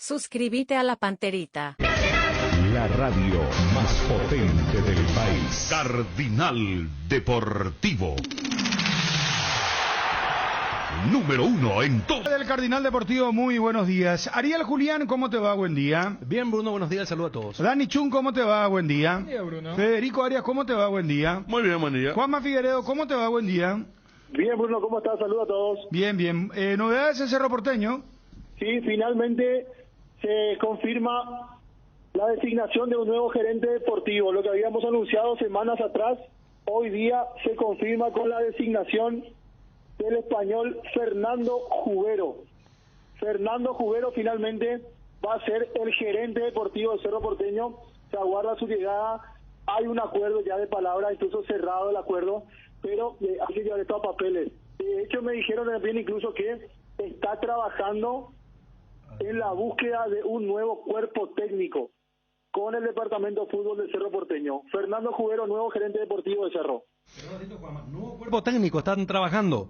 Suscríbete a La Panterita. La radio más potente del país. Cardinal Deportivo. Número 1 en todo. Del Cardinal Deportivo, muy buenos días. Ariel Julián, ¿cómo te va? Buen día. Bien, Bruno, buenos días, saludos a todos. Dani Chun, ¿cómo te va? Buen día. Buen día, Bruno. Federico Arias, ¿cómo te va? Buen día. Muy bien, buen día. Juanma Figueredo, ¿cómo te va? Buen día. Bien, Bruno, ¿cómo estás? Saludos a todos. Bien, bien. ¿Novedades en Cerro Porteño? Sí, finalmente se confirma la designación de un nuevo gerente deportivo. Lo que habíamos anunciado semanas atrás, hoy día se confirma con la designación del español Fernando Jubero. Fernando Jubero finalmente va a ser el gerente deportivo de Cerro Porteño. Se aguarda su llegada. Hay un acuerdo ya de palabra, incluso cerrado el acuerdo, pero hay que llevar esto a papeles. De hecho, me dijeron también incluso que está trabajando en la búsqueda de un nuevo cuerpo técnico con el departamento de fútbol de Cerro Porteño. Fernando Jubero, nuevo gerente deportivo de Cerro. Nuevo cuerpo técnico, están trabajando.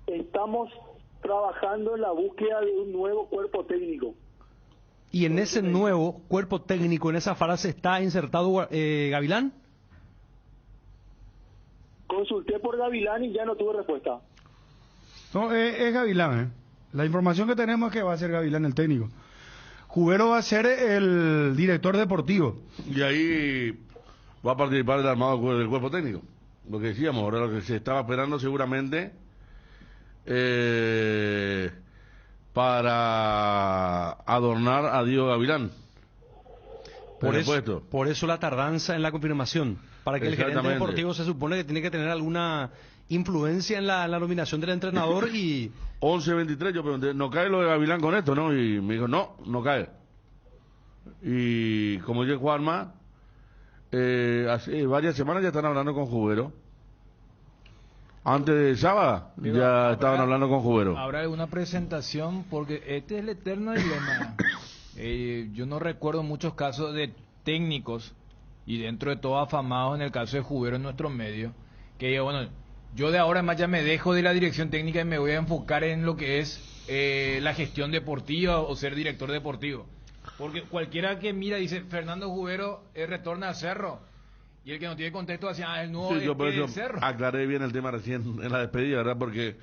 Estamos trabajando en la búsqueda de un nuevo cuerpo técnico. Y en ese nuevo cuerpo técnico, en esa frase, ¿está insertado Gavilán? Consulté por Gavilán y ya no tuve respuesta. No, es Gavilán, La información que tenemos es que va a ser Gavilán el técnico. Jubero va a ser el director deportivo. Y ahí va a participar el armado del cuerpo técnico. Lo que decíamos, ahora lo que se estaba esperando seguramente para adornar a Diego Gavilán. Por eso la tardanza en la confirmación. Para que el gerente deportivo se supone que tiene que tener alguna influencia en la nominación del entrenador y... 11-23, yo pregunté, ¿no cae lo de Gavilán con esto, no? Y me dijo, no cae. Y como dice Juanma, hace varias semanas ya están hablando con Jubero. Antes de sábado ya estaban hablando con Jubero. Habrá una presentación, porque este es el eterno dilema. Yo no recuerdo muchos casos de técnicos, y dentro de todo afamados en el caso de Jubero en nuestro medio, que bueno, yo de ahora en más ya me dejo de la dirección técnica y me voy a enfocar en lo que es la gestión deportiva o ser director deportivo. Porque cualquiera que mira dice, Fernando Jubero retorna a Cerro. Y el que no tiene contexto decía, el nuevo yo por eso Cerro. aclaré bien el tema recién en la despedida, ¿verdad? Porque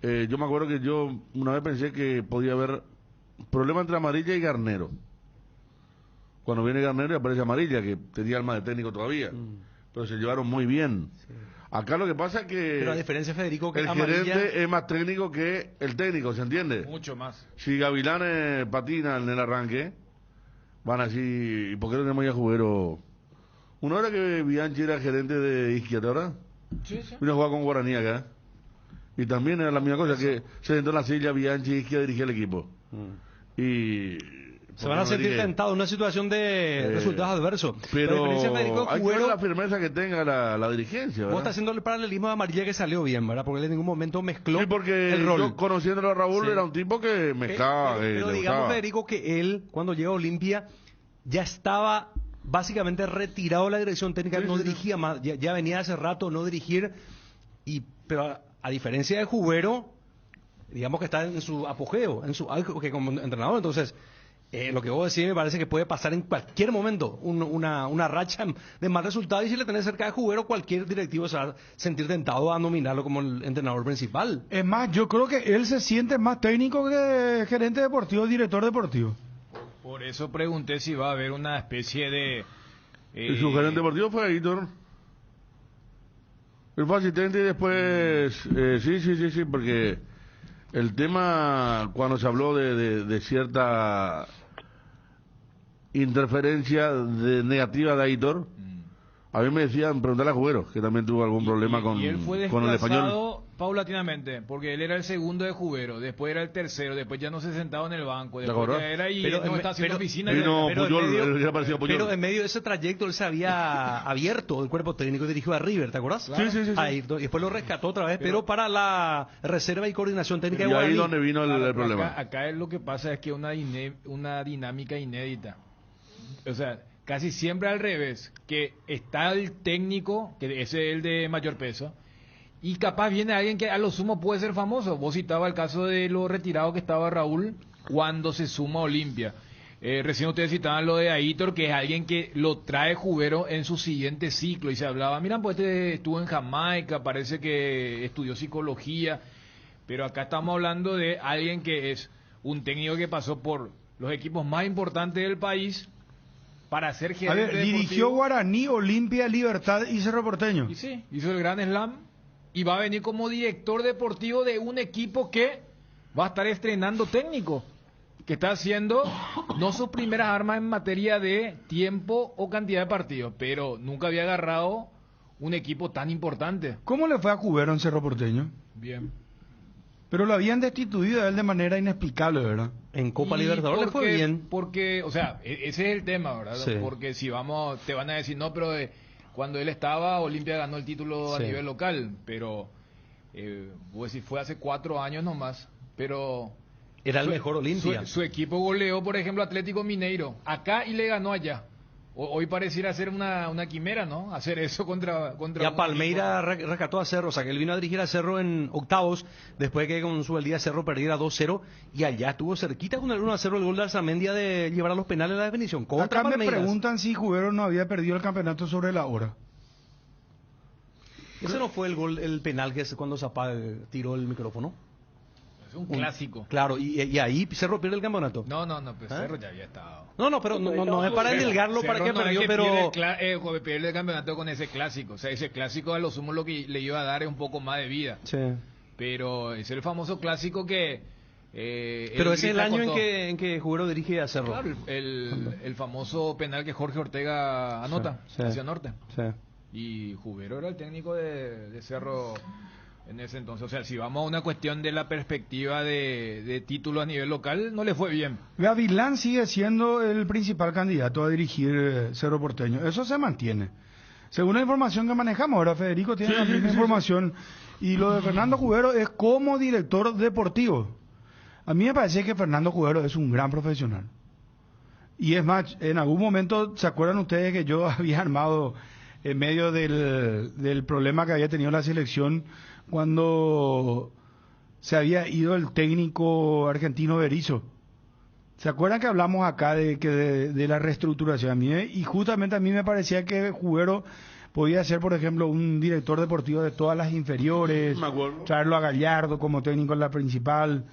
yo me acuerdo que yo una vez pensé que podía haber problema entre Amarilla y Garnero. Cuando viene Garnero y aparece Amarilla, que tenía alma de técnico todavía. Pero se llevaron muy bien. Sí. Acá lo que pasa es que... Pero a diferencia, Federico, que el Amarilla... gerente es más técnico que el técnico, ¿se entiende? Mucho más. Si Gavilán patina en el arranque, van así... ¿Y por qué no tenemos ya Jubero? Una hora que Bianchi era gerente de izquierda, ¿verdad? Sí. Vino a jugar con Guaraní acá. Y también era la misma cosa, que se sentó en la silla, Bianchi izquierda dirigía el equipo. Y... Se van a sentir tentados en una situación de resultados adversos. Pero Federico, hay que ver la firmeza que tenga la dirigencia, ¿verdad? Vos estás haciendo el paralelismo de Amarilla que salió bien, ¿verdad? Porque él en ningún momento mezcló sí, porque el rol. Yo, conociéndolo a Raúl, era un tipo que mezclaba. Pero digamos, Federico, que él, cuando llegó a Olimpia, ya estaba básicamente retirado de la dirección técnica, no dirigía más, ya venía hace rato no dirigir, pero a diferencia de Jubero, digamos que está en su apogeo, en su que como entrenador, entonces... lo que vos decís me parece que puede pasar en cualquier momento una racha de mal resultado, y si le tenés cerca de Jubero, cualquier directivo se va a sentir tentado a nominarlo como el entrenador principal. Es más, yo creo que él se siente más técnico que gerente deportivo, director deportivo. Por eso pregunté si va a haber una especie de... Su gerente deportivo fue Aitor. Él fue asistente y después... sí, porque el tema, cuando se habló de cierta interferencia negativa de Aitor, a mí me decían, preguntarle a Jubero, que también tuvo algún problema con el Español. Y él fue desplazado paulatinamente, porque él era el segundo de Jubero, después era el tercero, después ya no se sentaba en el banco, después ya era y no estaba haciendo oficina. Pero en medio de ese trayecto él se había abierto el cuerpo técnico y dirigió a River, ¿te acordás? Claro. Sí. Ahí, y después lo rescató otra vez, pero para la reserva y coordinación técnica de Guaraní. Y ahí donde vino el problema. Acá lo que pasa es que una dinámica inédita. O sea, casi siempre al revés, que está el técnico, que ese es el de mayor peso, y capaz viene alguien que a lo sumo puede ser famoso. Vos citabas el caso de lo retirado que estaba Raúl, cuando se suma a Olimpia. Recién ustedes citaban lo de Aitor, que es alguien que lo trae Jubero en su siguiente ciclo, y se hablaba, mira, pues este estuvo en Jamaica, parece que estudió psicología, pero acá estamos hablando de alguien que es un técnico que pasó por los equipos más importantes del país para ser gerente deportivo. Dirigió Guaraní, Olimpia, Libertad y Cerro Porteño. Y sí, hizo el Gran Slam y va a venir como director deportivo de un equipo que va a estar estrenando técnico, que está haciendo no sus primeras armas en materia de tiempo o cantidad de partidos, pero nunca había agarrado un equipo tan importante. ¿Cómo le fue a Cubero en Cerro Porteño? Bien. Pero lo habían destituido a él de manera inexplicable, ¿verdad? En Copa Y Libertadores le fue bien. Porque, o sea, ese es el tema, ¿verdad? Sí. Porque si vamos, te van a decir, no, pero cuando él estaba, Olimpia ganó el título a Sí. nivel local, pero, pues si fue hace 4 años nomás, pero... Era el mejor Olimpia. Su equipo goleó, por ejemplo, Atlético Mineiro, acá y le ganó allá. Hoy pareciera ser una quimera, ¿no? Hacer eso contra Y a un Palmeira rescató a Cerro, o sea que él vino a dirigir a Cerro en octavos, después de que con su día Cerro perdiera 2-0, y allá estuvo cerquita con el 1-0 el gol de Alzamendia de llevar a los penales a la definición. Contra Acá me Palmeiras. preguntan si Cubero no había perdido el campeonato sobre la hora. Ese no fue el gol, el penal que es cuando Zapá tiró el micrófono. Es un clásico. Claro, y ahí Cerro pierde el campeonato. No, pues ¿Ah? Cerro ya había estado. No, pero no es para endilgarlo, para que Cerro no perdió, es pero... pierde el campeonato con ese clásico. O sea, ese clásico a lo sumo lo que le iba a dar es un poco más de vida. Sí. Pero es el famoso clásico que... Pero ese es el año en que Jubero dirige a Cerro. Claro, el famoso penal que Jorge Ortega anota Sí. hacia Norte. Sí. Y Jubero era el técnico de Cerro en ese entonces. O sea, si vamos a una cuestión de la perspectiva de título a nivel local, no le fue bien. Gavilán sigue siendo el principal candidato a dirigir Cerro Porteño. Eso se mantiene. Según la información que manejamos, ahora Federico tiene la misma información. Y lo de Fernando Cubero es como director deportivo. A mí me parece que Fernando Cubero es un gran profesional. Y es más, en algún momento, ¿se acuerdan ustedes que yo había armado en medio del problema que había tenido la selección cuando se había ido el técnico argentino Berizzo? ¿Se acuerdan que hablamos acá de la reestructuración? Y justamente a mí me parecía que Cubero podía ser, por ejemplo, un director deportivo de todas las inferiores, Me acuerdo. traerlo a Gallardo como técnico en la principal,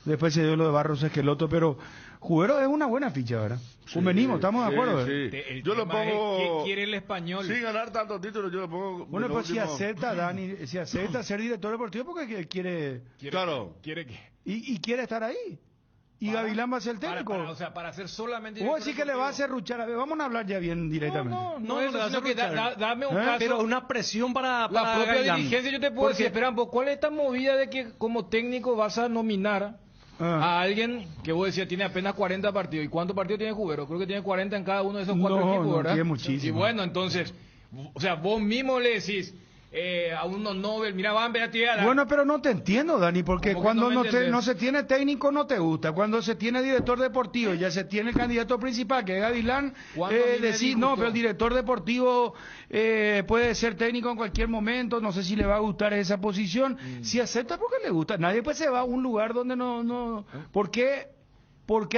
después se dio lo de Barros Esqueloto, pero Cubero es una buena ficha, ¿verdad? Convenimos, estamos de acuerdo. Sí. El Yo lo tema es pongo... ¿qué quiere el español? Sin ganar tantos títulos, yo lo pongo... Bueno, de pues si último. acepta, Dani, si acepta ser director deportivo, porque quiere Claro. ¿Quiere que y quiere estar ahí. Y Gavilán va a ser el técnico. o sea, para ser solamente Vos director decís que le va a hacer ruchar. A ver, vamos a hablar ya bien directamente. No, le va a sino que hacer dame un ¿Eh? caso. Pero una presión para La propia Gavilán. dirigencia, yo te puedo decir, esperan, ¿cuál es esta movida de que como técnico vas a nominar a alguien que vos decías tiene apenas 40 partidos? ¿Y cuántos partidos tiene Cubero? Creo que tiene 40 en cada uno de esos 4 No, equipos, no, ¿verdad? tiene muchísimo. Y bueno, entonces, o sea, vos mismo le decís a unos Nobel, mira, van a dar. Bueno, pero no te entiendo, Dani, porque ¿Cómo que cuando no me no, entendés? no se tiene técnico no te gusta, cuando se tiene director deportivo y ya se tiene el candidato principal, que es Gavilán, ¿Cuándo a mí me decís, disgustó? no, pero el director deportivo puede ser técnico en cualquier momento, no sé si le va a gustar esa posición, si acepta porque le gusta, nadie pues se va a un lugar donde no, ¿por qué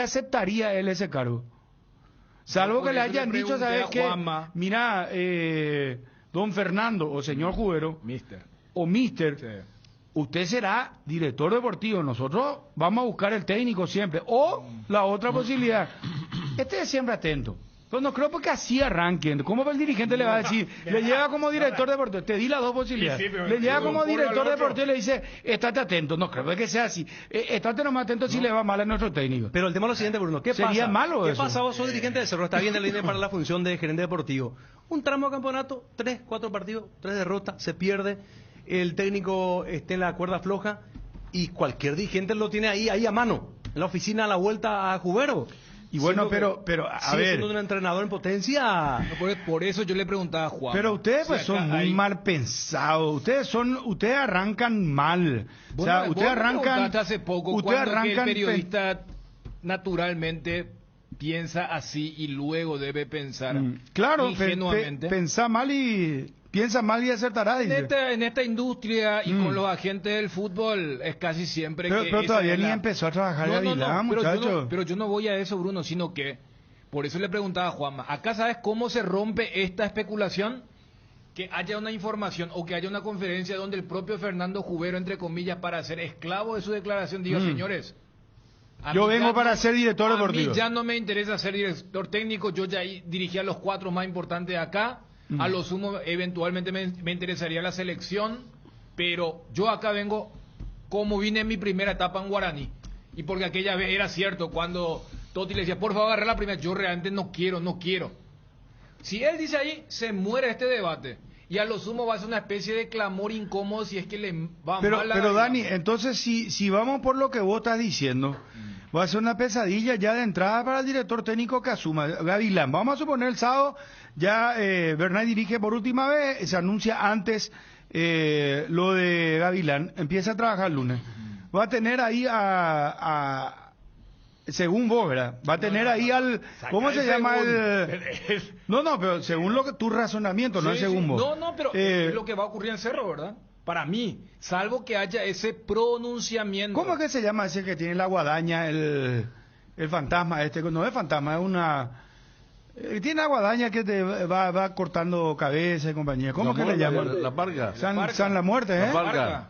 aceptaría él ese cargo? Salvo Por que le eso le hayan dicho, pregunté ¿sabes a qué? Juanma. Mira, don Fernando o señor Cubero Mister. o mister, Sí. usted será director deportivo, nosotros vamos a buscar el técnico siempre. O la otra posibilidad, esté siempre atento. Pues no creo porque así arranquen. ¿Cómo el dirigente le va a decir? Le llega como director deportivo. Te di las dos posibilidades. Sí, pero le llega como uno al director otro. deportivo y le dice, estate atento. No creo que sea así. Estate nomás atento si le va mal a nuestro técnico. Pero el tema es lo siguiente, Bruno. ¿Qué Sería pasa? malo ¿Qué eso. pasa? Vos sos dirigente de Cerro, está bien en línea para la función de gerente deportivo. Un tramo de campeonato, 3, 4 partidos, 3 derrotas, se pierde, el técnico está en la cuerda floja y cualquier dirigente lo tiene ahí a mano, en la oficina a la vuelta a Jubero. Y bueno, Siendo pero a sigue ver, siendo un entrenador en potencia. No, por eso yo le preguntaba a Juan. pero ustedes pues Si acá son muy hay- mal pensados. Ustedes arrancan mal. O Vos sea, me- ustedes vos me arrancan. preguntaste hace poco ustedes cuando que arrancan el periodista naturalmente piensa así y luego debe pensar Claro, ingenuamente. pensá mal y piensa mal y acertará, dice. En esta industria y con los agentes del fútbol es casi siempre Pero esa todavía es ni la- empezó a trabajar Gavilán, pero muchacho. pero yo no voy a eso, Bruno, sino que por eso le preguntaba a Juanma, ¿acá sabes cómo se rompe esta especulación? Que haya una información o que haya una conferencia donde el propio Fernando Jubero, entre comillas, para ser esclavo de su declaración, diga, señores, a Yo mí vengo ya para ser director deportivo. A mí ya no me interesa ser director técnico, yo ya dirigía los 4 más importantes de acá, a lo sumo eventualmente me interesaría la selección, pero yo acá vengo como vine en mi primera etapa en Guaraní, y porque aquella vez era cierto, cuando Totti le decía, por favor agarra la primera, yo realmente no quiero. Si él dice ahí, se muere este debate. Y a lo sumo va a ser una especie de clamor incómodo si es que le va Pero, mal a pero Gavilán. Dani, entonces si vamos por lo que vos estás diciendo, va a ser una pesadilla ya de entrada para el director técnico que asuma Gavilán. Vamos a suponer el sábado, ya Bernay dirige por última vez, se anuncia antes lo de Gavilán, empieza a trabajar el lunes. Va a tener ahí según vos, ¿verdad? Va a tener ahí al... ¿Cómo se llama el...? No, pero según tu razonamiento, no es Sí, según sí. vos. No, pero es lo que va a ocurrir en Cerro, ¿verdad? Para mí, salvo que haya ese pronunciamiento. ¿Cómo es que se llama ese que tiene la guadaña, el fantasma este? No es fantasma, es una... tiene la guadaña que te va cortando cabeza y compañía. ¿Cómo que le llaman? La parga. San la muerte, ¿eh? La parga.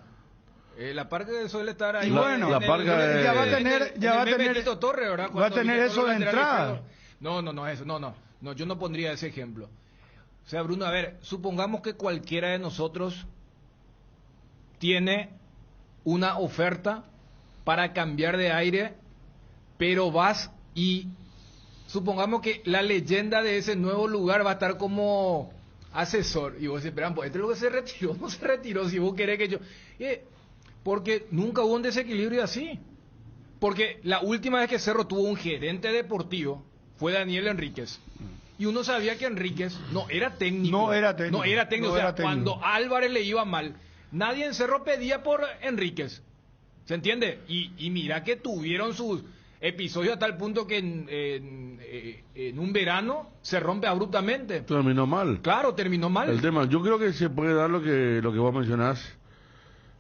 La parca suele estar ahí. Y bueno, la parca ya va a tener, Torre, ¿verdad? va a tener eso de entrada. No, yo no pondría ese ejemplo. O sea, Bruno, a ver, supongamos que cualquiera de nosotros tiene una oferta para cambiar de aire, pero vas y supongamos que la leyenda de ese nuevo lugar va a estar como asesor. Y vos decís, esperan, pues este es lo que se retiró, no se retiró, si vos querés que yo... porque nunca hubo un desequilibrio así. Porque la última vez que Cerro tuvo un gerente deportivo fue Daniel Enríquez. Y uno sabía que Enríquez no era técnico. No era técnico. No era técnico. No O sea, era técnico. cuando Álvarez le iba mal, nadie en Cerro pedía por Enríquez. ¿Se entiende? Y mira que tuvieron sus episodios a tal punto que en un verano se rompe abruptamente. Terminó mal. Claro, terminó mal. El tema, yo creo que se puede dar lo que vos mencionás,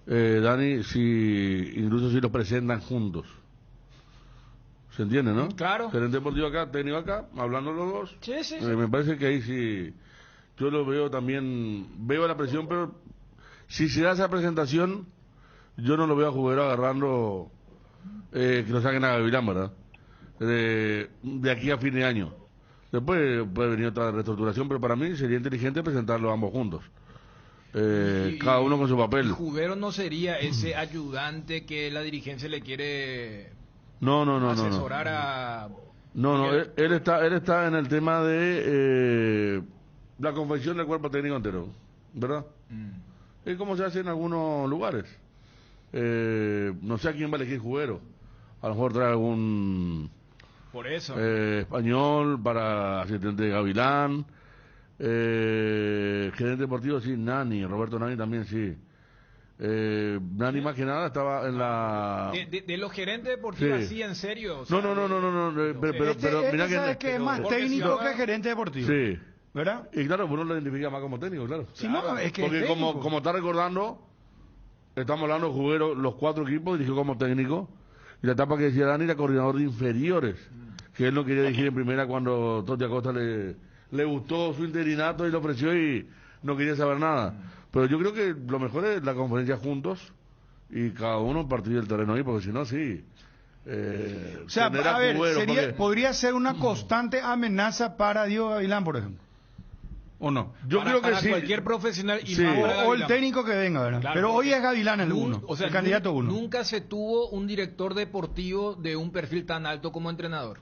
Dani, incluso si los presentan juntos. ¿Se entiende, no? Claro. Gerente deportivo acá, técnico acá, hablando los dos. Sí. Me parece que ahí sí, yo lo veo también, veo la presión, pero si se da esa presentación, yo no lo veo a Jubero agarrando, que lo saquen a Gavilán, ¿verdad? De aquí a fin de año. Después puede venir otra reestructuración, pero para mí sería inteligente presentarlos ambos juntos. Cada uno con su papel. Y Jubero no sería ese ayudante que la dirigencia le quiere No. asesorar a... No, él está en el tema de la confección del cuerpo técnico entero, ¿verdad? Es como se hace en algunos lugares. No sé a quién va a elegir Jubero. A lo mejor trae algún Por eso. español para asistente de Gavilán. Gerente deportivo, sí, Nani. Roberto Nani también, sí. Nani más que nada estaba en la... De los gerentes deportivos, Sí. así en serio. O No, sea, pero mira ¿sabes que es más porque técnico si que no- gerente deportivo? Sí. ¿Verdad? Y claro, uno lo identifica más como técnico, claro. Sí, no, es que Porque es técnico. como está recordando, estamos hablando de Jubero, los 4 equipos dirigió como técnico, y la etapa que decía Dani era coordinador de inferiores, que él no quería dirigir en primera cuando Totti Acosta le gustó su interinato y lo ofreció y no quería saber nada. Pero yo creo que lo mejor es la conferencia juntos y cada uno partir del terreno ahí, porque si no, sí. O sea, tener a ver, Jubero, porque- podría ser una constante amenaza para Diego Gavilán, por ejemplo. ¿O no? yo creo que para sí. cualquier profesional y Sí. más para O el Gavilán. técnico que venga, ¿verdad? Claro, Pero hoy porque es Gavilán el uno, o sea, el candidato uno. Nunca se tuvo un director deportivo de un perfil tan alto como entrenador.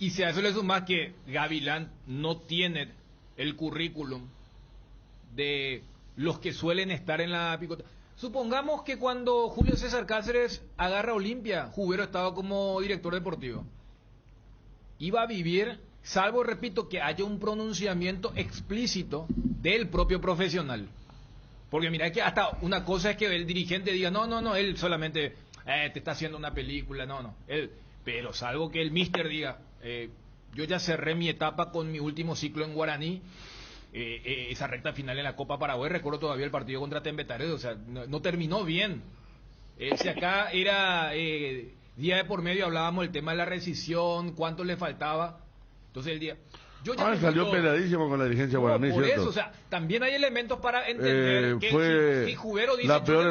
Y si a eso le sumas que Gavilán no tiene el currículum de los que suelen estar en la picota. Supongamos que cuando Julio César Cáceres agarra Olimpia, Jubero estaba como director deportivo. Iba a vivir, salvo, repito, que haya un pronunciamiento explícito del propio profesional. Porque mira que hasta una cosa es que el dirigente diga, no, él solamente te está haciendo una película, él, pero salvo que el míster diga, yo ya cerré mi etapa con mi último ciclo en Guaraní, esa recta final en la Copa Paraguay. Recuerdo todavía el partido contra Tembetares, o sea, no terminó bien. Si acá era día de por medio, hablábamos del tema de la rescisión, cuánto le faltaba. Entonces el día... Yo ya salió peleadísimo con la dirigencia guaraní, por ¿cierto? eso, o sea, también hay elementos para entender que fue si Jubero dice... la peor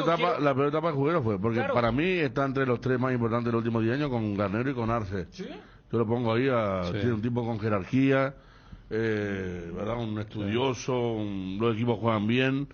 etapa de Jubero fue, porque Claro. para mí está entre los tres más importantes de los últimos 10 años, con Garnero y con Arce. ¿Sí? Yo lo pongo ahí a Sí. ser un tipo con jerarquía, ¿verdad? Un estudioso, los equipos juegan bien.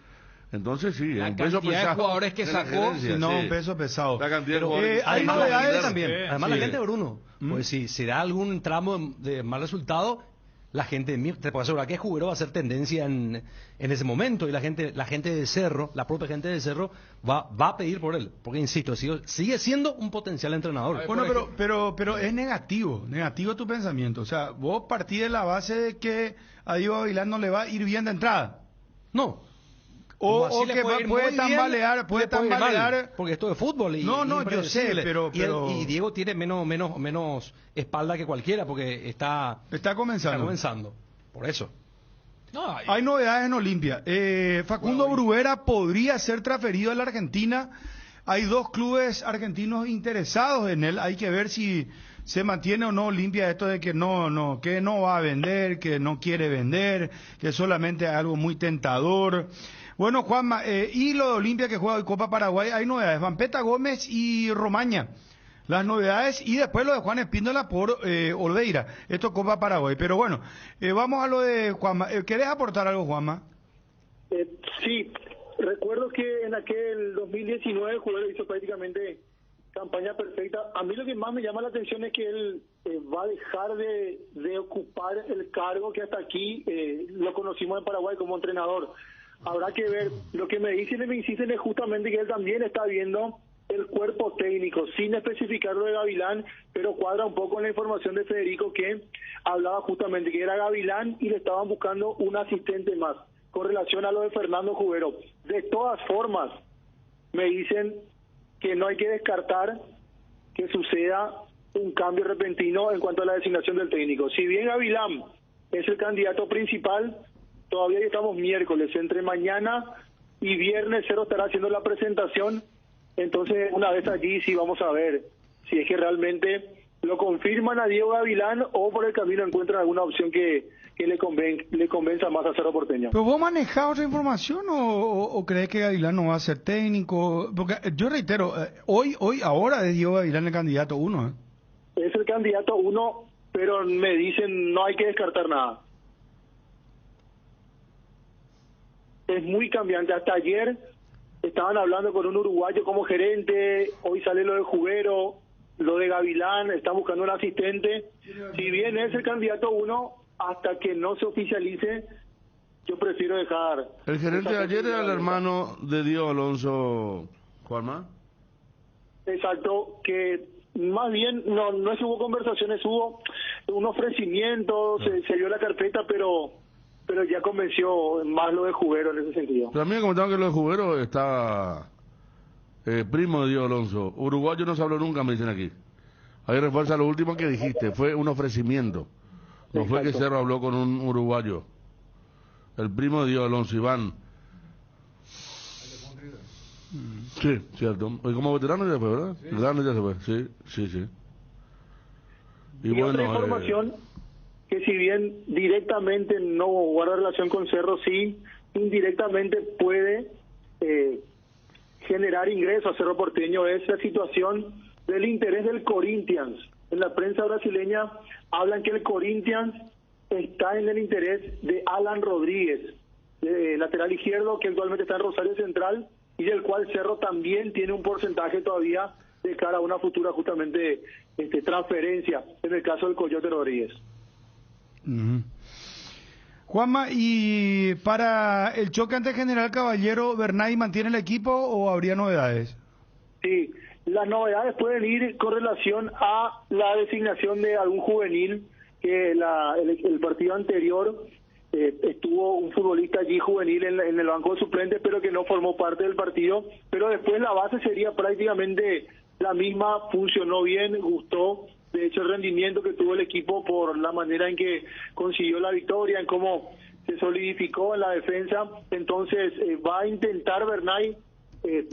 Entonces sí, La un peso cantidad de pesado. jugadores que de la sacó, gerencia, No, sí. un peso pesado. La cantidad de Pero, jugadores que hay sacó. Además, la gente novedades también. Sí. Además, la Sí. gente, Bruno. Pues si se da algún tramo de mal resultado, la gente, te puedo asegurar que Jubero va a ser tendencia en ese momento. Y la gente de Cerro, la propia gente de Cerro, va a pedir por él. Porque, insisto, sigue siendo un potencial entrenador. Ay, Bueno, por pero es negativo tu pensamiento. O sea, vos partís de la base de que a Diego Aguilar no le va a ir bien de entrada. No. O Como así le que puede ir puede muy bien, tambalear, le puede ir mal, tambalear. porque esto es fútbol y No, yo sé, impredecible. pero- Y Diego tiene menos espalda que cualquiera porque está Está comenzando. Por eso. No, Hay novedades en Olimpia. Facundo Bruguera podría ser transferido a la Argentina. Hay 2 clubes argentinos interesados en él. Hay que ver si se mantiene o no Olimpia esto de que que no va a vender, que no quiere vender, que solamente es algo muy tentador. Bueno, Juanma, y lo de Olimpia que juega hoy Copa Paraguay, hay novedades. Vampeta Gómez y Romaña. Las novedades y después lo de Juan Espíndola por Olveira. Esto es Copa Paraguay. Pero bueno, vamos a lo de Juanma. ¿Querés aportar algo, Juanma? Sí, recuerdo que en aquel 2019 Jubero hizo prácticamente campaña perfecta. A mí lo que más me llama la atención es que él va a dejar de ocupar el cargo que hasta aquí lo conocimos en Paraguay como entrenador. Habrá que ver. Lo que me dicen y me insisten es justamente que él también está viendo el cuerpo técnico, sin especificar lo de Gavilán, pero cuadra un poco en la información de Federico que hablaba justamente que era Gavilán y le estaban buscando un asistente más con relación a lo de Fernando Jubero. De todas formas, me dicen que no hay que descartar que suceda un cambio repentino en cuanto a la designación del técnico. Si bien Gavilán es el candidato principal, todavía estamos miércoles, entre mañana y viernes Cerro estará haciendo la presentación. Entonces, una vez allí sí vamos a ver si es que realmente lo confirman a Diego Gavilán o por el camino encuentran alguna opción que le convenza más a Cerro Porteño. ¿Pero vos manejás otra información o crees que Gavilán no va a ser técnico? Porque yo reitero, ahora es Diego Gavilán el candidato 1. Es el candidato 1, pero me dicen no hay que descartar nada. Es muy cambiante. Hasta ayer estaban hablando con un uruguayo como gerente, hoy sale lo de Jubero, lo de Gavilán, están buscando un asistente. Si bien es el candidato 1, hasta que no se oficialice, yo prefiero dejar... El gerente de ayer era el hermano de Diego Alonso, Juanma. Exacto, que más bien no es que hubo conversaciones, hubo un ofrecimiento, se dio la carpeta, pero ya convenció más lo de Jubero en ese sentido. Pero a mí me comentaban que lo de Jubero está primo de Diego Alonso. Uruguayo no se habló nunca, me dicen aquí. Ahí refuerza lo último que dijiste, fue un ofrecimiento. No fue que Exacto. Cerro habló con un uruguayo. El primo de Diego Alonso, Iván. Sí, cierto. Hoy como veterano ya se fue, ¿verdad? Veterano ya se fue, sí. Y otra información, que si bien directamente no guarda relación con Cerro, sí, indirectamente puede generar ingresos a Cerro Porteño, es la situación del interés del Corinthians. En la prensa brasileña hablan que el Corinthians está en el interés de Alan Rodríguez, lateral izquierdo, que actualmente está en Rosario Central, y del cual Cerro también tiene un porcentaje todavía de cara a una futura justamente transferencia, en el caso del Coyote Rodríguez. Juanma, ¿y para el choque ante General Caballero, Bernay mantiene el equipo o habría novedades? Sí, las novedades pueden ir con relación a la designación de algún juvenil, que el partido anterior estuvo un futbolista allí juvenil en el banco de suplentes, pero que no formó parte del partido, pero después la base sería prácticamente la misma, funcionó bien, gustó, de hecho el rendimiento que tuvo el equipo por la manera en que consiguió la victoria, en cómo se solidificó en la defensa, entonces va a intentar Bernay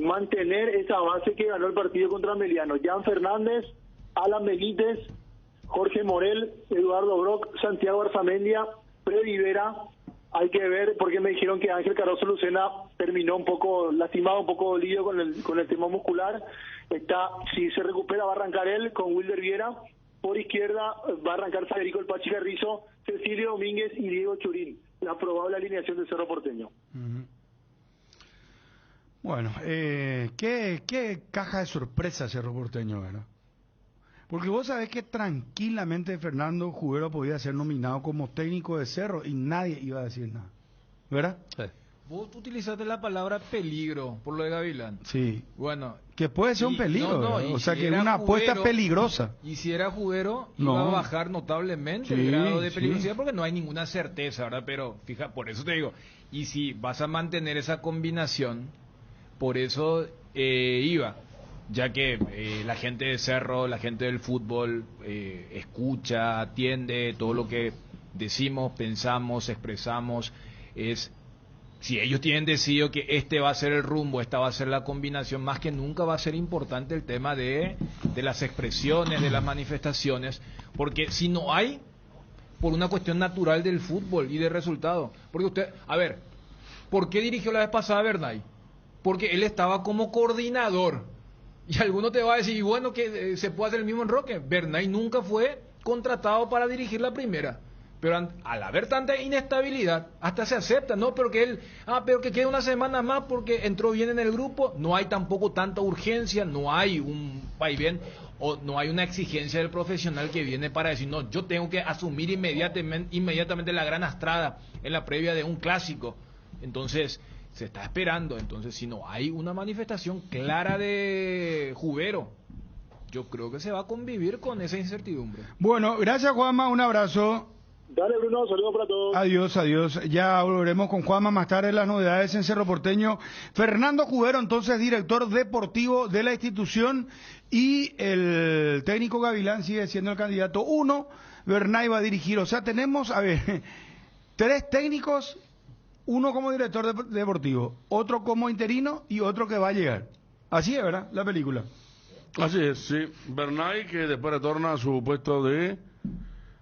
mantener esa base que ganó el partido contra Meliano. Jan Fernández, Alan Benítez, Jorge Morel, Eduardo Brock, Santiago Arzamendia, Freddy Vera. Hay que ver, porque me dijeron que Ángel Cardoso Lucena terminó un poco lastimado, un poco dolido con el tema muscular. Si se recupera va a arrancar él con Wilder Viera. Por izquierda va a arrancar Federico El Pachi Carrizo, Cecilio Domínguez y Diego Churín. La probable alineación del Cerro Porteño. Bueno, ¿qué caja de sorpresa Cerro Porteño, ¿verdad? Porque vos sabés que tranquilamente Fernando Jubero podía ser nominado como técnico de Cerro y nadie iba a decir nada, ¿verdad? Sí. Vos utilizaste la palabra peligro por lo de Gavilán. Sí. Bueno. Que puede ser un peligro, o sea, si que es una apuesta peligrosa. Y si era Jubero, iba a bajar notablemente el grado de peligrosidad porque no hay ninguna certeza, ¿verdad? Pero, fija, por eso te digo, y si vas a mantener esa combinación, por eso iba. Ya que la gente de Cerro, la gente del fútbol escucha, atiende todo lo que decimos, pensamos, expresamos, si ellos tienen decidido que este va a ser el rumbo, esta va a ser la combinación, más que nunca va a ser importante el tema de las expresiones, de las manifestaciones, porque si no hay, por una cuestión natural del fútbol y de resultado, porque usted, a ver, ¿por qué dirigió la vez pasada a Bernay? Porque él estaba como coordinador. Y alguno te va a decir, y bueno, que se puede hacer el mismo enroque. Bernay nunca fue contratado para dirigir la primera. Pero al haber tanta inestabilidad, hasta se acepta, ¿no? Pero que quede una semana más porque entró bien en el grupo. No hay tampoco tanta urgencia, no hay un vaivén, o no hay una exigencia del profesional que viene para decir, no, yo tengo que asumir inmediatamente la gran astrada en la previa de un clásico. Entonces se está esperando. Entonces, si no hay una manifestación clara de Jubero, yo creo que se va a convivir con esa incertidumbre. Bueno, gracias Juanma, un abrazo. Dale Bruno, saludos para todos. Adiós. Ya volveremos con Juanma más tarde las novedades en Cerro Porteño. Fernando Jubero, entonces director deportivo de la institución, y el técnico Gavilán sigue siendo el candidato 1. Bernay va a dirigir, o sea, tenemos, 3 técnicos, uno como director deportivo, otro como interino y otro que va a llegar. Así es, ¿verdad? La película. Así es, sí. Bernay, que después retorna a su puesto de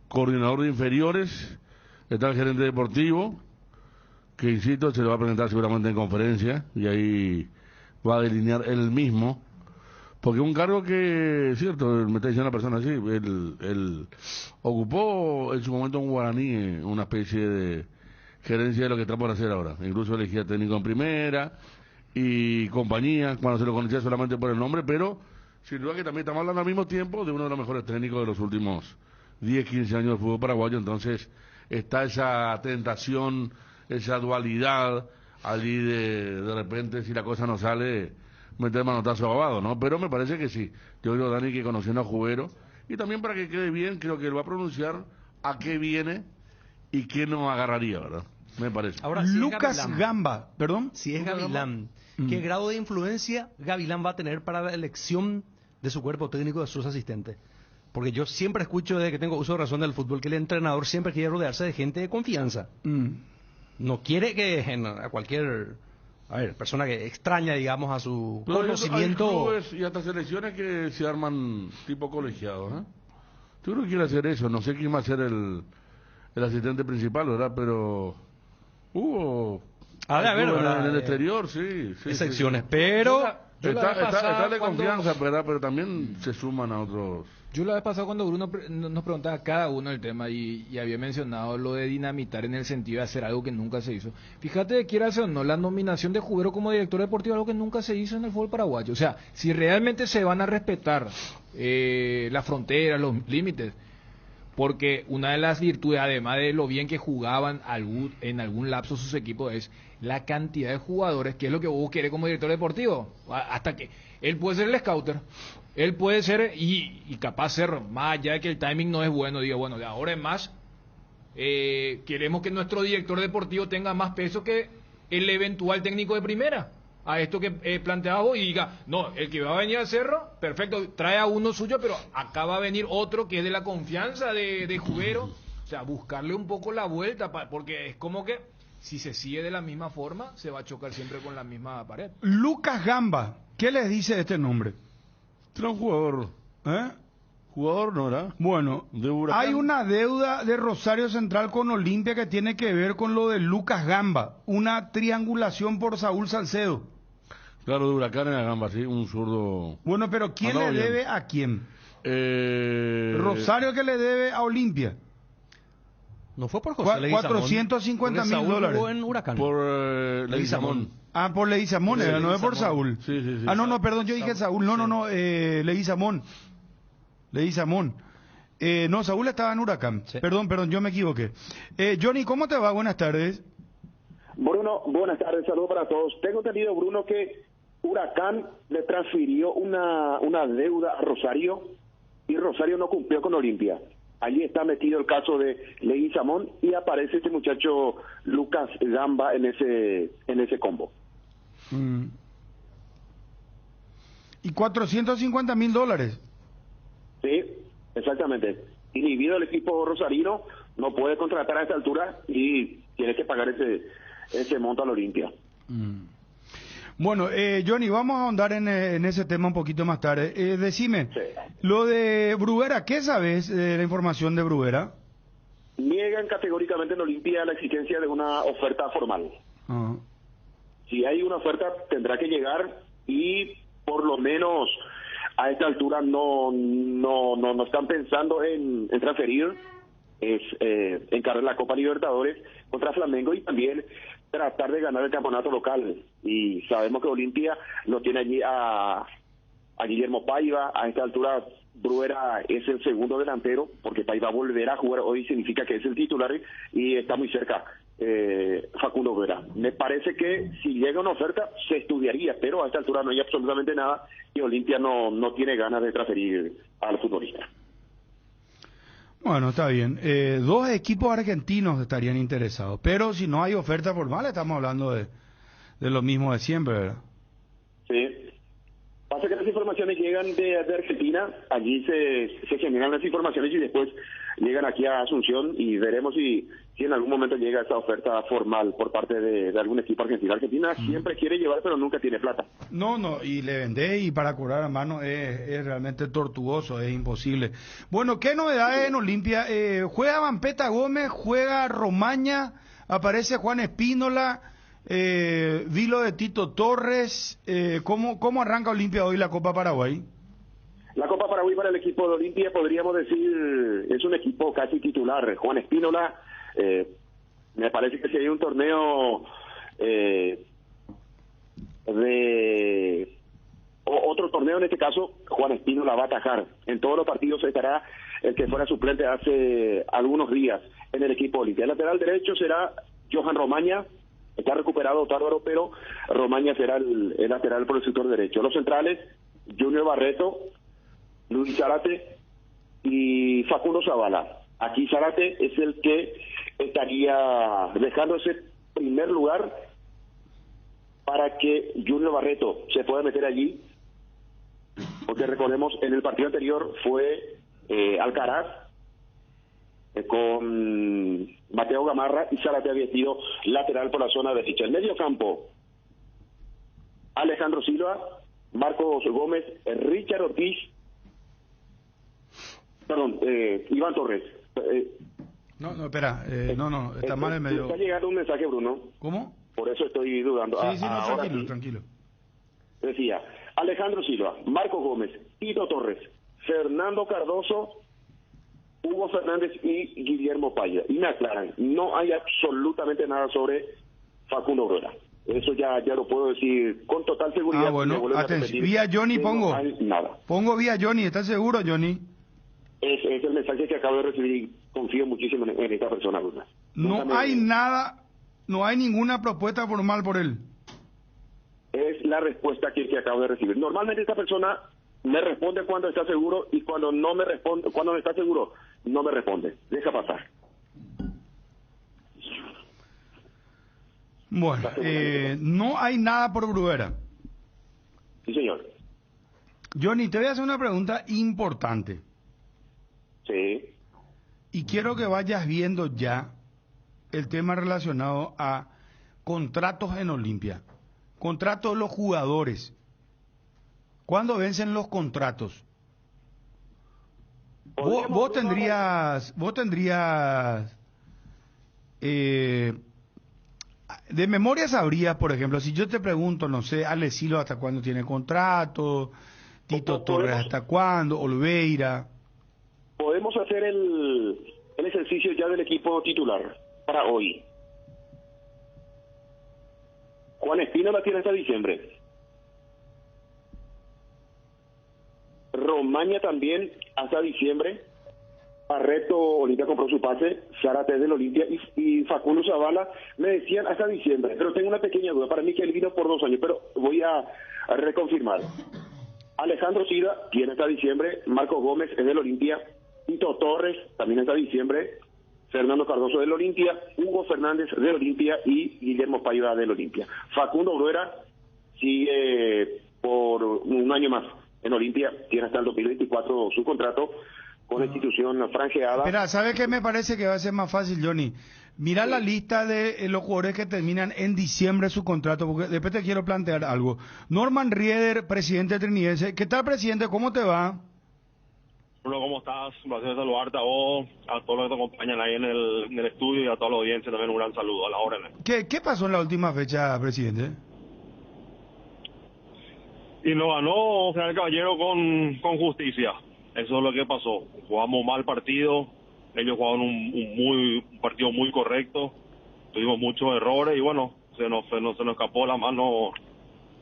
coordinador de inferiores. Está el gerente deportivo, que insisto, se le va a presentar seguramente en conferencia, y ahí va a delinear él mismo, porque un cargo que, cierto, me está diciendo una persona así, él ocupó en su momento un Guaraní, una especie de gerencia de lo que está por hacer ahora. Incluso elegía técnico en primera y compañía, cuando se lo conocía solamente por el nombre, pero sin duda que también estamos hablando al mismo tiempo de uno de los mejores técnicos de los últimos 10, 15 años del fútbol paraguayo. Entonces está esa tentación, esa dualidad allí de repente, si la cosa no sale, meter manotazo babado, ¿no? Pero me parece que sí. Yo creo, Dani, que conociendo a Jubero, y también para que quede bien, creo que él va a pronunciar a qué viene y qué no agarraría, ¿verdad? Me parece. Ahora, Lucas Gamba, perdón. Si es Gavilán, ¿qué grado de influencia Gavilán va a tener para la elección de su cuerpo técnico, de sus asistentes? Porque yo siempre escucho, desde que tengo uso de razón del fútbol, que el entrenador siempre quiere rodearse de gente de confianza. No quiere que a cualquier persona que extraña, digamos, a su conocimiento. Hay clubes y hasta selecciones que se arman tipo colegiados, ¿eh? Yo creo que quiere hacer eso. No sé quién va a ser el asistente principal, ¿verdad? Pero hubo en el exterior, sí. Excepciones, pero está de confianza, ¿verdad? Pero también se suman a otros. Yo la vez pasada, cuando Bruno nos preguntaba a cada uno el tema y había mencionado lo de dinamitar en el sentido de hacer algo que nunca se hizo. Fíjate, quieras o no, la nominación de Jubero como director deportivo, algo que nunca se hizo en el fútbol paraguayo. O sea, si realmente se van a respetar las fronteras, los límites, porque una de las virtudes, además de lo bien que jugaban en algún lapso sus equipos, es la cantidad de jugadores, que es lo que vos querés como director deportivo. Hasta que él puede ser el scouter, él puede ser, y capaz ser, más allá de que el timing no es bueno, diga, bueno, de ahora en más, queremos que nuestro director deportivo tenga más peso que el eventual técnico de primera. A esto que planteaba vos, y diga, no, el que va a venir al Cerro, perfecto, trae a uno suyo, pero acá va a venir otro que es de la confianza de Jubero. O sea, buscarle un poco la vuelta, porque es como que si se sigue de la misma forma, se va a chocar siempre con la misma pared. Lucas Gamba, ¿qué les dice este nombre? Era un jugador. ¿Eh? Jugador no era. Bueno, De Huracán. hay una deuda de Rosario Central con Olimpia que tiene que ver con lo de Lucas Gamba, una triangulación por Saúl Salcedo. Claro, de Huracán en la Gamba, sí, un zurdo. Bueno, pero ¿quién no, le bien. debe a quién? Rosario. Rosario que le debe a Olimpia. No fue por José Leguizamón. 450.000 Saúl dólares. jugó en Huracán. Por Leguizamón. Ah, por Leguizamón, Sí, era, no es por Leguizamón. Saúl. Sí, sí, sí. Ah, no, perdón, yo dije Saúl. No, Leguizamón. Leguizamón. No, Saúl estaba en Huracán. Sí. Perdón, yo me equivoqué. Johnny, ¿cómo te va? Buenas tardes. Bruno, buenas tardes, saludos para todos. Tengo entendido, Bruno, que Huracán le transfirió una deuda a Rosario y Rosario no cumplió con Olimpia. Allí está metido el caso de Leguizamón y aparece este muchacho Lucas Gamba en ese combo. Y 450.000 dólares. Sí, exactamente. Inhibido el equipo rosarino, no puede contratar a esta altura y tiene que pagar ese monto al Olimpia. Bueno, Johnny, vamos a ahondar en ese tema un poquito más tarde. Decime, Sí. lo de Bruguera, ¿qué sabes de la información de Bruguera? Niegan categóricamente en Olimpia la existencia de una oferta formal. Ah. Si hay una oferta, tendrá que llegar y por lo menos a esta altura no están pensando en transferir, es encarar la Copa Libertadores contra Flamengo y también tratar de ganar el campeonato local. Y sabemos que Olimpia lo tiene allí a Guillermo Paiva. A esta altura Bruguera es el segundo delantero, porque Paiva volverá a jugar hoy, significa que es el titular y está muy cerca Facundo Bruguera. Me parece que si llega una oferta se estudiaría, pero a esta altura no hay absolutamente nada y Olimpia no tiene ganas de transferir al futbolista. Bueno, está bien. Dos equipos argentinos estarían interesados, pero si no hay oferta formal, estamos hablando de lo mismo de siempre, ¿verdad? Sí. Pasa que las informaciones llegan de Argentina, allí se generan las informaciones y después llegan aquí a Asunción y veremos si en algún momento llega esta oferta formal por parte de algún equipo argentino. Argentina siempre quiere llevar, pero nunca tiene plata. No, y le vendé y para cobrar a mano es realmente tortuoso, es imposible. Bueno, ¿qué novedades en Olimpia? Juega Vampeta Gómez, juega Romaña, aparece Juan Espínola, vi lo de Tito Torres. ¿Cómo arranca Olimpia hoy la Copa Paraguay? La Copa Paraguay para el equipo de Olimpia, podríamos decir, es un equipo casi titular. Juan Espínola, me parece que si hay un torneo otro torneo en este caso, Juan Espínola va a atajar. En todos los partidos estará el que fuera suplente hace algunos días en el equipo Olimpia. El lateral derecho será Johan Romaña, está recuperado Tárvaro, pero Romaña será el lateral por el sector derecho. Los centrales, Junior Barreto, Luis Zárate y Facundo Zavala. Aquí Zárate es el que estaría dejando ese primer lugar para que Junior Barreto se pueda meter allí, porque recordemos, en el partido anterior fue Alcaraz con Mateo Gamarra y Zárate había sido lateral por la zona derecha. El medio campo, Alejandro Silva, Marcos Gómez, Richard Ortiz, Iván Torres. Espera, está mal el medio. Está llegando un mensaje, Bruno. ¿Cómo? Por eso estoy dudando. Sí, Ahora tranquilo. Decía, Alejandro Silva, Marcos Gómez, Tito Torres, Fernando Cardoso, Hugo Fernández y Guillermo Paya. Y me aclaran, no hay absolutamente nada sobre Facundo Bruguera. Eso ya lo puedo decir con total seguridad. Ah, bueno, atención. Vía Johnny pongo. No hay nada. Pongo vía Johnny, ¿estás seguro, Johnny? Es el mensaje que acabo de recibir y confío muchísimo en esta persona, Bruno. No hay nada, no hay ninguna propuesta formal por él. Es la respuesta que acabo de recibir. Normalmente esta persona me responde cuando está seguro y cuando no me responde, cuando no está seguro, no me responde. Deja pasar. Bueno, no hay nada por Bruguera. Sí, señor. Johnny, te voy a hacer una pregunta importante. Sí. y quiero que vayas viendo ya el tema relacionado a contratos en Olimpia, contratos de los jugadores. ¿Cuándo vencen los contratos? Vos tendrías, de memoria sabrías, por ejemplo, si yo te pregunto, no sé, Alessilo hasta cuándo tiene contrato, Tito Torres hasta cuándo, Oliveira. Podemos hacer el ejercicio ya del equipo titular para hoy. Juan Espínola tiene hasta diciembre. Romaña también hasta diciembre. Barreto, Olimpia compró su pase, Zárate del Olimpia y Facundo Zavala me decían hasta diciembre, pero tengo una pequeña duda. Para mí que él vino por 2 años, pero voy a reconfirmar. Alejandro Sida tiene hasta diciembre, Marcos Gómez es del Olimpia, Tito Torres también hasta diciembre, Fernando Cardoso del Olimpia, Hugo Fernández del Olimpia y Guillermo Paiva del Olimpia. Facundo Bruera sigue por 1 año más en Olimpia, tiene hasta el 2024 su contrato con la institución franjeada. Espera, ¿sabe qué me parece que va a ser más fácil, Johnny? Mira la lista de los jugadores que terminan en diciembre su contrato, porque después te quiero plantear algo. Norman Rieder, presidente trinidense. ¿Qué tal, presidente? ¿Cómo te va? Hola, ¿cómo estás? Un placer saludarte a vos, a todos los que te acompañan ahí en el estudio y a toda la audiencia también un gran saludo a la orden. ¿Qué pasó en la última fecha, presidente? Y lo ganó General Caballero con justicia. Eso es lo que pasó. Jugamos mal partido, ellos jugaron un partido muy correcto, tuvimos muchos errores y bueno, se nos escapó la mano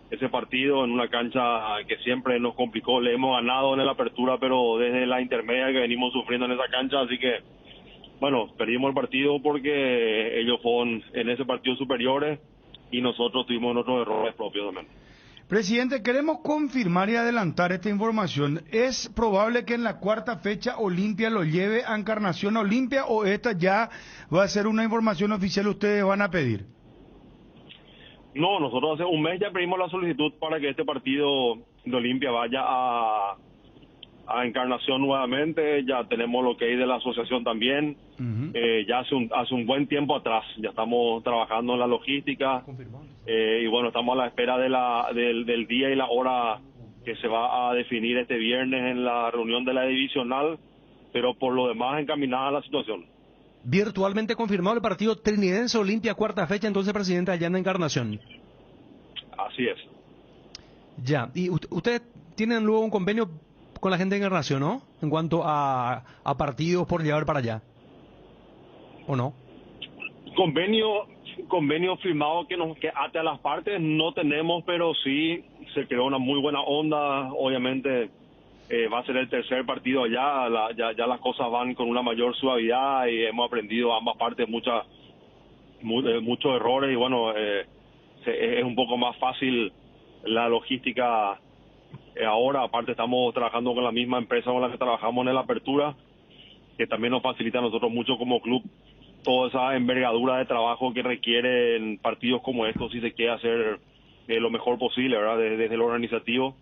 ese partido en una cancha que siempre nos complicó. Le hemos ganado en la apertura, pero desde la intermedia que venimos sufriendo en esa cancha, así que bueno, perdimos el partido porque ellos fueron en ese partido superiores y nosotros tuvimos nuestros errores propios también. Presidente, queremos confirmar y adelantar esta información. ¿Es probable que en la 4ª fecha Olimpia lo lleve a Encarnación Olimpia o esta ya va a ser una información oficial ustedes van a pedir? No, nosotros hace un mes ya pedimos la solicitud para que este partido de Olimpia vaya a Encarnación nuevamente. Ya tenemos lo que hay de la asociación también. Ya hace un buen tiempo atrás ya estamos trabajando en la logística y bueno, estamos a la espera del día y la hora que se va a definir este viernes en la reunión de la divisional, pero por lo demás encaminada la situación. Virtualmente confirmado el partido Trinidense Olimpia 4ª fecha, entonces, presidente, allá en Encarnación. Así es. Ya, y ustedes tienen luego un convenio con la gente de Encarnación, ¿no? En cuanto a partidos por llevar para allá, ¿o no? Convenio firmado que ate a las partes no tenemos, pero sí se creó una muy buena onda. Obviamente va a ser el 3er partido allá, ya las cosas van con una mayor suavidad y hemos aprendido a ambas partes muchos errores y bueno, es un poco más fácil la logística ahora. Aparte estamos trabajando con la misma empresa con la que trabajamos en la apertura, que también nos facilita a nosotros mucho como club toda esa envergadura de trabajo que requieren partidos como estos si se quiere hacer lo mejor posible, ¿verdad? Desde lo organizativo.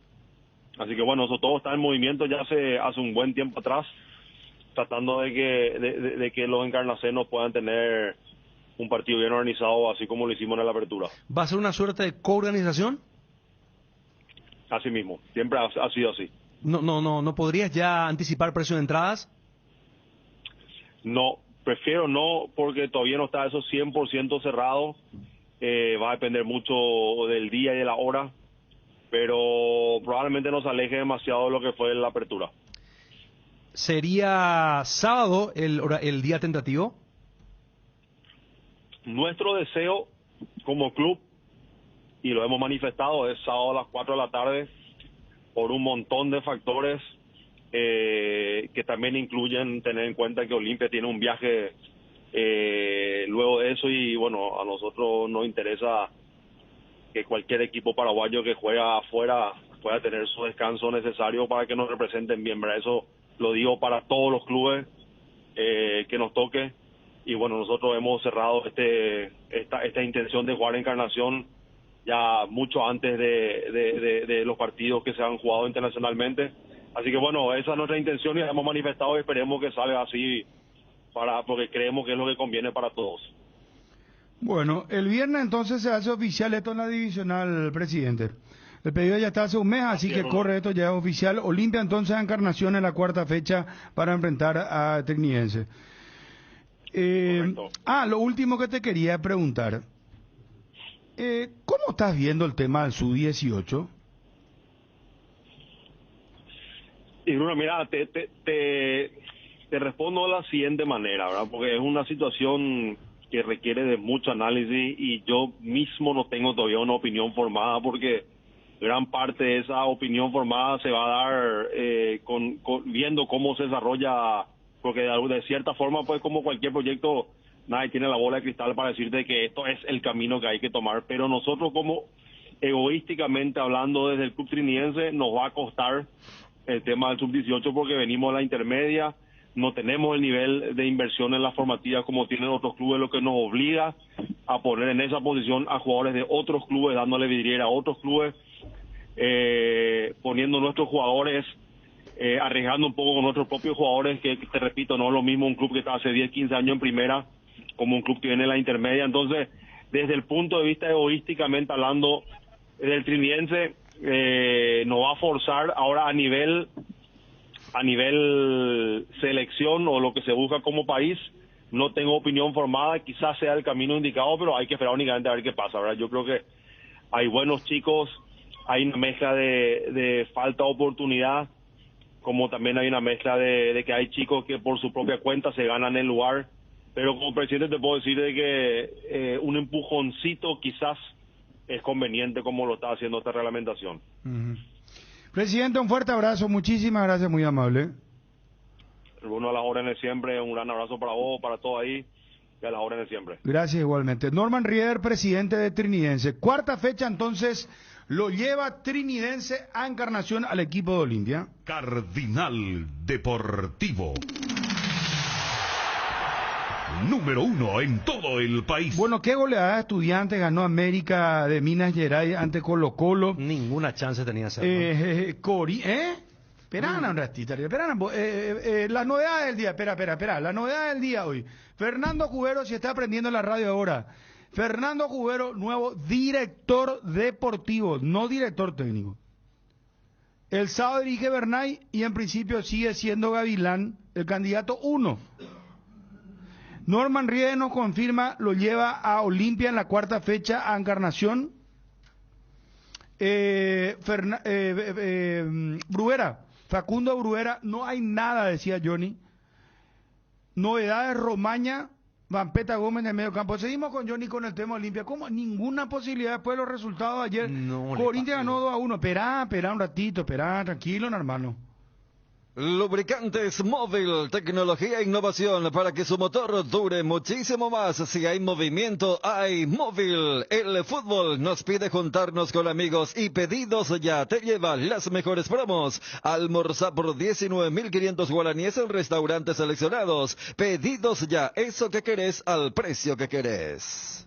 Así que bueno, eso todo está en movimiento ya hace un buen tiempo atrás, tratando de que los encarnacenos puedan tener un partido bien organizado, así como lo hicimos en la apertura. ¿Va a ser una suerte de coorganización? Así mismo, siempre ha sido así. ¿No podrías ya anticipar precio de entradas? No, prefiero no, porque todavía no está eso 100% cerrado. Va a depender mucho del día y de la hora, pero probablemente nos aleje demasiado de lo que fue la apertura. ¿Sería sábado el día tentativo? Nuestro deseo como club, y lo hemos manifestado, es sábado a las 4 de la tarde, por un montón de factores que también incluyen tener en cuenta que Olimpia tiene un viaje luego de eso y bueno, a nosotros nos interesa que cualquier equipo paraguayo que juega afuera pueda tener su descanso necesario para que nos representen bien, ¿verdad? Eso lo digo para todos los clubes que nos toque y bueno, nosotros hemos cerrado esta intención de jugar en Encarnación ya mucho antes de los partidos que se han jugado internacionalmente. Así que bueno, esa es nuestra intención y la hemos manifestado y esperemos que salga así porque creemos que es lo que conviene para todos. Bueno, el viernes entonces se hace oficial esto en la divisional, presidente. El pedido ya está hace un mes, así que corre, esto ya es oficial. Olimpia entonces a Encarnación en la cuarta fecha para enfrentar a Trinidense. Lo último que te quería preguntar. ¿Cómo estás viendo el tema del Sub-18? Y Bruno, mira, te respondo de la siguiente manera, ¿verdad? Porque es una situación que requiere de mucho análisis y yo mismo no tengo todavía una opinión formada porque gran parte de esa opinión formada se va a dar viendo cómo se desarrolla, porque de cierta forma, pues como cualquier proyecto, nadie tiene la bola de cristal para decirte que esto es el camino que hay que tomar, pero nosotros como egoísticamente hablando desde el club trinidense nos va a costar el tema del sub-18 porque venimos a la intermedia, no tenemos el nivel de inversión en la formativa como tienen otros clubes, lo que nos obliga a poner en esa posición a jugadores de otros clubes, dándole vidriera a otros clubes, poniendo nuestros jugadores, arriesgando un poco con nuestros propios jugadores, que te repito, no es lo mismo un club que está hace 10, 15 años en primera, como un club que viene en la intermedia. Entonces, desde el punto de vista egoísticamente hablando, del trinidense, nos va a forzar ahora a nivel selección o lo que se busca como país. No tengo opinión formada, quizás sea el camino indicado, pero hay que esperar únicamente a ver qué pasa, ¿verdad? Yo creo que hay buenos chicos, hay una mezcla de falta de oportunidad, como también hay una mezcla de que hay chicos que por su propia cuenta se ganan el lugar, pero como presidente te puedo decir de que un empujoncito quizás es conveniente como lo está haciendo esta reglamentación. Presidente, un fuerte abrazo, muchísimas gracias, muy amable. Uno a las órdenes siempre, un gran abrazo para vos, para todos ahí, y a las órdenes siempre. Gracias igualmente. Norman Rieder, presidente de Trinidense. Cuarta fecha entonces lo lleva Trinidense a Encarnación al equipo de Olimpia. Cardinal Deportivo. Número 1 en todo el país. Bueno, qué goleada de Estudiantes ganó América de Minas Gerais ante Colo Colo. Ninguna chance tenía ese. Esperan un ratito, la novedad del día, espera, la novedad del día hoy. Fernando Cubero, si está aprendiendo la radio ahora. Fernando Cubero, nuevo director deportivo, no director técnico. El sábado dirige Bernay y en principio sigue siendo Gavilán el candidato 1. Norman Rieder nos confirma, lo lleva a Olimpia en la cuarta fecha a Encarnación. Facundo Bruera, no hay nada, decía Johnny. Novedades, Romaña, Vampeta Gómez en el medio campo. Seguimos con Johnny con el tema Olimpia. ¿Cómo? Ninguna posibilidad después de los resultados de ayer. Corinthians ganó 2-1. Espera un ratito, tranquilo, hermano. Lubricantes Móvil, tecnología e innovación para que su motor dure muchísimo más. Si hay movimiento, hay Móvil. El fútbol nos pide juntarnos con amigos y Pedidos Ya te lleva las mejores promos. Almorzar por 19.500 guaraníes en restaurantes seleccionados. Pedidos Ya, eso que querés al precio que querés.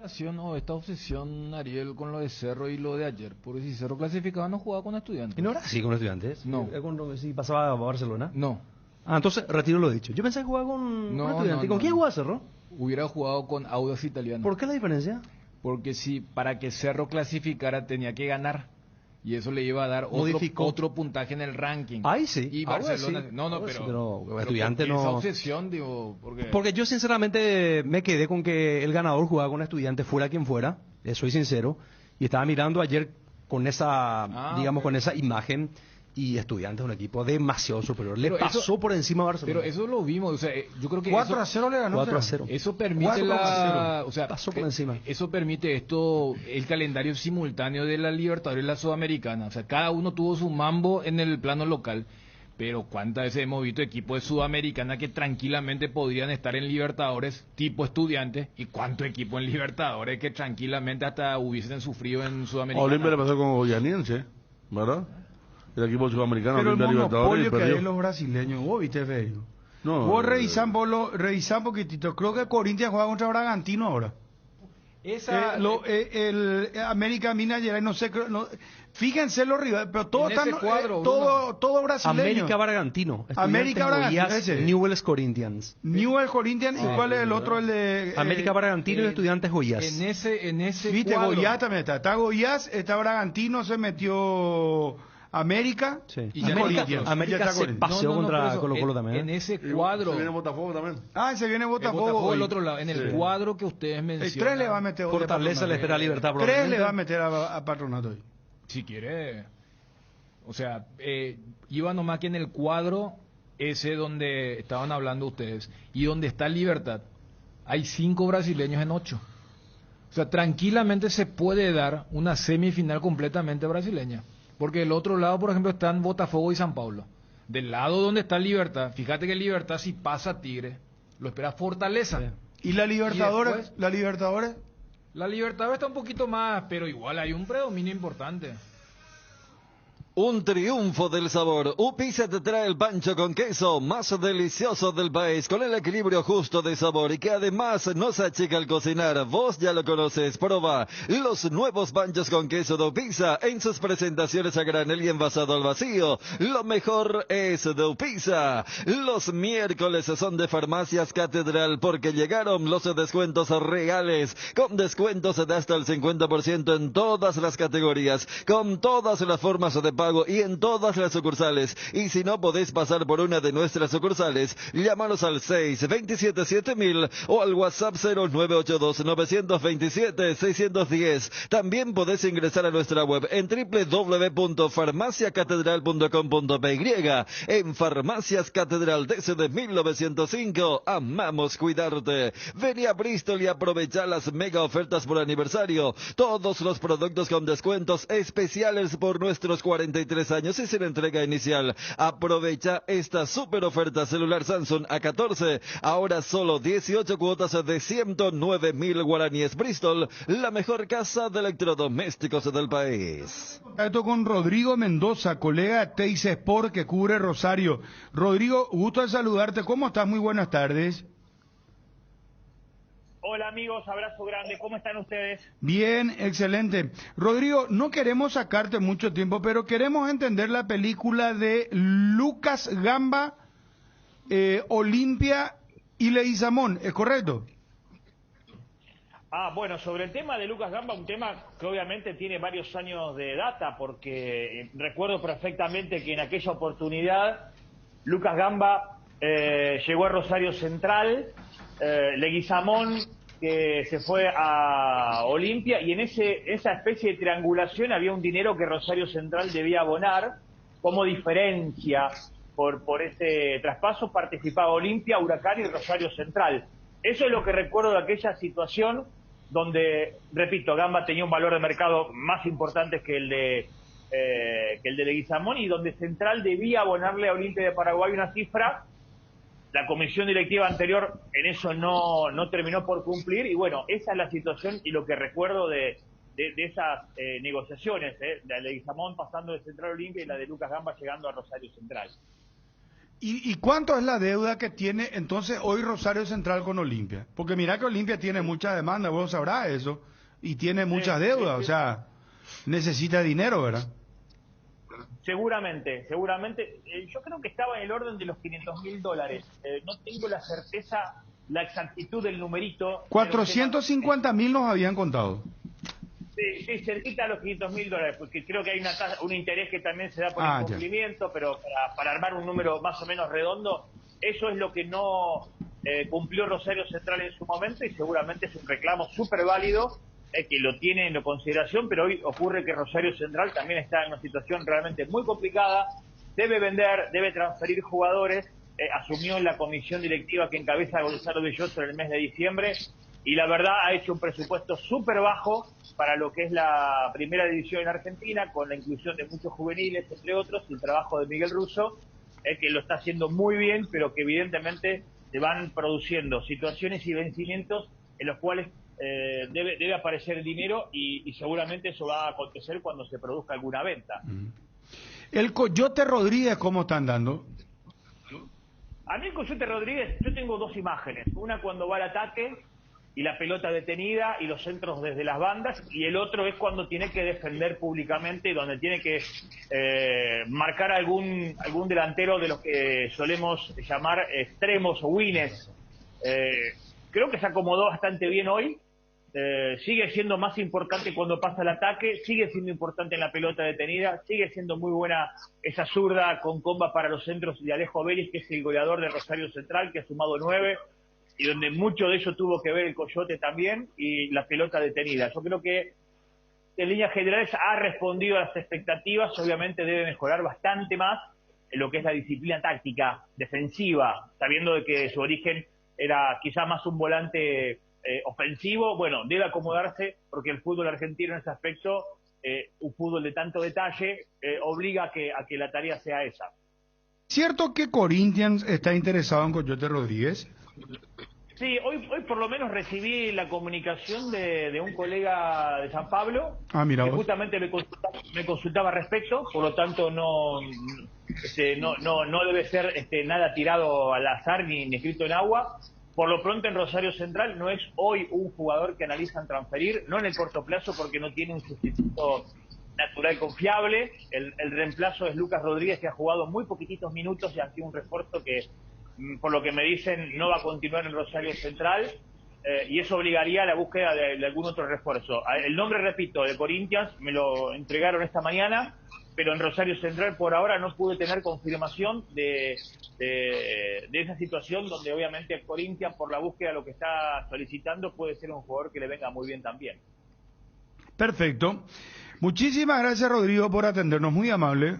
Esta obsesión, Ariel, con lo de Cerro y lo de ayer, porque si Cerro clasificaba no jugaba con Estudiantes. ¿Y no era así con Estudiantes? No. ¿Si pasaba a Barcelona? No. Entonces retiro lo dicho. Yo pensé que jugaba con Estudiantes. ¿Con quién jugaba Cerro? Hubiera jugado con Audax Italiano. ¿Por qué la diferencia? Porque para que Cerro clasificara tenía que ganar. Y eso le iba a dar otro puntaje en el ranking. Ahí sí. Y Barcelona. Sí. Pero Estudiante no. Esa obsesión, digo. Porque yo sinceramente me quedé con que el ganador jugaba con Estudiante, fuera quien fuera. Soy sincero. Y estaba mirando ayer con esa, con esa imagen. Y Estudiantes es un equipo demasiado superior. Le pasó por encima a Barcelona. Pero eso lo vimos. O sea, yo creo que 4-0 le ganó. 4-0. Eso permite pasó por encima. Eso permite el calendario simultáneo de la Libertadores y la Sudamericana. O sea, cada uno tuvo su mambo en el plano local. Pero cuántas veces hemos visto equipos de Sudamericana que tranquilamente podrían estar en Libertadores, tipo Estudiantes, y cuántos equipos en Libertadores que tranquilamente hasta hubiesen sufrido en Sudamericana. Olimpia le pasó con Goianiense, ¿verdad? El equipo sudamericano. Pero el monopolio que hay en los brasileños, vos viste, Federico. Vos revisán un poquitito. Creo que Corinthians juega contra Bragantino ahora. El América Minas Gerais, no sé, Fíjense los rivales, pero todos En ese están cuadro, todo brasileño. América Bragantino. América Bragantino, ese. Newell's Corinthians. Newell's Corinthians, ¿y cuál es el otro? El de América Bragantino y Estudiantes Goiás. En ese viste, cuadro. Goiás también está. Está Goiás, está Bragantino, se metió América. Sí. Y y América- Corinthians. América Ya está se Corinthians. paseó por contra eso, Colo-Colo también. En ese Y cuadro. se viene Botafogo también. Ah, se viene El Botafogo. Botafogo del hoy. otro lado. En el Sí. cuadro que ustedes mencionan. 3 le va a meter hoy a Fortaleza le Patronato. espera a Libertad 3 le probablemente. va a meter a Patronato hoy. Si quiere. O sea, iba nomás que en el cuadro ese donde estaban hablando ustedes y donde está Libertad, hay 5 brasileños en 8. O sea, tranquilamente se puede dar una semifinal completamente brasileña. Porque del otro lado, por ejemplo, están Botafogo y San Paulo. Del lado donde está Libertad, fíjate que Libertad, si pasa a Tigre, lo espera Fortaleza. ¿Y la Libertadores? Y después- ¿La Libertadores? La Libertad está un poquito más, pero igual hay un predominio importante. Un triunfo del sabor. Upisa te trae el pancho con queso más delicioso del país, con el equilibrio justo de sabor y que además no se achica al cocinar. Vos ya lo conoces, proba los nuevos panchos con queso de Upisa en sus presentaciones a granel y envasado al vacío. Lo mejor es de Upisa. Los miércoles son de Farmacias Catedral porque llegaron los descuentos reales, con descuentos de hasta el 50% en todas las categorías, con todas las formas de pago y en todas las sucursales. Y si no podés pasar por una de nuestras sucursales, llámanos al 627-7000 o al WhatsApp 0982-927-610. También podés ingresar a nuestra web en www.farmaciacatedral.com.py. En Farmacias Catedral desde 1905, amamos cuidarte. Vení a Bristol y aprovecha las mega ofertas por aniversario. Todos los productos con descuentos especiales por nuestros 43 años y sin entrega inicial. Aprovecha esta super oferta celular Samsung A14, ahora solo 18 cuotas de 109.000 guaraníes. Bristol, la mejor casa de electrodomésticos del país. Contacto con Rodrigo Mendoza, colega de Teis Sport que cubre Rosario. Rodrigo, gusto de saludarte. ¿Cómo estás? Muy buenas tardes. Hola amigos, abrazo grande, ¿cómo están ustedes? Bien, excelente. Rodrigo, no queremos sacarte mucho tiempo, pero queremos entender la película de Lucas Gamba, Olimpia y Leguizamón, ¿es correcto? Bueno, sobre el tema de Lucas Gamba, un tema que obviamente tiene varios años de data, porque recuerdo perfectamente que en aquella oportunidad Lucas Gamba llegó a Rosario Central, Leguizamón que se fue a Olimpia, y en esa especie de triangulación había un dinero que Rosario Central debía abonar como diferencia por ese traspaso. Participaba Olimpia, Huracán y Rosario Central. Eso es lo que recuerdo de aquella situación donde, repito, Gamba tenía un valor de mercado más importante que el de Leguizamón, y donde Central debía abonarle a Olimpia de Paraguay una cifra. La comisión directiva anterior en eso no terminó por cumplir, y bueno, esa es la situación y lo que recuerdo de esas negociaciones, la de Leguizamón pasando de Central a Olimpia y la de Lucas Gamba llegando a Rosario Central. ¿Y cuánto es la deuda que tiene entonces hoy Rosario Central con Olimpia? Porque mira que Olimpia tiene mucha demanda, vos sabrás eso, y tiene muchas deudas, o sea, necesita dinero, ¿verdad? Seguramente. Yo creo que estaba en el orden de los $500.000. No tengo la certeza, la exactitud del numerito. 450.000 nos habían contado. Sí, cerquita a los $500.000, porque creo que hay un interés que también se da por el cumplimiento, pero para armar un número más o menos redondo, eso es lo que no cumplió Rosario Central en su momento, y seguramente es un reclamo súper válido, que lo tiene en consideración, pero hoy ocurre que Rosario Central también está en una situación realmente muy complicada, debe vender, debe transferir jugadores, asumió la comisión directiva que encabeza Gonzalo Belloso en el mes de diciembre, y la verdad ha hecho un presupuesto súper bajo para lo que es la primera división en Argentina, con la inclusión de muchos juveniles, entre otros, y el trabajo de Miguel Russo, que lo está haciendo muy bien, pero que evidentemente se van produciendo situaciones y vencimientos en los cuales debe aparecer dinero, y seguramente eso va a acontecer cuando se produzca alguna venta. El Coyote Rodríguez, ¿cómo están dando? A mí el Coyote Rodríguez, yo tengo dos imágenes, una cuando va al ataque y la pelota detenida y los centros desde las bandas, y el otro es cuando tiene que defender públicamente, donde tiene que marcar algún delantero de los que solemos llamar extremos o wingers. Creo que se acomodó bastante bien hoy. Sigue siendo más importante cuando pasa el ataque, sigue siendo importante en la pelota detenida, sigue siendo muy buena esa zurda con comba para los centros de Alejo Vélez, que es el goleador de Rosario Central, que ha sumado 9, y donde mucho de eso tuvo que ver el Coyote también, y la pelota detenida. Yo creo que en líneas generales ha respondido a las expectativas. Obviamente debe mejorar bastante más en lo que es la disciplina táctica, defensiva, sabiendo de que su origen era quizá más un volante ofensivo. Bueno, debe acomodarse, porque el fútbol argentino en ese aspecto, un fútbol de tanto detalle, obliga a que la tarea sea esa. ¿Cierto que Corinthians está interesado en Coyote Rodríguez? Sí, hoy por lo menos recibí la comunicación de un colega de San Pablo, mira que vos. justamente me consultaba al respecto, por lo tanto no debe ser nada tirado al azar ni escrito en agua. Por lo pronto en Rosario Central no es hoy un jugador que analizan transferir, no en el corto plazo porque no tiene un sustituto natural confiable. El reemplazo es Lucas Rodríguez, que ha jugado muy poquititos minutos y ha sido un refuerzo que, por lo que me dicen, no va a continuar en Rosario Central, y eso obligaría a la búsqueda de algún otro refuerzo. El nombre, repito, de Corinthians me lo entregaron esta mañana, pero en Rosario Central por ahora no pude tener confirmación de esa situación, donde obviamente Corinthians, por la búsqueda de lo que está solicitando, puede ser un jugador que le venga muy bien también. Perfecto. Muchísimas gracias, Rodrigo, por atendernos, muy amable.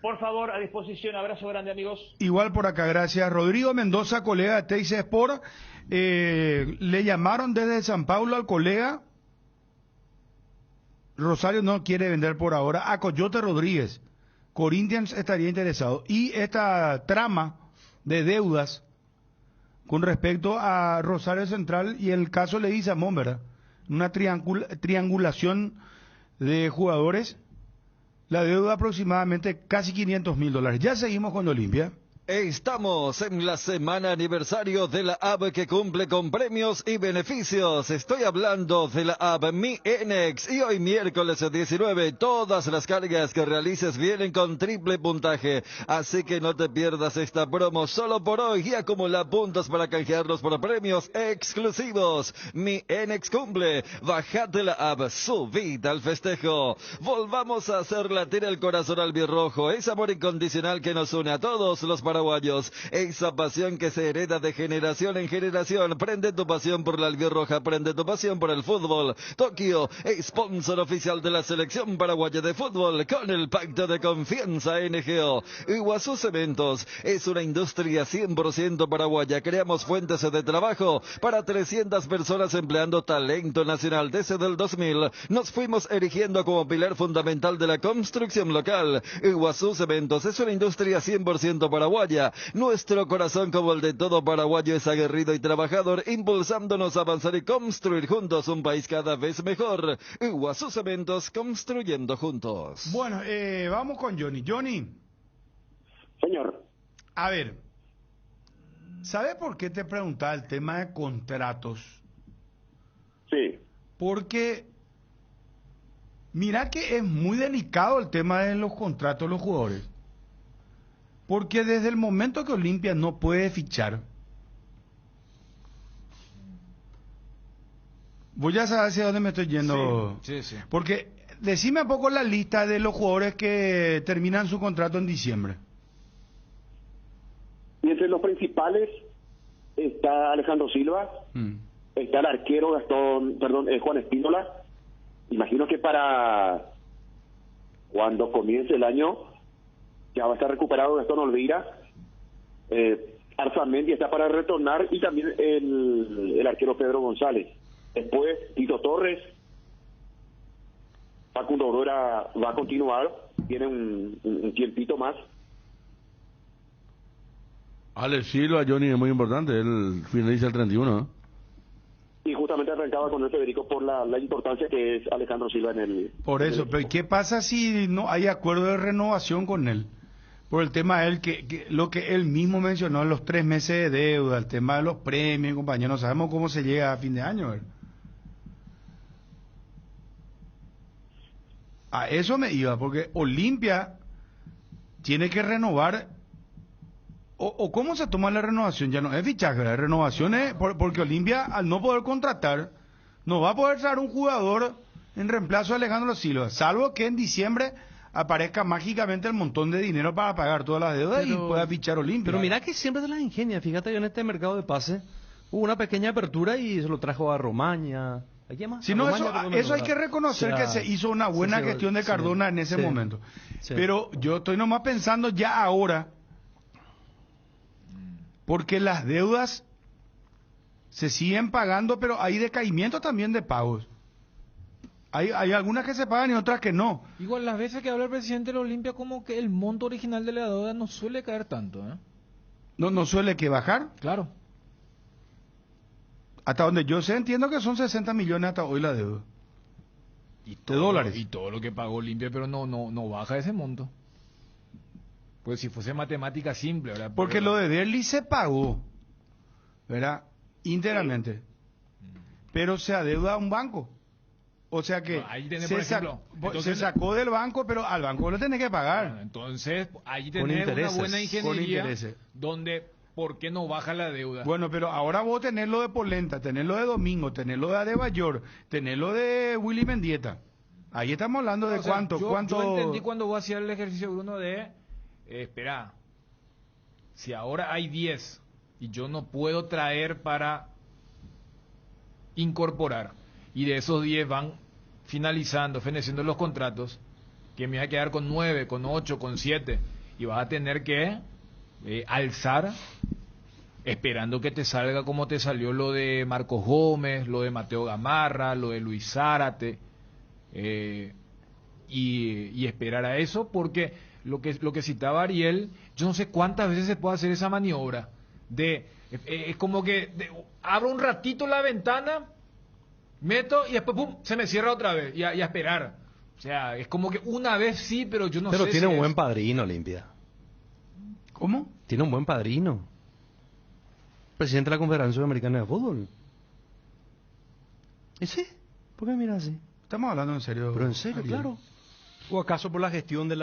Por favor, a disposición. Abrazo grande, amigos. Igual por acá, gracias. Rodrigo Mendoza, colega de Teis Sport. Le llamaron desde San Paulo al colega. Rosario no quiere vender por ahora a Coyote Rodríguez. Corinthians estaría interesado. Y esta trama de deudas con respecto a Rosario Central y el caso Leguizamón, ¿verdad? Una triangulación de jugadores. La deuda aproximadamente casi $500.000. Ya seguimos con Olimpia. Estamos en la semana aniversario de la app que cumple con premios y beneficios. Estoy hablando de la app Mi Enex, y hoy miércoles 19 todas las cargas que realices vienen con triple puntaje. Así que no te pierdas esta promo solo por hoy y acumula puntos para canjearlos por premios exclusivos. Mi Enex cumple. Bájate la app, subite al festejo. Volvamos a hacer latir el corazón albirrojo. Es amor incondicional que nos une a todos los paraguayos. Esa pasión que se hereda de generación en generación. Prende tu pasión por la albirroja, prende tu pasión por el fútbol. Tokio, sponsor oficial de la selección paraguaya de fútbol con el pacto de confianza NGO. Iguazú Cementos es una industria 100% paraguaya. Creamos fuentes de trabajo para 300 personas empleando talento nacional. Desde el 2000 nos fuimos erigiendo como pilar fundamental de la construcción local. Iguazú Cementos es una industria 100% paraguaya. Nuestro corazón, como el de todo paraguayo, es aguerrido y trabajador, impulsándonos a avanzar y construir juntos un país cada vez mejor. Iguazú Cementos, construyendo juntos. Bueno, vamos con Johnny. Johnny. Señor. A ver, ¿sabe por qué te preguntaba el tema de contratos? Sí. Porque mira que es muy delicado el tema de los contratos de los jugadores. Porque desde el momento que Olimpia no puede fichar, voy a saber hacia dónde me estoy yendo. Sí. Porque decime un poco la lista de los jugadores que terminan su contrato en diciembre. Y entre los principales está Alejandro Silva, está el arquero Juan Espínola. Imagino que para cuando comience el año ya va a estar recuperado Gastón Olveira. Arzamendi está para retornar, y también el arquero Pedro González. Después Tito Torres, Facundo Aurora va a continuar, tiene un tiempito más. Alex Silva, Johnny, es muy importante, él finaliza el 31, ¿no? Y justamente arrancaba con el Federico por la importancia que es Alejandro Silva en el... Por eso, pero ¿qué pasa si no hay acuerdo de renovación con él? por el tema de él, que lo que él mismo mencionó, los 3 meses de deuda, el tema de los premios, compañeros, no sabemos cómo se llega a fin de año. A eso me iba, porque Olimpia tiene que renovar, o cómo se toma la renovación, ya no es fichaje, la renovación es, porque Olimpia al no poder contratar, no va a poder traer un jugador en reemplazo de Alejandro Silva, salvo que en diciembre aparezca mágicamente el montón de dinero para pagar todas las deudas y pueda fichar Olimpia. Pero mira que siempre se las ingenia, fíjate que en este mercado de pase hubo una pequeña apertura y se lo trajo a Romaña. ¿A quién más? Si no, eso hay que reconocer, que se hizo una buena gestión de Cardona en ese momento. Sí. Pero yo estoy nomás pensando ya ahora, porque las deudas se siguen pagando, pero hay decaimiento también de pagos. Hay algunas que se pagan y otras que no. Igual las veces que habla el presidente de la Olimpia, como que el monto original de la deuda no suele caer tanto, ¿eh? No suele que bajar. Claro. Hasta donde yo sé, entiendo que son 60 millones hasta hoy la deuda. De dólares. Y todo lo que pagó Olimpia, pero no baja ese monto. Pues si fuese matemática simple, ¿verdad? Porque pero... lo de Derli se pagó, ¿verdad? Íntegramente. Pero se adeuda a un banco. O sea que ahí tenés, por ejemplo, se sacó del banco, pero al banco lo tenés que pagar. Bueno, entonces, ahí tenés una buena ingeniería donde, ¿por qué no baja la deuda? Bueno, pero ahora vos tenés lo de Polenta, tenés lo de Domingo, tenés lo de Adebayor, tenés lo de Willy Mendieta. Ahí estamos hablando de cuánto. Yo entendí cuando voy a hacer el ejercicio, Bruno, de, espera, si ahora hay 10 y yo no puedo traer para incorporar, y de esos 10 van finalizando, feneciendo los contratos, que me va a quedar con 9, con 8, con 7, y vas a tener que alzar, esperando que te salga como te salió lo de Marcos Gómez, lo de Mateo Gamarra, lo de Luis Zárate, y esperar a eso, porque lo que citaba Ariel, yo no sé cuántas veces se puede hacer esa maniobra, es como que abro un ratito la ventana, meto y después pum, se me cierra otra vez y a esperar. O sea, es como que una vez sí, pero yo no sé. Pero tiene si un buen padrino, Olimpia. ¿Cómo? Tiene un buen padrino. Presidente de la Confederación Sudamericana de Fútbol. ¿Y sí? ¿Por qué mira así? Estamos hablando en serio. Pero en serio, Ariel. claro. ¿O acaso por la gestión del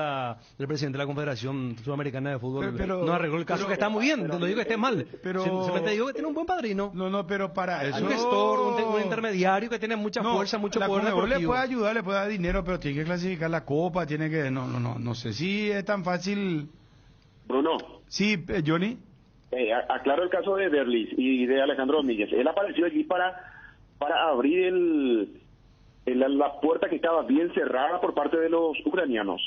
presidente de la Confederación Sudamericana de Fútbol no arregló el caso que está muy bien? No digo que esté mal. Pero simplemente digo que tiene un buen padrino. No, pero para eso... Un gestor, un intermediario que tiene mucha fuerza, mucho poder deportivo. Le puede ayudar, le puede dar dinero, pero tiene que clasificar la copa, tiene que... No sé si es tan fácil... Bruno. Sí, Johnny. Aclaro el caso de Derlis y de Alejandro Domínguez. Él apareció allí para abrir la puerta que estaba bien cerrada por parte de los ucranianos.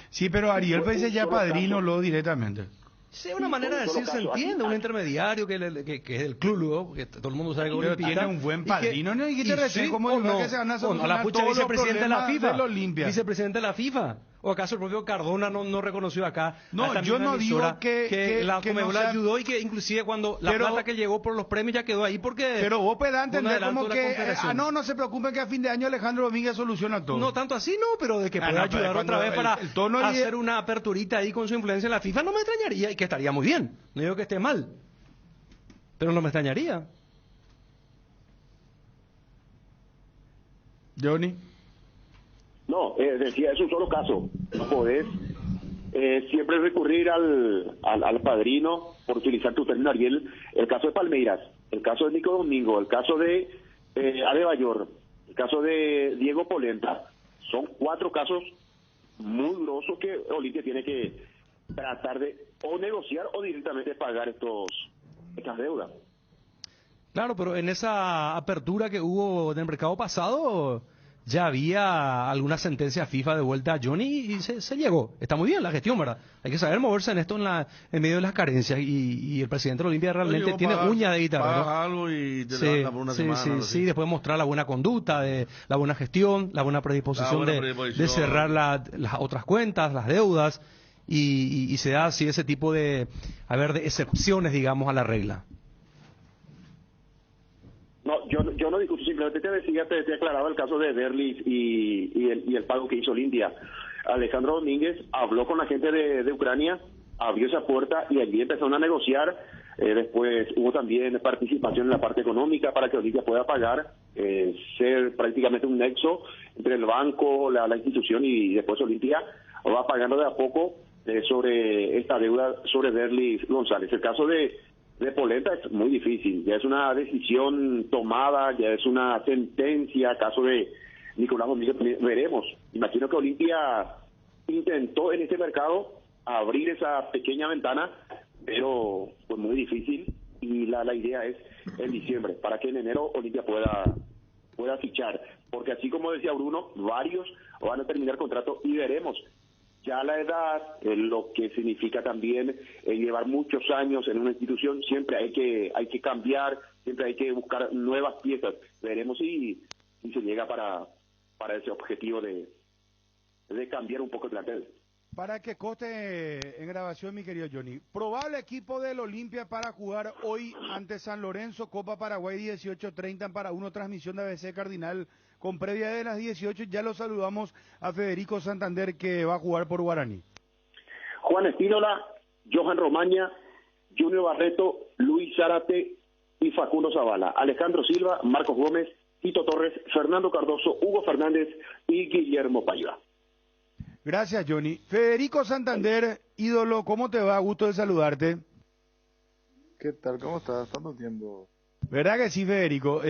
Sí, pero Ariel dice ya padrino lo directamente. Sí, una manera de decir, se entiende, un intermediario que es del club, luego, que todo el mundo sabe que pero tiene un buen padrino, ¿no? ¿Y qué te recibe? ¿Cómo no? Que se van a a la pucha vicepresidente de la FIFA. De vicepresidente de la FIFA. ¿O acaso el propio Cardona no reconoció acá? No, yo no digo que la Conmebol no sea... ayudó y que inclusive cuando la plata que llegó por los premios ya quedó ahí porque... Pero vos pedás entender como que... no se preocupen que a fin de año Alejandro Domínguez soluciona todo. No tanto así, no, pero de que pueda ayudar otra vez para hacer una aperturita ahí con su influencia en la FIFA no me extrañaría y que estaría muy bien. No digo que esté mal, pero no me extrañaría. Johnny. No, decía, es un solo caso. No podés siempre recurrir al padrino, por utilizar tu término, Ariel. El caso de Palmeiras, el caso de Nico Domingo, el caso de Adebayor, el caso de Diego Polenta. Son 4 casos muy grosos que Olimpia tiene que tratar de o negociar o directamente pagar estas deudas. Claro, pero en esa apertura que hubo en el mercado pasado ya había alguna sentencia FIFA de vuelta a Johnny y se llegó. Está muy bien la gestión, ¿verdad? Hay que saber moverse en esto en medio de las carencias y el presidente de la Olimpia realmente tiene uña de guitarra. Paga algo y te levanta por una semana. Sí, después mostrar la buena conducta, la buena gestión, la buena predisposición de cerrar las otras cuentas, las deudas y se da así ese tipo de excepciones, digamos, a la regla. No, yo no discuto, simplemente te aclaraba el caso de Derlis y el pago que hizo Olimpia. Alejandro Domínguez habló con la gente de Ucrania, abrió esa puerta y allí empezaron a negociar. Después hubo también participación en la parte económica para que Olimpia pueda pagar, ser prácticamente un nexo entre el banco, la institución, y después Olimpia va pagando de a poco sobre esta deuda sobre Derlis González. El caso de Polenta es muy difícil, ya es una decisión tomada, ya es una sentencia. Caso de Nicolás Domínguez, veremos. Imagino que Olimpia intentó en este mercado abrir esa pequeña ventana, pero fue muy difícil, y la idea es en diciembre, para que en enero Olimpia pueda fichar, porque así como decía Bruno, varios van a terminar contrato y veremos. Ya la edad, lo que significa también llevar muchos años en una institución, siempre hay que cambiar, siempre hay que buscar nuevas piezas. Veremos si se llega para ese objetivo de cambiar un poco el plantel. Para que coste en grabación, mi querido Johnny, probable equipo del Olimpia para jugar hoy ante San Lorenzo, Copa Paraguay 18:30 para uno, transmisión de ABC Cardinal con previa de las 18. Ya lo saludamos a Federico Santander, que va a jugar por Guaraní. Juan Espínola, Johan Romaña, Junior Barreto, Luis Zárate y Facundo Zavala, Alejandro Silva, Marcos Gómez, Tito Torres, Fernando Cardoso, Hugo Fernández y Guillermo Paiva. Gracias, Johnny. Federico Santander, ídolo, ¿cómo te va? Gusto de saludarte. ¿Qué tal? ¿Cómo estás? Tanto tiempo. ¿Verdad que sí, Federico?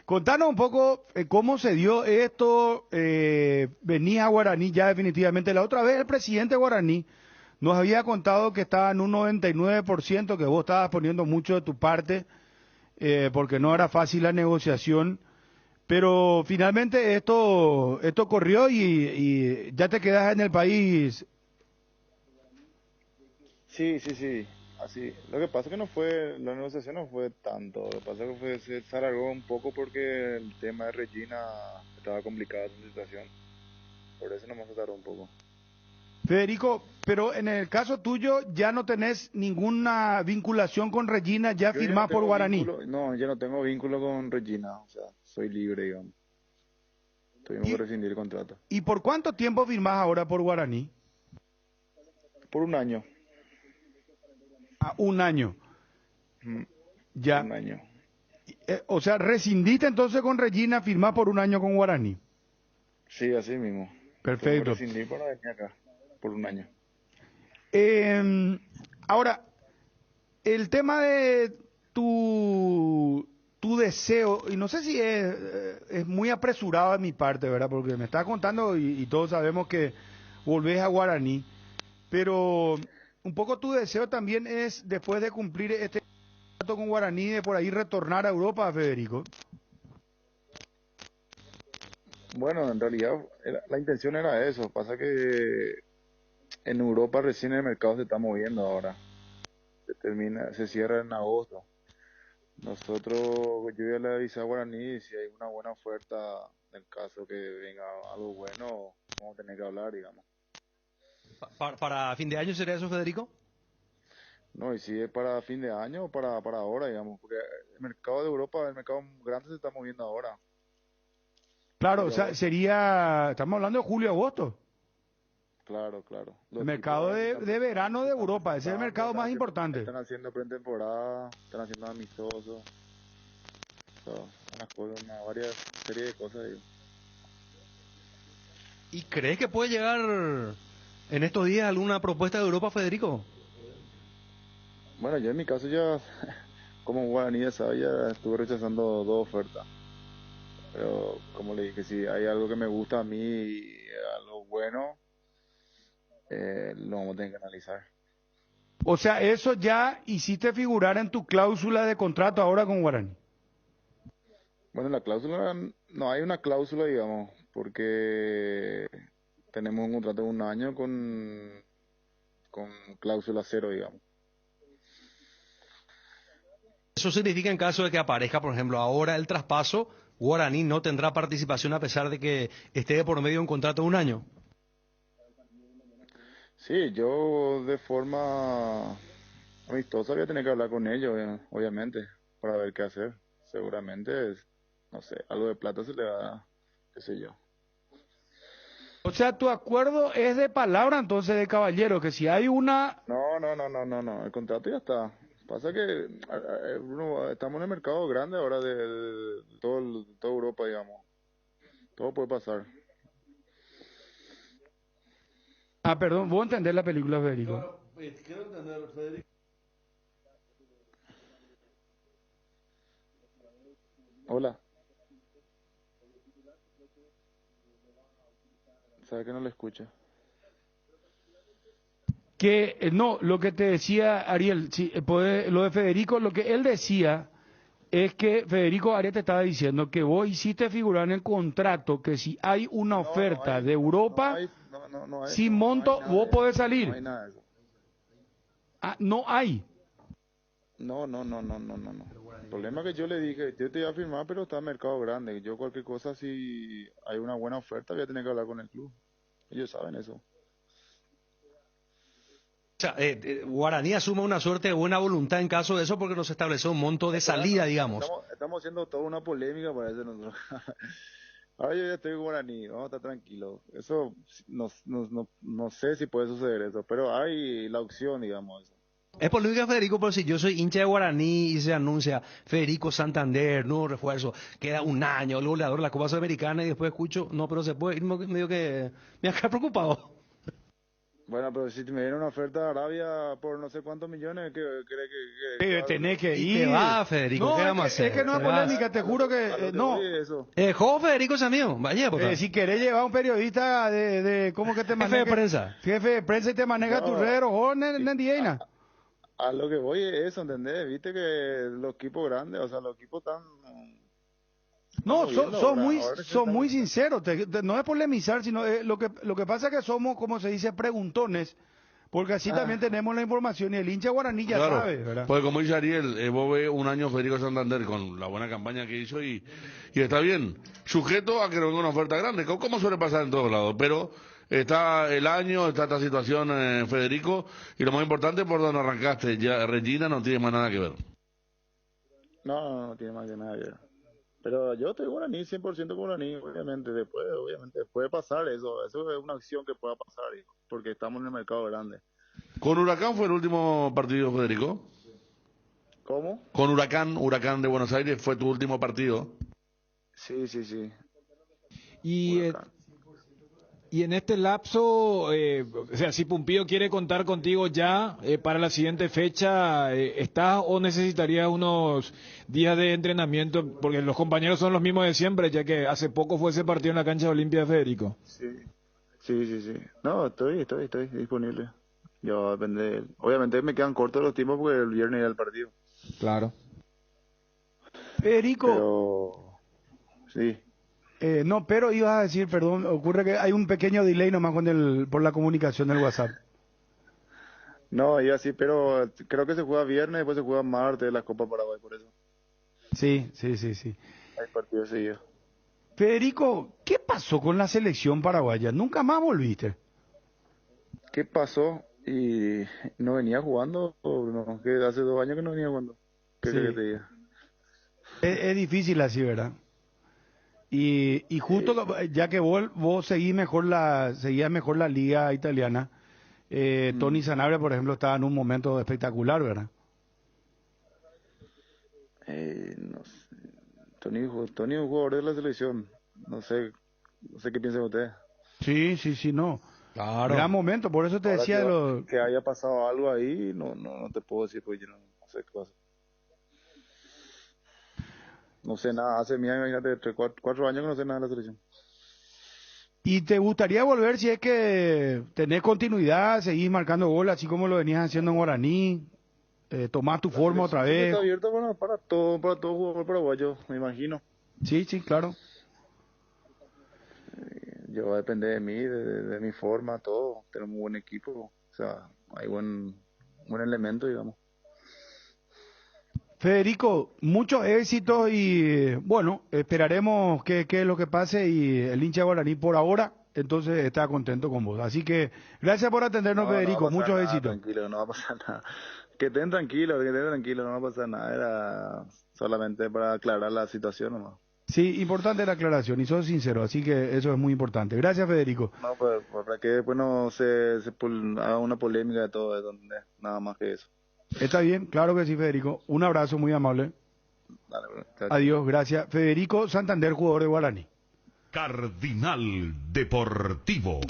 Contanos un poco cómo se dio esto. Venía a Guaraní ya definitivamente. La otra vez el presidente Guaraní nos había contado que estaba en un 99%, que vos estabas poniendo mucho de tu parte, porque no era fácil la negociación. Pero finalmente esto corrió y ya te quedas en el país. Sí. Así. Lo que pasa es que la negociación no fue tanto. Lo que pasa es que se alargó un poco porque el tema de Regina estaba complicada su situación. Por eso nomás se tardó un poco. Federico, pero en el caso tuyo ya no tenés ninguna vinculación con Regina, ya firmás por Guaraní. No, yo no tengo vínculo con Regina, o sea, soy libre, digamos. Tuvimos que rescindir el contrato. ¿Y por cuánto tiempo firmás ahora por Guaraní? Por un año. Un año. Ya. Un año. O sea, rescindiste entonces con Regina, firmás por un año con Guaraní. Sí, así mismo. Perfecto. Rescindí para venir acá, por un año. Ahora, el tema de tu deseo, y no sé si es muy apresurado de mi parte, ¿verdad? Porque me estás contando y todos sabemos que volvés a Guaraní, pero un poco tu deseo también es, después de cumplir este contrato con Guaraní, de por ahí retornar a Europa, Federico. Bueno, en realidad la intención era eso. Pasa que en Europa recién el mercado se está moviendo ahora. Se cierra en agosto. Yo ya le avisé a Guaraní, si hay una buena oferta, en el caso que venga algo bueno, vamos a tener que hablar, digamos. ¿Para fin de año sería eso, Federico? No, y si es para fin de año o para ahora, digamos, porque el mercado de Europa, el mercado grande se está moviendo ahora. Claro, o sea, estamos hablando de julio-agosto. Claro. El mercado de verano de Europa, ese es el mercado más importante. Están haciendo pretemporada, están haciendo amistosos, varias serie de cosas. ¿Y crees que puede llegar en estos días alguna propuesta de Europa, Federico? Bueno, yo en mi caso ya, como Guaraní ya sabe, ya estuve rechazando 2 ofertas. Pero como le dije, si hay algo que me gusta a mí y algo bueno, lo vamos a tener que analizar. O sea, eso ya hiciste figurar en tu cláusula de contrato ahora con Guaraní. Bueno, la cláusula, no hay una cláusula, digamos, porque tenemos un contrato de un año con cláusula 0, digamos. Eso significa, en caso de que aparezca, por ejemplo, ahora el traspaso, Guaraní no tendrá participación a pesar de que esté de por medio un contrato de un año. Sí, yo de forma amistosa voy a tener que hablar con ellos, obviamente, para ver qué hacer. Seguramente, no sé, algo de plata se le va, qué sé yo. O sea, tu acuerdo es de palabra entonces de caballero, que si hay una... No, el contrato ya está. Pasa que Bruno, estamos en el mercado grande ahora de toda Europa, digamos. Todo puede pasar. Ah, perdón, vos entendés la película, Federico. Quiero entender, Federico. Hola. ¿Sabe que no le escucha? Que no, lo que te decía Ariel, sí, lo de Federico, lo que él decía es que Federico Ariel te estaba diciendo que vos hiciste figurar en el contrato que si hay una oferta de Europa, sin monto, vos podés salir. No hay nada de eso. Ah, no hay. No. El problema es que yo le dije, yo te iba a firmar, pero está en mercado grande. Yo cualquier cosa, si hay una buena oferta, voy a tener que hablar con el club. Ellos saben eso. O sea, Guaraní asume una suerte de buena voluntad en caso de eso porque no se estableció un monto de salida, digamos. Estamos haciendo toda una polémica para eso nosotros. Ahora yo ya estoy en Guaraní, vamos a estar tranquilos. Eso no sé si puede suceder eso, pero hay la opción, digamos. Eso. Es polémica, Federico, pero si yo soy hincha de Guaraní y se anuncia Federico Santander, nuevo refuerzo, queda un año, el goleador de la Copa Sudamericana y después escucho, no, pero se puede ir, medio que me voy a quedar preocupado. Bueno, pero si me viene una oferta de Arabia por no sé cuántos millones, ¿cree que tenés que Y ir. te va, Federico, No, ¿qué vamos a es hacer? que no es Te vas. polémica, te juro que no. Joven Federico es amigo, vaya, por favor. Si querés llevar a un periodista ¿cómo que te maneja? Jefe de prensa. Jefe de prensa y te maneja No. tus redes, o Nendiena. A lo que voy es eso, ¿entendés? Viste que los equipos grandes, o sea, los equipos tan... No, Ahora son muy sinceros, no es polemizar, sino lo que pasa es que somos, como se dice, preguntones, porque así también tenemos la información y el hincha guaraní ya Claro, sabe, ¿verdad? pues como dice Ariel, vos ves un año Federico Santander con la buena campaña que hizo y está bien, sujeto a que no venga una oferta grande, como suele pasar en todos lados, pero está el año, está esta situación, Federico, y lo más importante, por donde arrancaste, ya Regina no tiene más nada que ver. No tiene más que nada que ver. Pero yo estoy Guaraní, 100% Guaraní, obviamente puede pasar eso es una acción que pueda pasar, porque estamos en el mercado grande. ¿Con Huracán fue el último partido, Federico? ¿Cómo? Con Huracán de Buenos Aires fue tu último partido. Sí. Y en este lapso, o sea, si Pumpillo quiere contar contigo ya para la siguiente fecha, ¿estás o necesitarías unos días de entrenamiento? Porque los compañeros son los mismos de siempre, ya que hace poco fue ese partido en la cancha de Olimpia, Federico. Sí. No, estoy disponible. Yo depende. Obviamente me quedan cortos los tiempos porque el viernes ya el partido. Claro. Federico. Pero... Sí. No, pero ibas a decir, perdón, ocurre que hay un pequeño delay nomás por la comunicación del WhatsApp. No, iba así, pero creo que se juega viernes, después se juega martes la Copa Paraguay, por eso. Sí. Hay partidos seguidos. Federico, ¿qué pasó con la selección paraguaya? ¿Nunca más volviste? ¿Qué pasó? Y no venía jugando, no, que hace 2 años que no venía jugando. ¿Qué Sí. querés que te diga? Es difícil así, ¿verdad? Y justo ya que vos seguías mejor la liga italiana, Tony Sanabria, por ejemplo, estaba en un momento espectacular, ¿verdad? No sé. Tony es un jugador de la selección. No sé qué piensan ustedes. Sí, no. Claro. Gran momento, por eso te Ahora decía que haya pasado algo ahí, no te puedo decir, porque yo no sé qué pasa. No sé nada, imagínate, 4 años que no sé nada de la selección. ¿Y te gustaría volver si es que tenés continuidad, seguís marcando goles así como lo venías haciendo en Guaraní? Tomás tu forma otra vez. Está abierto para todo jugador paraguayo, me imagino. Sí, claro. Yo va a depender de mí, de mi forma, todo. Tenemos un buen equipo, o sea, hay buen elemento, digamos. Federico, muchos éxitos y bueno, esperaremos qué es lo que pase y el hincha guaraní por ahora, entonces está contento con vos. Así que gracias por atendernos, Federico, muchos éxitos. Tranquilo, no va a pasar nada. Que estén tranquilos, no va a pasar nada. Era solamente para aclarar la situación nomás. Sí, importante la aclaración y sos sincero, así que eso es muy importante. Gracias, Federico. No, pues para que después no haga una polémica de todo eso, nada más que eso. Está bien, claro que sí, Federico. Un abrazo muy amable. Dale, bueno, chao. Adiós, gracias. Federico Santander, jugador de Guaraní. Cardinal Deportivo.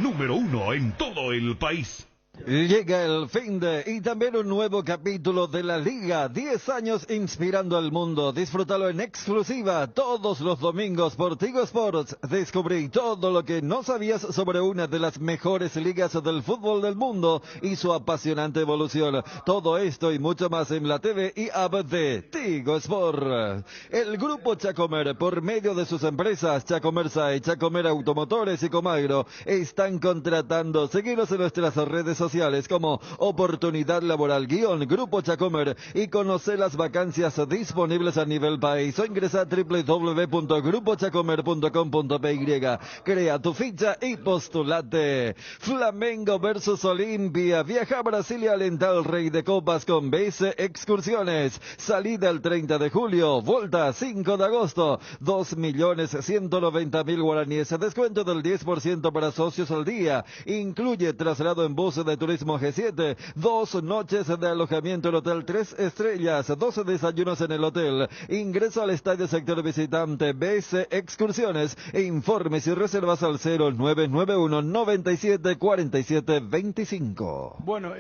Número 1 en todo el país. Llega el fin de y también un nuevo capítulo de la Liga. 10 años inspirando al mundo. Disfrútalo en exclusiva todos los domingos por Tigo Sports. Descubrí todo lo que no sabías sobre una de las mejores ligas del fútbol del mundo y su apasionante evolución. Todo esto y mucho más en la TV y app de Tigo Sport. El grupo Chacomer, por medio de sus empresas Chacomer SAE, Chacomer Automotores y Comagro, están contratando. Seguinos en nuestras redes sociales como Oportunidad Laboral Grupo Chacomer y conocer las vacancias disponibles a nivel país o ingresa a www.grupochacomer.com.py. Crea tu ficha y postulate. Flamengo versus Olimpia. Viaja a Brasil y alenta al Rey de Copas con BS Excursiones. Salida el 30 de julio. Vuelta 5 de agosto. 2.190.000 guaraníes. Descuento del 10% para socios al día. Incluye traslado en bus de Turismo G7, 2 noches de alojamiento en Hotel 3 Estrellas, 12 desayunos en el hotel, ingreso al estadio sector visitante, BS Excursiones, informes y reservas al 0991 97 47 25. Bueno,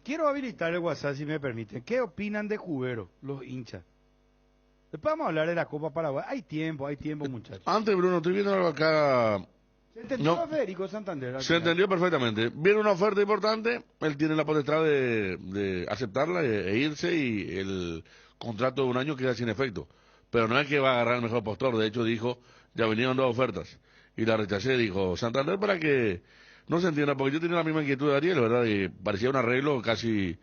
quiero habilitar el WhatsApp si me permiten. ¿Qué opinan de Jubero, los hinchas? Después vamos a hablar de la Copa Paraguay. Hay tiempo, muchachos. Antes, Bruno, estoy viendo algo acá. ¿Se entendió a Federico Santander? Se entendió perfectamente. Viene una oferta importante, él tiene la potestad de aceptarla e irse y el contrato de un año queda sin efecto. Pero no es que va a agarrar el mejor postor, de hecho dijo, ya venían 2 ofertas y la rechacé, dijo Santander, para que no se entienda, porque yo tenía la misma inquietud de Ariel, ¿verdad? Y parecía un arreglo casi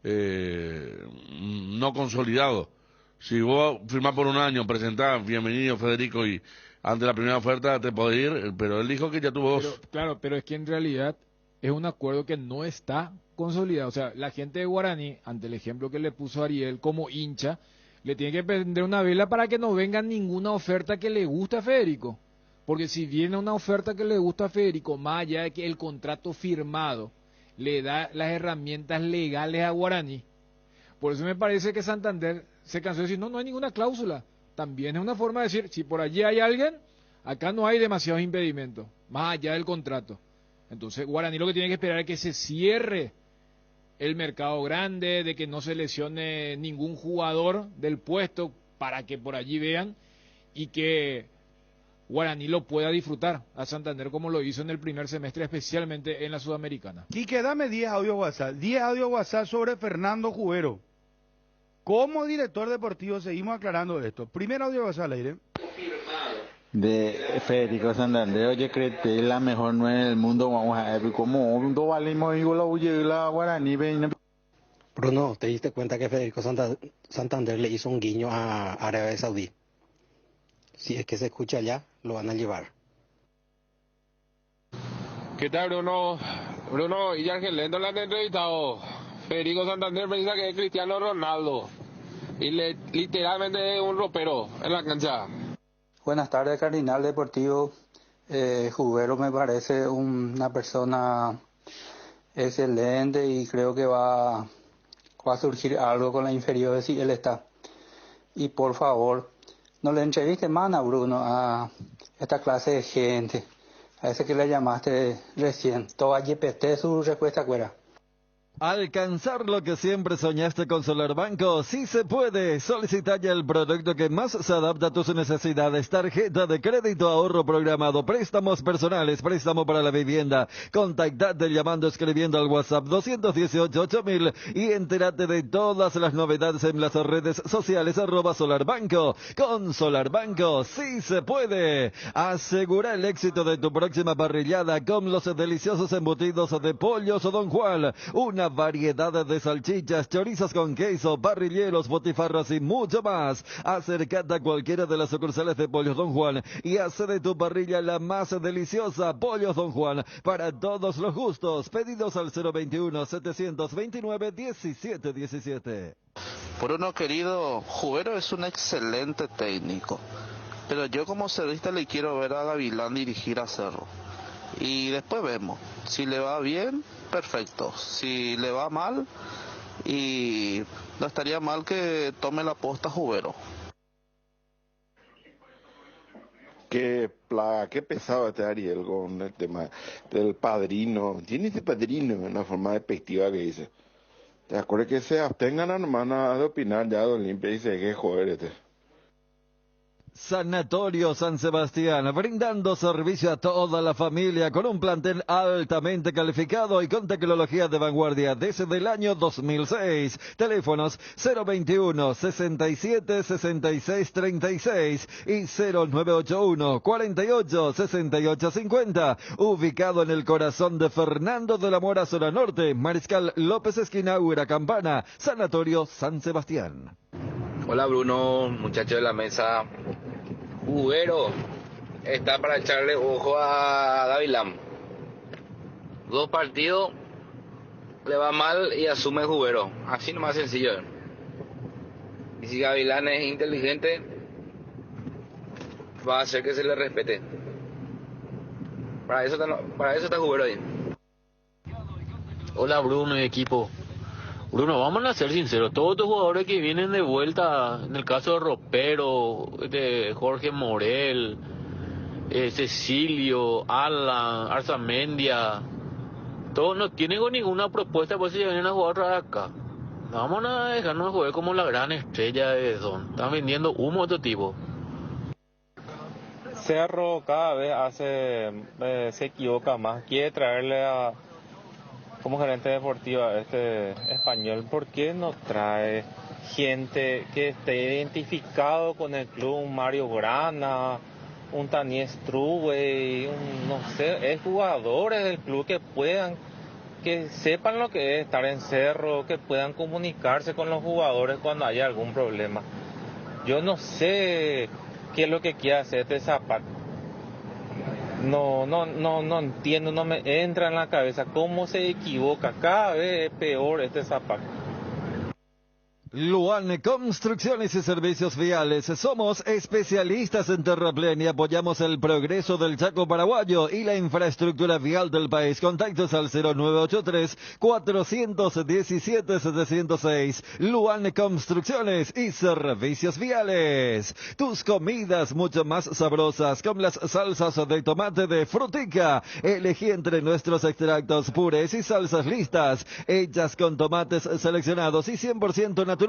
no consolidado. Si vos firmás por un año, presentás, bienvenido Federico, y ante la primera oferta te podés ir, pero él dijo que ya tuvo 2. Pero es que en realidad es un acuerdo que no está consolidado. O sea, la gente de Guaraní, ante el ejemplo que le puso Ariel como hincha, le tiene que prender una vela para que no venga ninguna oferta que le guste a Federico. Porque si viene una oferta que le gusta a Federico, más allá de que el contrato firmado le da las herramientas legales a Guaraní, por eso me parece que Santander se cansó de decir, no hay ninguna cláusula. También es una forma de decir, si por allí hay alguien, acá no hay demasiados impedimentos, más allá del contrato. Entonces, Guaraní lo que tiene que esperar es que se cierre el mercado grande, de que no se lesione ningún jugador del puesto para que por allí vean y que Guaraní lo pueda disfrutar a Santander como lo hizo en el primer semestre, especialmente en la Sudamericana. Quique, dame 10 audios WhatsApp. 10 audios WhatsApp sobre Fernando Jubero. Como director deportivo seguimos aclarando esto. Primer audio WhatsApp al aire. De Federico Santander, oye, creo que es la mejor 9 del mundo, vamos a ver cómo valimos y la Guaraní. Bruno, ¿te diste cuenta que Federico Santander le hizo un guiño a Arabia Saudí? Si es que se escucha allá, lo van a llevar. ¿Qué tal, Bruno? Bruno, y Argelendo le han entrevistado. Federico Santander piensa que es Cristiano Ronaldo y literalmente es un ropero en la cancha. Buenas tardes, Cardinal Deportivo. Jubero me parece una persona excelente y creo que va a surgir algo con la inferior si él está. Y por favor, no le entreviste más a Bruno, a esta clase de gente, a ese que le llamaste recién. Toda YPT su respuesta fuera. Alcanzar lo que siempre soñaste con Solar Banco, sí se puede. Solicita ya el producto que más se adapta a tus necesidades. Tarjeta de crédito, ahorro programado, préstamos personales, préstamo para la vivienda. Contactate llamando, escribiendo al WhatsApp 218-8000 y entérate de todas las novedades en las redes sociales @Solar Banco. Con Solar Banco, sí se puede. Asegura el éxito de tu próxima parrillada con los deliciosos embutidos de Pollos Don Juan. Una variedad de salchichas, chorizos con queso, parrilleros, botifarras y mucho más. Acércate a cualquiera de las sucursales de Pollos Don Juan y hace de tu parrilla la más deliciosa. Pollos Don Juan, para todos los gustos. Pedidos al 021-729-1717. Bruno querido, Jubero es un excelente técnico, pero yo como cerrista le quiero ver a Gavilán dirigir a Cerro. Y después vemos, si le va bien, perfecto, si le va mal, y no estaría mal que tome la posta Jubero. Qué plaga, qué pesado este Ariel con el tema del padrino. Tiene ese padrino en una forma despectiva que dice. ¿Te acuerdas que se abstengan hermana de opinar ya de Olimpia y dice que joder este? Sanatorio San Sebastián, brindando servicio a toda la familia con un plantel altamente calificado y con tecnología de vanguardia desde el año 2006. Teléfonos 021 67 66 36 y 0981 48 68 50. Ubicado en el corazón de Fernando de la Mora, zona norte, Mariscal López esquina Campana. Sanatorio San Sebastián. Hola Bruno, muchacho de la mesa. Jubero está para echarle ojo a Gavilán. 2 partidos, le va mal y asume Jubero. Así nomás sencillo. Y si Gavilán es inteligente, va a hacer que se le respete. Para eso está Jubero ahí. Hola Bruno y equipo. Bruno, vamos a ser sinceros, todos estos jugadores que vienen de vuelta, en el caso de Ropero, de Jorge Morel, Cecilio, Alan, Arzamendia, todos no tienen ninguna propuesta, por eso ya vienen a jugar otra vez acá. No vamos a dejarnos jugar como la gran estrella de Don. Están vendiendo humo de otro tipo. Cerro cada vez se equivoca más, quiere traerle como gerente deportivo a este español. ¿Por qué no trae gente que esté identificado con el club? Un Mario Grana, un Taniel Strubey, no sé, es jugadores del club que sepan lo que es estar en Cerro, que puedan comunicarse con los jugadores cuando haya algún problema. Yo no sé qué es lo que quiere hacer este Zapac. No entiendo, no me entra en la cabeza cómo se equivoca. Cada vez es peor este Zapac. Luan Construcciones y Servicios Viales. Somos especialistas en terraplén y apoyamos el progreso del Chaco paraguayo y la infraestructura vial del país. Contactos al 0983-417-706. Luan Construcciones y Servicios Viales. Tus comidas mucho más sabrosas con las salsas de tomate de Frutica. Elegí entre nuestros extractos purés y salsas listas, hechas con tomates seleccionados y 100% natural.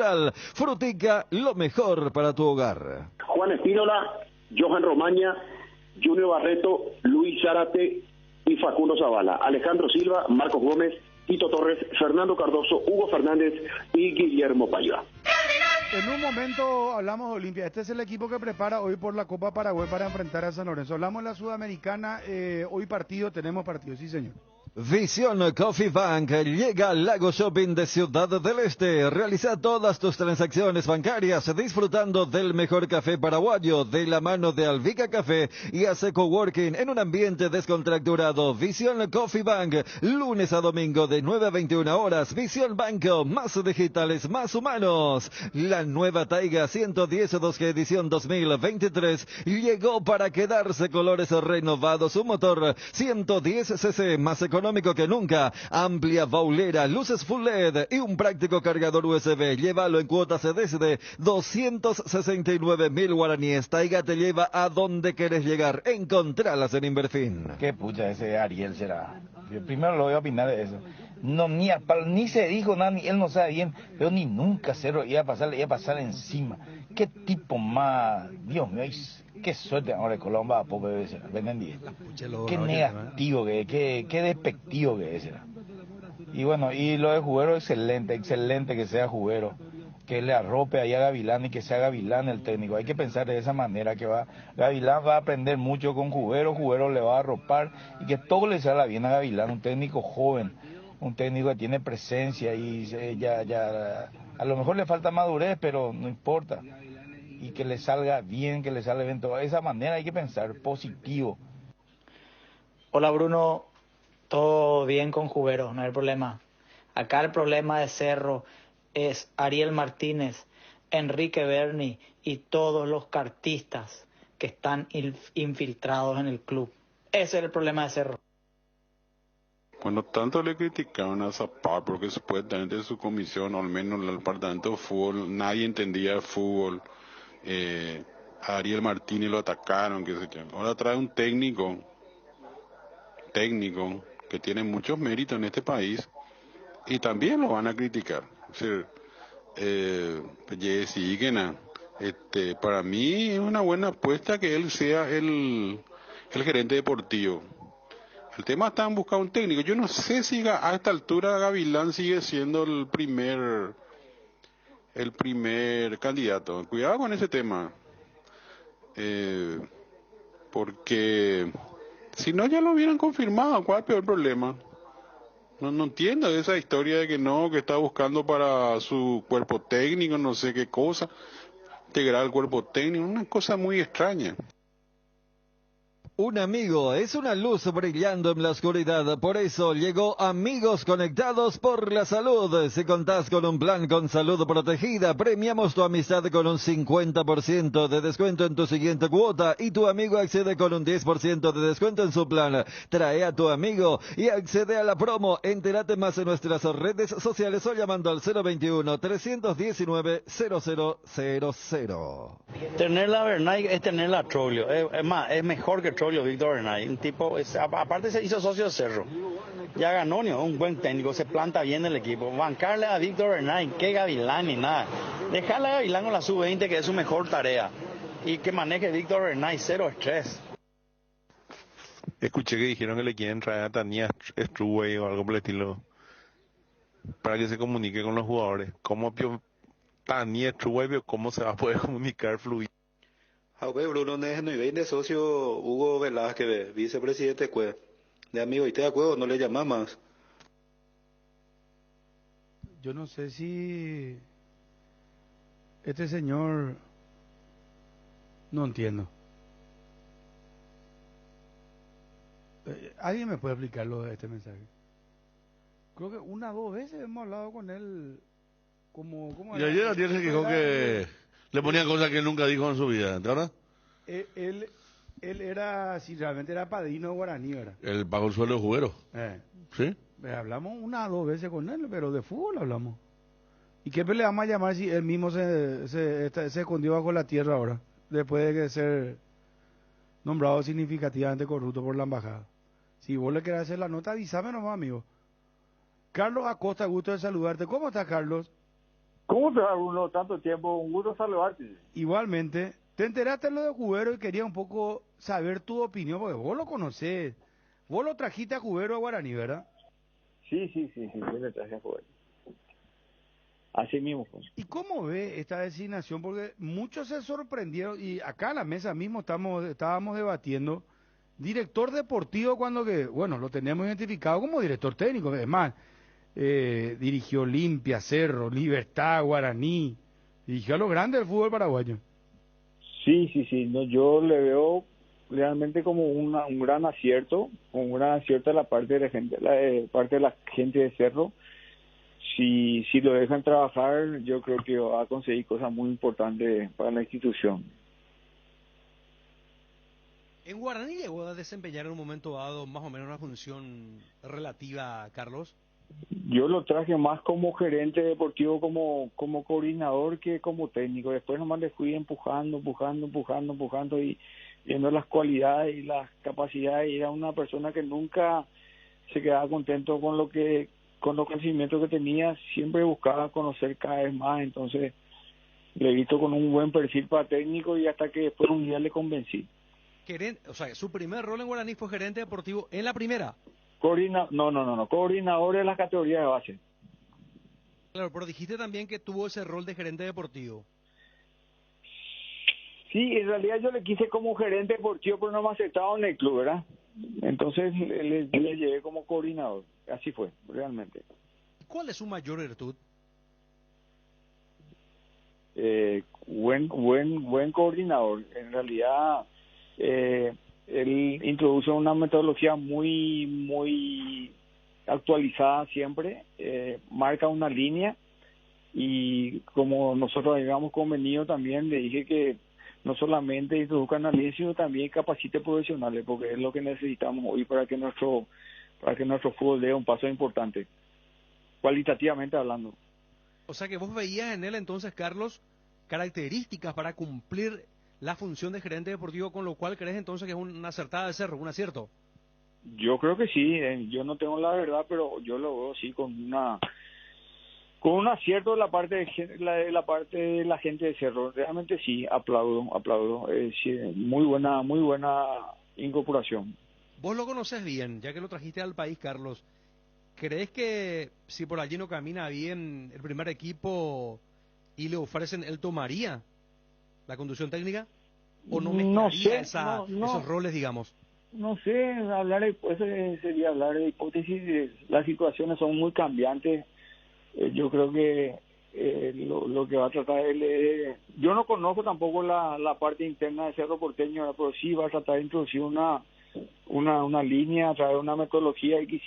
Frutica, lo mejor para tu hogar. Juan Espínola, Johan Romaña, Junior Barreto, Luis Zárate y Facundo Zavala. Alejandro Silva, Marcos Gómez, Tito Torres, Fernando Cardoso, Hugo Fernández y Guillermo Paiva. En un momento hablamos de Olimpia. Este es el equipo que prepara hoy por la Copa Paraguay para enfrentar a San Lorenzo. Hablamos de la Sudamericana. Hoy tenemos partido, sí señor. Visión Coffee Bank llega al Lago Shopping de Ciudad del Este. Realiza todas tus transacciones bancarias disfrutando del mejor café paraguayo de la mano de Alvica Café y hace coworking en un ambiente descontracturado. Visión Coffee Bank, lunes a domingo de 9 a 21 horas. Visión Banco, más digitales, más humanos. La nueva Taiga 110 2G edición 2023 llegó para quedarse, colores renovados, un motor 110 cc más económico que nunca, amplia baulera, luces full LED y un práctico cargador USB. Llévalo en cuotas desde 269.000 guaraníes. Taiga te lleva a donde querés llegar. Encontralas en Inverfin. Qué pucha ese Ariel será. Yo primero lo voy a opinar de eso. No, ni se dijo nada, ni él no sabe bien, pero ni nunca se lo iba a pasar, le iba a pasar encima. Qué tipo más, Dios mío, qué suerte ahora de Colomba, pobre, venden 10. Qué negativo que es, qué despectivo que es. Y bueno, y lo de Jubero, excelente que sea Jubero, que le arrope ahí a Gavilán y que sea Gavilán el técnico. Hay que pensar de esa manera, que Gavilán va a aprender mucho con Jubero le va a arropar y que todo le salga bien a Gavilán, un técnico joven, un técnico que tiene presencia y ya a lo mejor le falta madurez, pero no importa. Y que le salga bien, todo. De esa manera hay que pensar positivo. Hola Bruno, todo bien con Jubero, no hay problema. Acá el problema de Cerro es Ariel Martínez, Enrique Berni y todos los cartistas que están infiltrados en el club. Ese es el problema de Cerro. Bueno, tanto le criticaron a Zapar porque supuestamente su comisión, o al menos el departamento de fútbol, nadie entendía de fútbol. A Ariel Martínez lo atacaron, qué sé yo. Ahora trae un técnico que tiene muchos méritos en este país y también lo van a criticar. Es decir, Jesse Higuena, para mí es una buena apuesta que él sea el gerente deportivo. El tema está en buscar un técnico. Yo no sé si a esta altura Gavilán sigue siendo el primer candidato. Cuidado con ese tema. Porque si no ya lo hubieran confirmado. ¿Cuál es el peor problema? No entiendo esa historia de que no, que está buscando para su cuerpo técnico, no sé qué cosa, integrar el cuerpo técnico, una cosa muy extraña. Un amigo es una luz brillando en la oscuridad, por eso llegó Amigos Conectados por la Salud. Si contás con un plan con salud protegida, premiamos tu amistad con un 50% de descuento en tu siguiente cuota y tu amigo accede con un 10% de descuento en su plan. Trae a tu amigo y accede a la promo. Entérate más en nuestras redes sociales o llamando al 021-319-0000. Tener la Bernay es tener la Troglio. Es más, es mejor que Troglio Víctor Bernay. Un tipo, aparte se hizo socio de Cerro. Ya ganó, ¿no? Un buen técnico, se planta bien el equipo. Bancarle a Víctor Bernay, que Gavilán ni nada. Dejarle a Gavilán con la sub-20, que es su mejor tarea. Y que maneje Víctor Bernay, cero estrés. Escuché que dijeron que le quieren traer a Tania Struway o algo por el estilo para que se comunique con los jugadores. ¿Cómo Tania Struway, cómo se va a poder comunicar fluido? Bruno, no de socio Hugo Velázquez, vicepresidente de amigo, ¿y te de acuerdo? No le llamas más. Yo no sé si este señor, no entiendo. ¿Alguien me puede explicar lo de este mensaje? Creo que 1 o 2 veces hemos hablado con él. Y ayer Ariel se quejó que le ponían cosas que él nunca dijo en su vida, ¿verdad? Él era, si realmente era padrino de Guaraní, ¿verdad? Él pagó el sueldo de juguero. ¿Sí? Hablamos 1 o 2 veces con él, pero de fútbol hablamos. ¿Y qué le vamos a llamar si él mismo se escondió bajo la tierra ahora? Después de ser nombrado significativamente corrupto por la embajada. Si vos le querés hacer la nota, avísame nomás, amigo. Carlos Acosta, gusto de saludarte. ¿Cómo estás, Carlos? ¿Cómo te va, Bruno? Tanto tiempo, un gusto saludarte. Igualmente. Te enteraste de lo de Jubero y quería un poco saber tu opinión, porque vos lo conocés. Vos lo trajiste a Jubero a Guaraní, ¿verdad? Sí, yo le traje a Jubero. Así mismo fue. ¿Y cómo ve esta designación? Porque muchos se sorprendieron, y acá en la mesa mismo estábamos debatiendo, director deportivo cuando lo tenemos identificado como director técnico, es más, dirigió Olimpia, Cerro, Libertad, Guaraní, dirigió a los grandes del fútbol paraguayo. Sí, no, yo le veo realmente como un gran acierto, de la parte de la gente, de Cerro. Si lo dejan trabajar, yo creo que va a conseguir cosas muy importantes para la institución. ¿En Guaraní llegó a desempeñar en un momento dado más o menos una función relativa, Carlos? Yo lo traje más como gerente deportivo, como coordinador que como técnico. Después nomás le fui empujando y viendo las cualidades y las capacidades. Y era una persona que nunca se quedaba contento con los conocimientos que tenía. Siempre buscaba conocer cada vez más. Entonces le he visto con un buen perfil para técnico y hasta que después un día le convencí. Su primer rol en Guaraní fue gerente deportivo en la primera. No, coordinador de las categorías de base. Claro, pero dijiste también que tuvo ese rol de gerente deportivo. Sí, en realidad yo le quise como gerente deportivo, pero no me aceptaba en el club, ¿verdad? Entonces le llevé como coordinador. Así fue, realmente. ¿Cuál es su mayor virtud? Buen coordinador. En realidad, él introduce una metodología muy actualizada siempre, marca una línea y como nosotros habíamos convenido también, le dije que no solamente introduzcan análisis, sino también capacite profesionales, porque es lo que necesitamos hoy para que nuestro fútbol dé un paso importante, cualitativamente hablando. O sea que vos veías en él entonces, Carlos, características para cumplir la función de gerente deportivo, con lo cual crees entonces que es una acertada de Cerro, un acierto. Yo creo que sí, yo no tengo la verdad, pero yo lo veo sí con un acierto de la parte de la gente de Cerro. Realmente sí, aplaudo, sí, muy buena incorporación. Vos lo conoces bien, ya que lo trajiste al país, Carlos. ¿Crees que si por allí no camina bien el primer equipo y le ofrecen, él tomaría la conducción técnica? ¿O no mezclaría esos roles, digamos? No sé, sería hablar de hipótesis. Las situaciones son muy cambiantes. Yo creo que lo que va a tratar él, yo no conozco tampoco la parte interna de Cerro Porteño, pero sí va a tratar de introducir una línea, traer una metodología, y que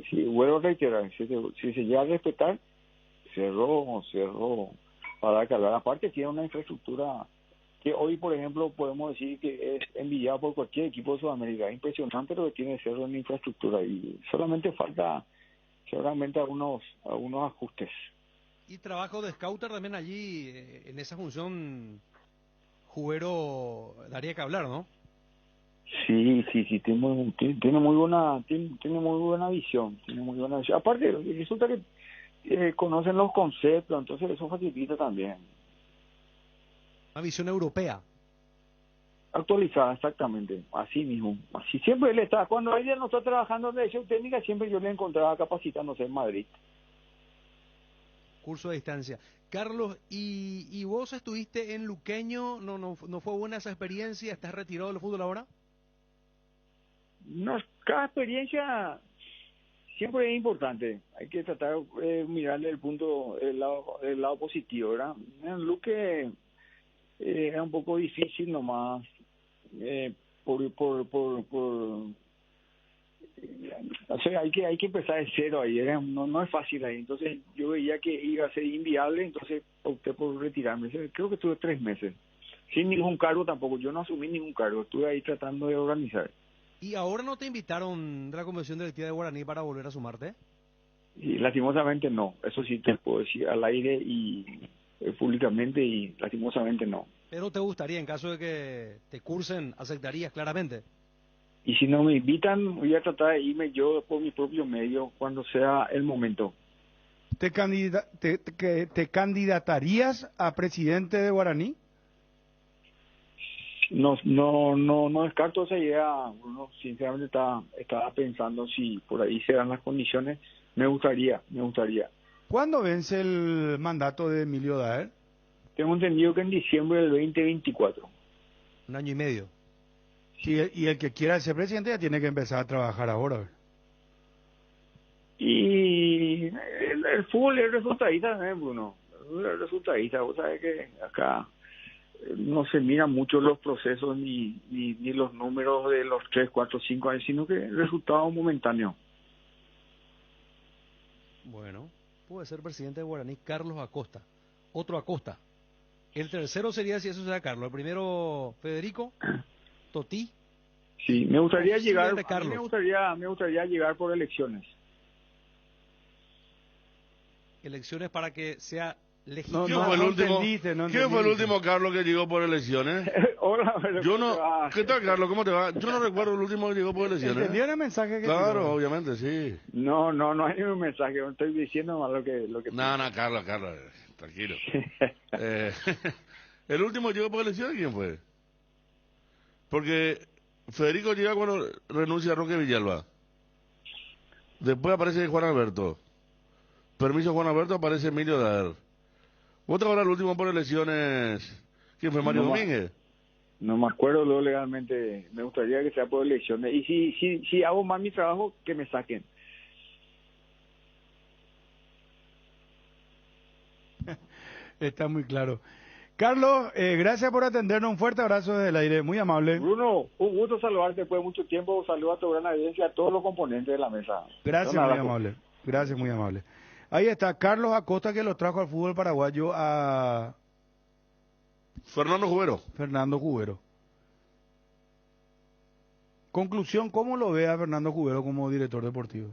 si vuelvo a reiterar, si se llega a respetar, Cerro para que hablar. Aparte tiene una infraestructura que hoy, por ejemplo, podemos decir que es envidiado por cualquier equipo de Sudamérica. Es impresionante lo que tiene Cerro en infraestructura, y solamente falta seguramente algunos ajustes. Y trabajo de scouter también allí, en esa función, Jubero daría que hablar, ¿no? Sí, tiene muy buena visión, Aparte, resulta que conocen los conceptos, entonces eso facilita también. Una visión europea. Actualizada, exactamente, así mismo. Así siempre él está, cuando ella no está trabajando en dirección técnica, siempre yo le encontraba capacitándose en Madrid. Curso de distancia. Carlos, ¿y vos estuviste en Luqueño? ¿No fue buena esa experiencia? ¿Estás retirado del fútbol ahora? No, cada experiencia siempre es importante. Hay que tratar de mirarle el lado positivo, ¿verdad? En Luque era un poco difícil nomás, o sea, hay que empezar de cero ahí, no es fácil ahí. Entonces yo veía que iba a ser inviable, entonces opté por retirarme. Creo que estuve 3 meses sin ningún cargo tampoco. Yo no asumí ningún cargo, estuve ahí tratando de organizar. ¿Y ahora no te invitaron de la convención directiva de Guaraní para volver a sumarte? Y lastimosamente no, eso sí te puedo decir al aire y públicamente, y lastimosamente no. Pero te gustaría, en caso de que te cursen, aceptarías claramente. Y si no me invitan, voy a tratar de irme yo por mi propio medio cuando sea el momento. ¿Te candidatarías a presidente de Guaraní? No descarto esa idea, Bruno. Sinceramente estaba pensando si por ahí se dan las condiciones. Me gustaría. ¿Cuándo vence el mandato de Emilio Daer? Tengo entendido que en diciembre del 2024. 1 año y medio. Sí, y el que quiera ser presidente ya tiene que empezar a trabajar ahora. Y el fútbol es resultadista, Bruno. Es resultadista. Vos sabés que acá no se miran mucho los procesos ni los números de los 3, 4, 5 años, sino que el resultado momentáneo. Bueno, puede ser presidente de Guaraní Carlos Acosta. Otro Acosta. El tercero sería, si eso sea Carlos. El primero, Federico, Toti. Sí, me gustaría llegar. Carlos. Me gustaría llegar por elecciones. Elecciones para que sea legítimo. ¿Quién fue el último Carlos que llegó por elecciones? Hola, ¿Qué tal, Carlos? ¿Cómo te va? Yo no recuerdo el último que llegó por elecciones. ¿Entendió el mensaje que Claro, tiró? obviamente, sí. No hay ningún mensaje. Estoy diciendo más lo que. No, Carlos, tranquilo. ¿El último que llegó por elecciones quién fue? Porque Federico llega cuando renuncia a Roque Villalba. Después aparece Juan Alberto. Permiso Juan Alberto, aparece Emilio Daer. ¿Vos te acuerdas el último por elecciones? ¿Quién fue, Mario Domínguez? No me acuerdo luego legalmente. Me gustaría que sea por elecciones. Y si hago mal mi trabajo, que me saquen. Está muy claro. Carlos, gracias por atendernos. Un fuerte abrazo desde el aire. Muy amable. Bruno, un gusto saludarte después de mucho tiempo. Saludos a tu gran audiencia, a todos los componentes de la mesa. Gracias, muy amable. Gracias, muy amable. Ahí está Carlos Acosta, que lo trajo al fútbol paraguayo a Fernando Jubero. Fernando Jubero. Conclusión, ¿cómo lo ve a Fernando Jubero como director deportivo?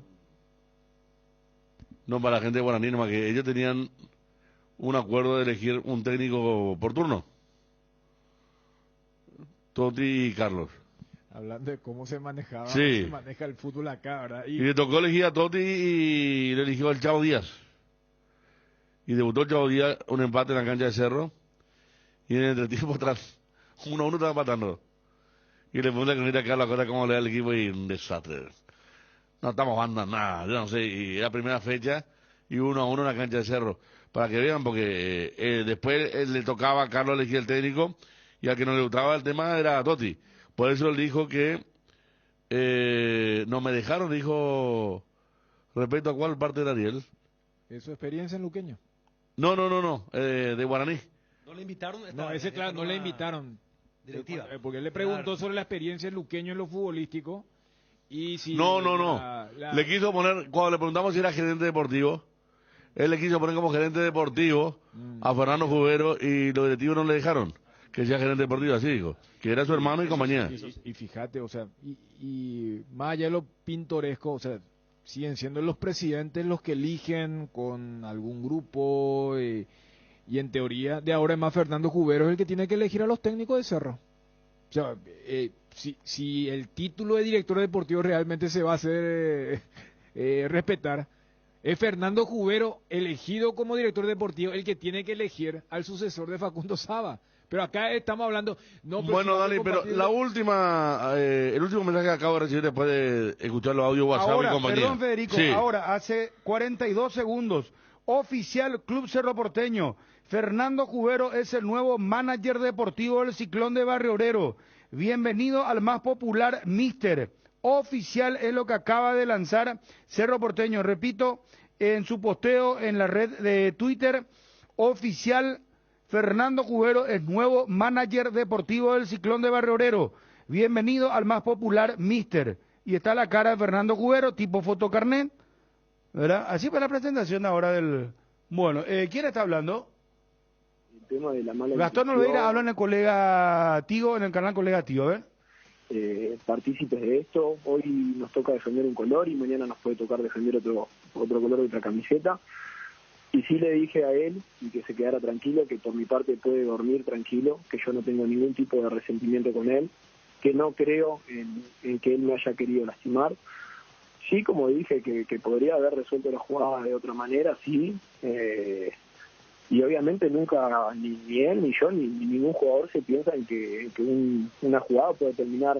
No, para la gente de Guaraní, nomás que ellos tenían un acuerdo de elegir un técnico por turno. Totti y Carlos. Hablando de cómo se manejaba, Sí. se maneja el fútbol acá, ¿verdad? Y le tocó elegir a Totti y le eligió al Chavo Díaz. Y debutó el Chavo Díaz, un empate en la cancha de Cerro. Y en el entretiempo atrás, 1-1 estaba empatando. Y le puse a Carlos acá la cosa como le da el equipo y un desastre. No estamos jugando nada, yo no sé. Y era primera fecha y 1-1 en la cancha de Cerro. Para que vean, porque después le tocaba a Carlos elegir el técnico y al que no le gustaba el tema era a Totti. Por eso él dijo que no me dejaron, dijo, respecto a cuál parte era Ariel. ¿Es su experiencia en Luqueño? No, de Guaraní. No le invitaron. No, ese claro, no le invitaron. Directiva. Porque él le preguntó sobre la experiencia en Luqueño en lo futbolístico. Y si No. Le quiso poner, cuando le preguntamos si era gerente deportivo, él le quiso poner como gerente deportivo a Fernando Jubero y los directivos no le dejaron que sea gerente deportivo, así dijo, que era su hermano y compañía. Y fíjate, o sea, y más allá de lo pintoresco, o sea, siguen siendo los presidentes los que eligen con algún grupo y en teoría de ahora en más Fernando Jubero es el que tiene que elegir a los técnicos de Cerro. O sea, si el título de director deportivo realmente se va a hacer respetar, es Fernando Jubero elegido como director deportivo el que tiene que elegir al sucesor de Facundo Saba. Pero acá estamos hablando... No, bueno, Dani, pero la última, el último mensaje que acabo de recibir después de escuchar los audios WhatsApp ahora, y compañía. Perdón, Federico, Sí. ahora, hace 42 segundos, oficial Club Cerro Porteño, Fernando Jubero es el nuevo manager deportivo del Ciclón de Barrio Obrero. Bienvenido al más popular Mister. Oficial es lo que acaba de lanzar Cerro Porteño. Repito, en su posteo en la red de Twitter, oficial Fernando Jubero es nuevo manager deportivo del Ciclón de Barrio Obrero. Bienvenido al más popular Mister. Y está la cara de Fernando Jubero, tipo fotocarnet, ¿verdad? Así fue la presentación ahora del... Bueno, ¿quién está hablando? Tema de la mala Gastón decisión, Olveira habla en el colega Tigo, en el canal Colega Tigo, a ver. Partícipes de esto. Hoy nos toca defender un color y mañana nos puede tocar defender otro color de otra camiseta. Y sí le dije a él, y que se quedara tranquilo, que por mi parte puede dormir tranquilo, que yo no tengo ningún tipo de resentimiento con él, que no creo en que él me haya querido lastimar. Sí, como dije, que podría haber resuelto la jugada de otra manera, sí. Y obviamente nunca, ni él, ni yo, ni ningún jugador se piensa en que una jugada puede terminar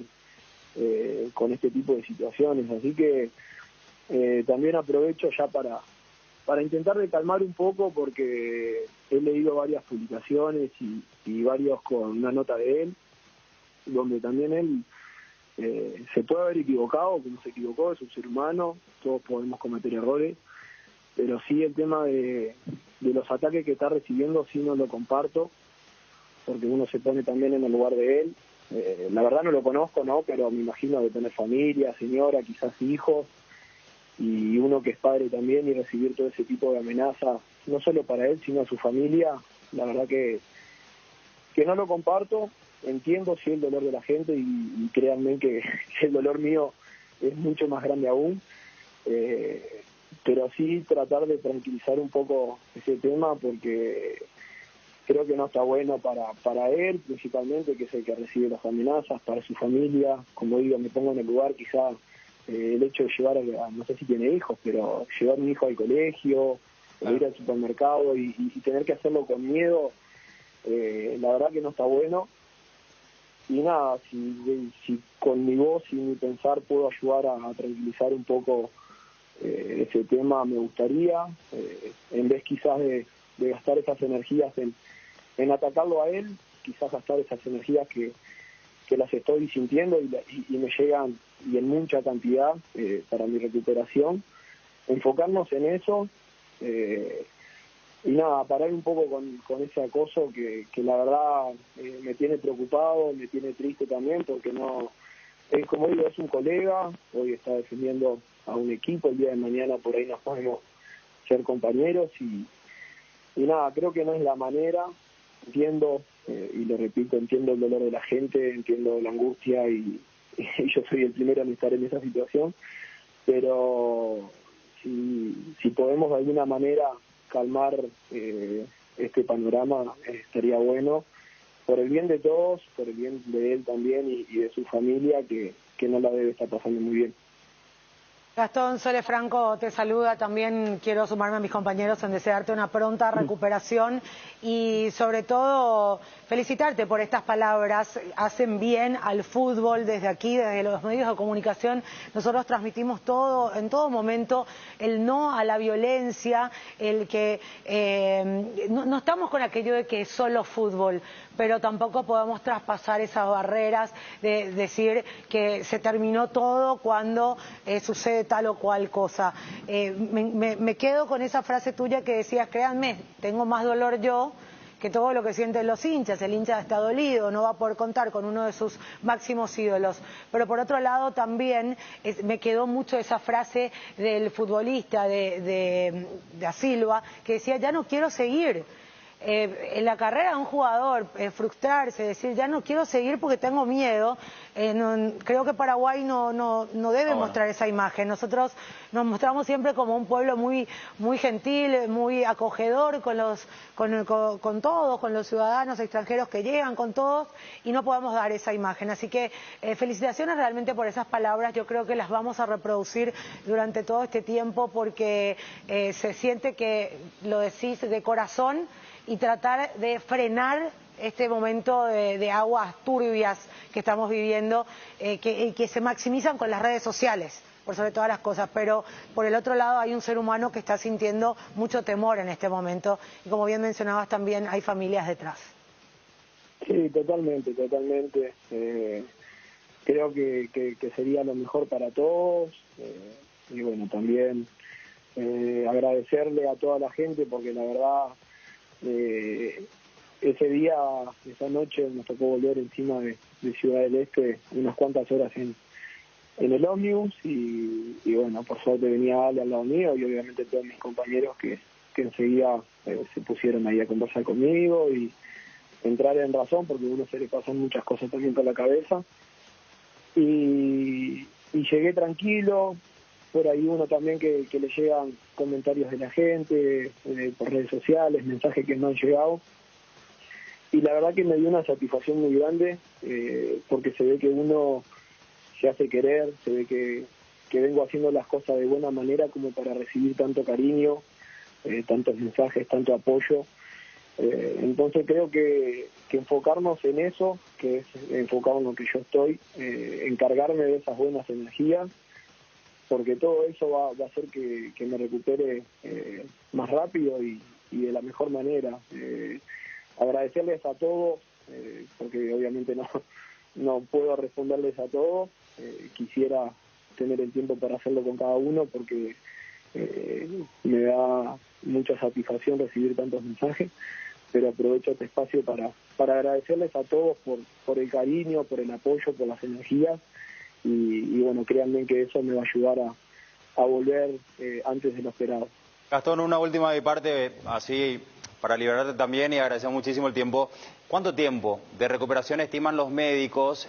con este tipo de situaciones. Así que también aprovecho ya para intentar de calmar un poco, porque he leído varias publicaciones y varios con una nota de él, donde también él se puede haber equivocado, como se equivocó, es un ser humano, todos podemos cometer errores, pero sí el tema de los ataques que está recibiendo sí no lo comparto, porque uno se pone también en el lugar de él. La verdad no lo conozco, ¿no? Pero me imagino de tener familia, señora, quizás hijos, y uno que es padre también, y recibir todo ese tipo de amenazas, no solo para él, sino a su familia, la verdad que no lo comparto. Entiendo sí el dolor de la gente y créanme que el dolor mío es mucho más grande aún, pero sí tratar de tranquilizar un poco ese tema, porque creo que no está bueno para él principalmente, que es el que recibe las amenazas, para su familia. Como digo, me pongo en el lugar, quizá el hecho de llevar no sé si tiene hijos, pero llevar un hijo al colegio, o ir al supermercado y tener que hacerlo con miedo, la verdad que no está bueno. Y nada, si con mi voz y mi pensar puedo ayudar a tranquilizar un poco ese tema, me gustaría, en vez quizás de gastar esas energías en atacarlo a él, quizás gastar esas energías que las estoy sintiendo y me llegan, y en mucha cantidad, para mi recuperación, enfocarnos en eso, y nada, parar un poco con ese acoso que la verdad me tiene preocupado, me tiene triste también, porque no, como digo, es un colega, hoy está defendiendo a un equipo, el día de mañana por ahí nos podemos ser compañeros y nada, creo que no es la manera. Entiendo, y lo repito, entiendo el dolor de la gente, entiendo la angustia y yo soy el primero en estar en esa situación, pero si podemos de alguna manera calmar este panorama, estaría bueno, por el bien de todos, por el bien de él también y de su familia, que no la debe estar pasando muy bien. Gastón Sole Franco te saluda, también quiero sumarme a mis compañeros en desearte una pronta recuperación y sobre todo felicitarte por estas palabras, hacen bien al fútbol desde aquí, desde los medios de comunicación, nosotros transmitimos todo, en todo momento, el no a la violencia, el que no estamos con aquello de que es solo fútbol, pero tampoco podemos traspasar esas barreras de decir que se terminó todo cuando sucede tal o cual cosa. Me quedo con esa frase tuya que decías, créanme, tengo más dolor yo que todo lo que sienten los hinchas. El hincha está dolido, no va a poder contar con uno de sus máximos ídolos. Pero por otro lado también me quedó mucho esa frase del futbolista de Da Silva, que decía, ya no quiero seguir. En la carrera de un jugador, frustrarse, decir ya no quiero seguir porque tengo miedo, creo que Paraguay no debe mostrar esa imagen. Nosotros nos mostramos siempre como un pueblo muy gentil, muy acogedor con todos, con los ciudadanos extranjeros que llegan, con todos, y no podemos dar esa imagen. Así que felicitaciones realmente por esas palabras, yo creo que las vamos a reproducir durante todo este tiempo porque se siente que lo decís de corazón, y tratar de frenar este momento de aguas turbias que estamos viviendo, que se maximizan con las redes sociales, por sobre todas las cosas, pero por el otro lado hay un ser humano que está sintiendo mucho temor en este momento, y como bien mencionabas también hay familias detrás. Sí, totalmente. Creo que sería lo mejor para todos, y bueno, también agradecerle a toda la gente, porque la verdad ese día, esa noche nos tocó volver encima de Ciudad del Este unas cuantas horas en el ómnibus y bueno, por suerte venía Ale al lado mío y obviamente todos mis compañeros que enseguida se pusieron ahí a conversar conmigo y entrar en razón, porque a uno se le pasan muchas cosas también por la cabeza y llegué tranquilo. Por ahí uno también que le llegan comentarios de la gente, por redes sociales, mensajes que no han llegado. Y la verdad que me dio una satisfacción muy grande, porque se ve que uno se hace querer, se ve que vengo haciendo las cosas de buena manera como para recibir tanto cariño, tantos mensajes, tanto apoyo. Entonces creo que enfocarnos en eso, que es enfocarnos en lo que yo estoy, encargarme de esas buenas energías, porque todo eso va a hacer que me recupere más rápido y de la mejor manera. Agradecerles a todos, porque obviamente no puedo responderles a todos. Quisiera tener el tiempo para hacerlo con cada uno, porque me da mucha satisfacción recibir tantos mensajes, pero aprovecho este espacio para agradecerles a todos por el cariño, por el apoyo, por las energías. Y bueno, créanme que eso me va a ayudar a volver antes de lo esperado. Gastón, una última de mi parte, así para liberarte también y agradecer muchísimo el tiempo. ¿Cuánto tiempo de recuperación estiman los médicos?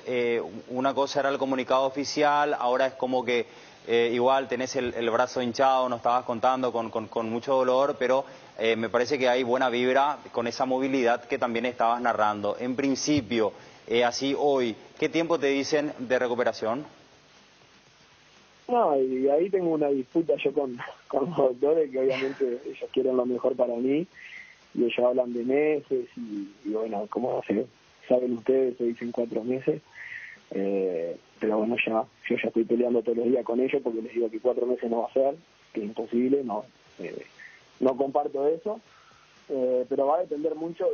Una cosa era el comunicado oficial, ahora es como que igual tenés el brazo hinchado, nos estabas contando con mucho dolor, pero me parece que hay buena vibra con esa movilidad que también estabas narrando. En principio, así hoy, ¿qué tiempo te dicen de recuperación? No, y ahí tengo una disputa yo con los doctores, que obviamente ellos quieren lo mejor para mí, y ellos hablan de meses, y bueno, como saben ustedes, se dicen 4 meses, pero bueno, yo ya estoy peleando todos los días con ellos, porque les digo que 4 meses no va a ser, que es imposible, no comparto eso. Pero va a depender mucho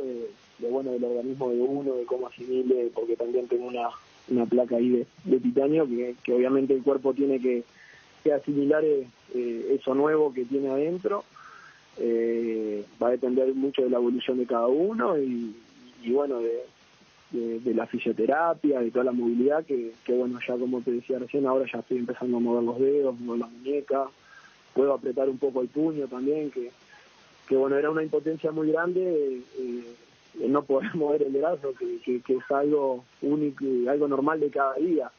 bueno, del organismo de uno, de cómo asimile, porque también tengo una placa ahí de titanio que obviamente el cuerpo tiene que asimilar eso nuevo que tiene adentro. Va a depender mucho de la evolución de cada uno y bueno, de la fisioterapia, de toda la movilidad que bueno, ya como te decía recién, ahora ya estoy empezando a mover los dedos, mover la muñeca, puedo apretar un poco el puño también, que bueno, era una impotencia muy grande, no poder mover el brazo, que es algo único y algo normal de cada día.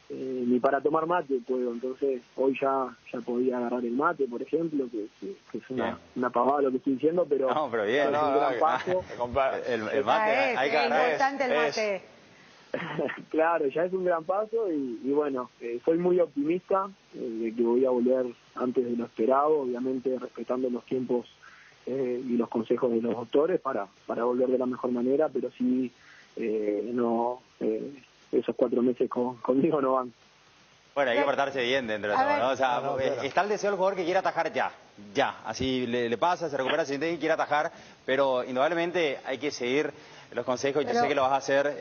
Ni para tomar mate puedo, entonces hoy ya podía agarrar el mate, por ejemplo, que es una pavada lo que estoy diciendo, pero, pero bien, es un gran paso. El mate, hay que agarrar. Es importante el mate. Claro, ya es un gran paso y bueno, soy muy optimista de que voy a volver antes de lo esperado, obviamente respetando los tiempos y los consejos de los doctores para volver de la mejor manera, pero sí esos 4 meses conmigo no van. Bueno, hay que portarse bien dentro de todo, ¿no? O sea, está el deseo del jugador que quiere atajar ya, así le pasa, se recupera, se siente que quiere atajar, pero indudablemente hay que seguir los consejos. Yo sé que lo vas a hacer,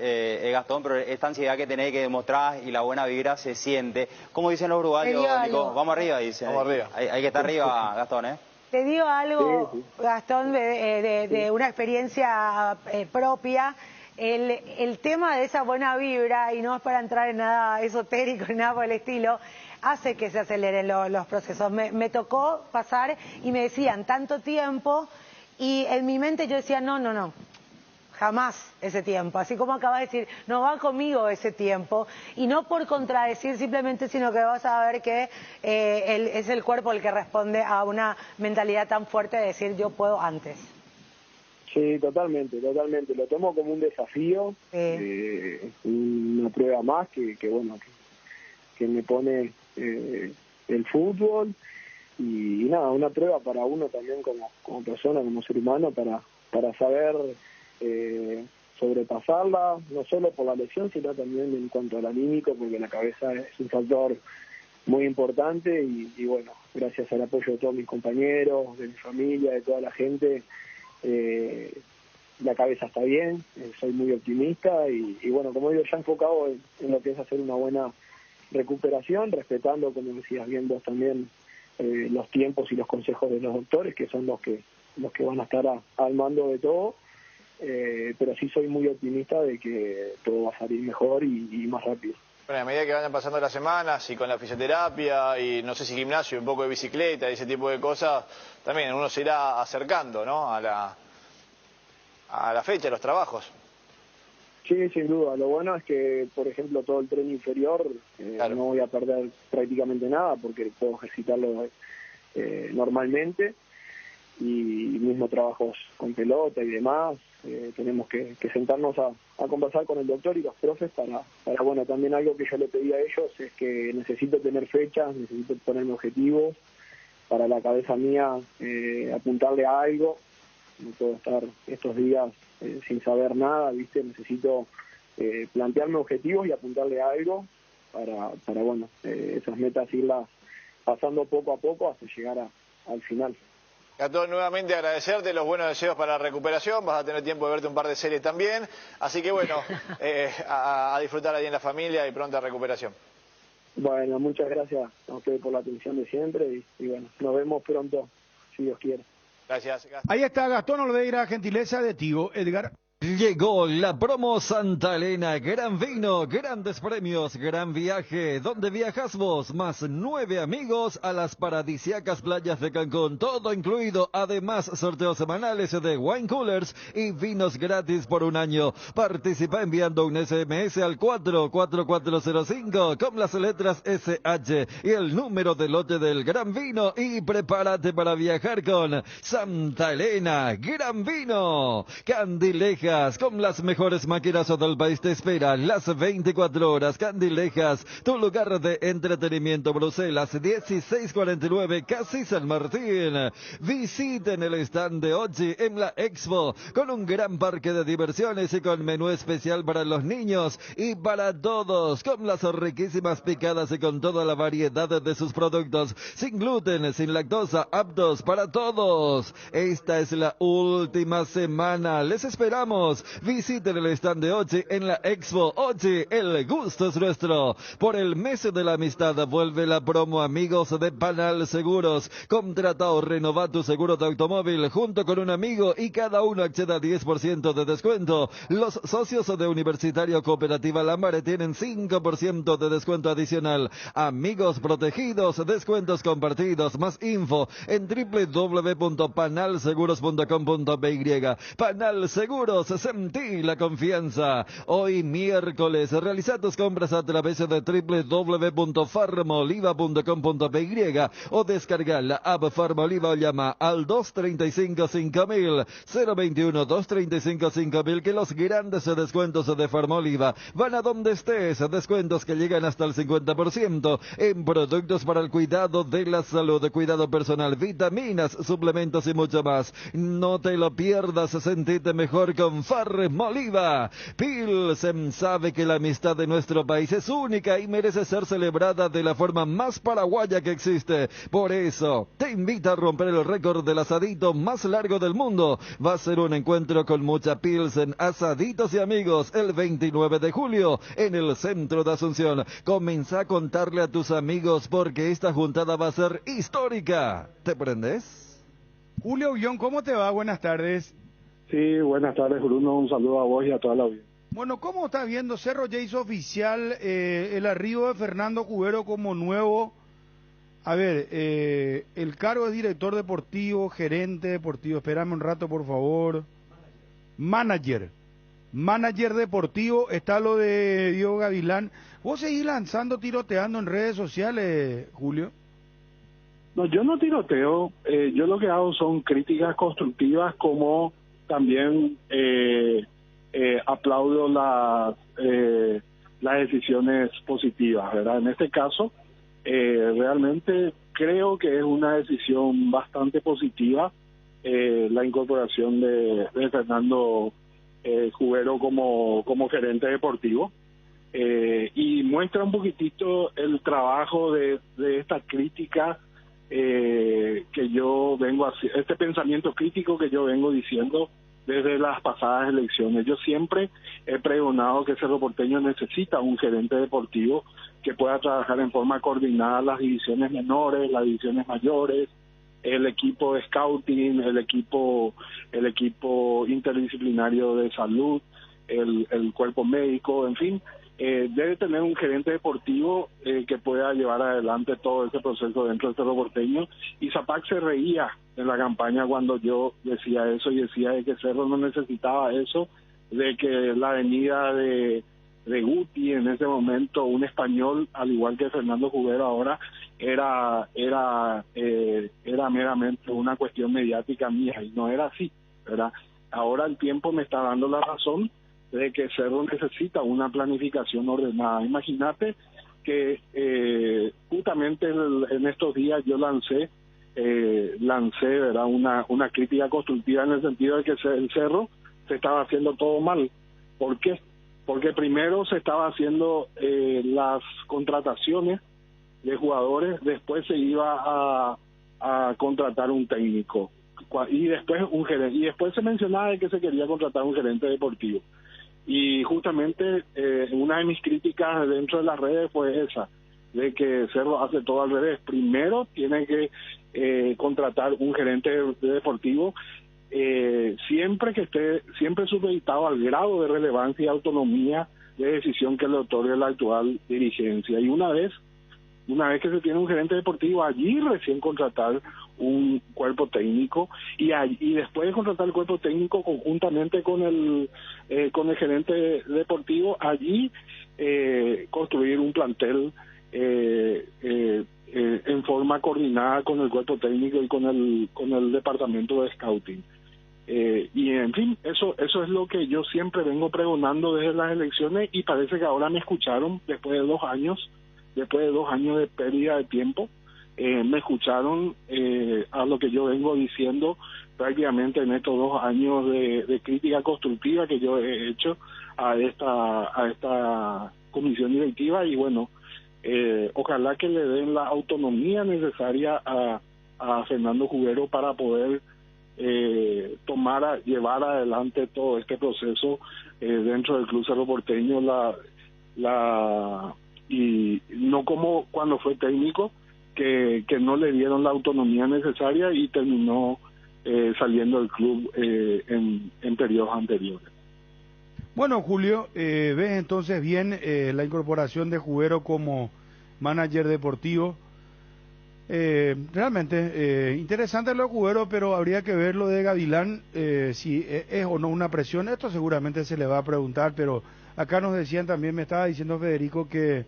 Gastón, pero esta ansiedad que tenés que demostrar y la buena vibra se siente. Como dicen los uruguayos, Nico, vamos arriba, dicen. Vamos arriba. Hay que estar arriba, Gastón, ¿eh? Te digo algo, sí. Gastón, de una experiencia propia. El tema de esa buena vibra, y no es para entrar en nada esotérico ni nada por el estilo, hace que se aceleren los procesos. Me tocó pasar y me decían tanto tiempo y en mi mente yo decía no, jamás ese tiempo. Así como acaba de decir, no va conmigo ese tiempo, y no por contradecir simplemente, sino que vas a ver que es el cuerpo el que responde a una mentalidad tan fuerte de decir yo puedo antes. Sí, totalmente. Lo tomo como un desafío, una prueba más que me pone el fútbol y nada, una prueba para uno también como persona, como ser humano, para saber sobrepasarla, no solo por la lesión, sino también en cuanto al anímico, porque la cabeza es un factor muy importante y bueno, gracias al apoyo de todos mis compañeros, de mi familia, de toda la gente, la cabeza está bien, soy muy optimista y bueno, como digo, ya enfocado en lo que es hacer una buena recuperación, respetando, como decías bien vos también, los tiempos y los consejos de los doctores, que son los que van a estar al mando de todo, pero sí soy muy optimista de que todo va a salir mejor y más rápido. Bueno, a medida que vayan pasando las semanas y con la fisioterapia y no sé si gimnasio, un poco de bicicleta y ese tipo de cosas, también uno se irá acercando, ¿no? a la fecha, a los trabajos. Sí, sin duda. Lo bueno es que, por ejemplo, todo el tren inferior no voy a perder prácticamente nada porque puedo ejercitarlo normalmente, y mismo trabajos con pelota y demás. Tenemos que sentarnos a conversar con el doctor y los profes para bueno, también algo que yo le pedí a ellos es que necesito tener fechas, necesito ponerme objetivos para la cabeza mía, apuntarle a algo. No puedo estar estos días sin saber nada, ¿viste? Necesito plantearme objetivos y apuntarle a algo para bueno, esas metas irlas pasando poco a poco hasta llegar al final. Gastón, nuevamente agradecerte los buenos deseos para la recuperación, vas a tener tiempo de verte un par de series también, así que bueno, a disfrutar ahí en la familia y pronta recuperación. Bueno, muchas gracias a ustedes por la atención de siempre y bueno, nos vemos pronto, si Dios quiere. Gracias, Gastón. Ahí está Gastón Olveira, gentileza de Tigo Edgar. Llegó la promo Santa Elena, gran vino, grandes premios, gran viaje. ¿Dónde viajas vos? Más 9 amigos a las paradisíacas playas de Cancún, todo incluido. Además, sorteos semanales de wine coolers y vinos gratis por 1 año. Participa enviando un SMS al 44405 con las letras SH y el número de lote del gran vino y prepárate para viajar con Santa Elena, gran vino. Candilejas, con las mejores máquinas del país te esperan las 24 horas. Candilejas, tu lugar de entretenimiento. Bruselas 1649, casi San Martín. Visiten el stand de Ochi en la Expo con un gran parque de diversiones y con menú especial para los niños y para todos, con las riquísimas picadas y con toda la variedad de sus productos, sin gluten, sin lactosa, aptos para todos. Esta es la última semana, les esperamos esperamos. Visiten el stand de Ochi en la Expo Ochi. El gusto es nuestro. Por el mes de la amistad vuelve la promo amigos de Panal Seguros. Contrata o renova tu seguro de automóvil junto con un amigo y cada uno acceda a 10% de descuento. Los socios de Universitario Cooperativa Lamare tienen 5% de descuento adicional. Amigos protegidos, descuentos compartidos. Más info en www.panalseguros.com.py. Panal Seguros, sentí la confianza. Hoy miércoles, realiza tus compras a través de www.farmaoliva.com.py o descarga la app Farmaoliva o llama al 235-5000, 021-235-5000, que los grandes descuentos de Farmaoliva van a donde estés. Descuentos que llegan hasta el 50% en productos para el cuidado de la salud, cuidado personal, vitaminas, suplementos y mucho más. No te lo pierdas, sentite mejor con Farmaoliva. Pilsen sabe que la amistad de nuestro país es única y merece ser celebrada de la forma más paraguaya que existe. Por eso, te invita a romper el récord del asadito más largo del mundo. Va a ser un encuentro con mucha Pilsen, asaditos y amigos el 29 de julio en el centro de Asunción. Comienza a contarle a tus amigos porque esta juntada va a ser histórica. ¿Te prendes? Julio Guión, ¿cómo te va? Buenas tardes. Sí, buenas tardes, Bruno. Un saludo a vos y a toda la audiencia. Bueno, ¿cómo está viendo? Cerro ya hizo oficial el arribo de Fernando Cubero como nuevo... A ver, el cargo es director deportivo, gerente deportivo. Espérame un rato, por favor. Manager deportivo. Está lo de Diego Gavilán. ¿Vos seguís lanzando, tiroteando en redes sociales, Julio? No, yo no tiroteo. Yo lo que hago son críticas constructivas, como también aplaudo las decisiones positivas, ¿verdad? En este caso, realmente creo que es una decisión bastante positiva la incorporación de Fernando Cubero como gerente deportivo, y muestra un poquitito el trabajo de esta crítica que yo vengo haciendo, este pensamiento crítico que yo vengo diciendo desde las pasadas elecciones. Yo siempre he pregonado que Cerro Porteño necesita un gerente deportivo que pueda trabajar en forma coordinada las divisiones menores, las divisiones mayores, el equipo de scouting, el equipo interdisciplinario de salud, el cuerpo médico, en fin. Debe tener un gerente deportivo que pueda llevar adelante todo ese proceso dentro del Cerro Porteño. Y Zapac se reía en la campaña cuando yo decía eso, y decía de que Cerro no necesitaba eso, de que la venida de Guti, en ese momento un español, al igual que Fernando Cubero ahora, era meramente una cuestión mediática mía, y no era así, ¿verdad? Ahora el tiempo me está dando la razón de que Cerro necesita una planificación ordenada. Imagínate que justamente en estos días yo lancé ¿verdad? una crítica constructiva, en el sentido de que el Cerro se estaba haciendo todo mal. ¿Por qué? Porque primero se estaba haciendo las contrataciones de jugadores, después se iba a contratar un técnico y después un gerente, y después se mencionaba de que se quería contratar un gerente deportivo. Y justamente una de mis críticas dentro de las redes fue esa, de que Cerro hace todo al revés. Primero tiene que contratar un gerente deportivo siempre supeditado al grado de relevancia y autonomía de decisión que le otorgue la actual dirigencia. Y una vez que se tiene un gerente deportivo, allí recién contratar un cuerpo técnico, y después de contratar el cuerpo técnico conjuntamente con el gerente deportivo, allí construir un plantel en forma coordinada con el cuerpo técnico y con el departamento de scouting. Y en fin, eso es lo que yo siempre vengo pregonando desde las elecciones, y parece que ahora me escucharon después de 2 años de pérdida de tiempo. Me escucharon a lo que yo vengo diciendo prácticamente en estos 2 años de crítica constructiva que yo he hecho a esta comisión directiva. Y bueno, ojalá que le den la autonomía necesaria a Fernando Cubero para poder llevar adelante todo este proceso dentro del Club Cerro Porteño, y no como cuando fue técnico, que no le dieron la autonomía necesaria y terminó saliendo del club en periodos anteriores. Bueno, Julio, ves entonces bien la incorporación de Jubero como manager deportivo. Realmente interesante lo de Jubero, pero habría que ver lo de Gavilán, si es o no una presión. Esto seguramente se le va a preguntar, pero acá nos decían también, me estaba diciendo Federico, que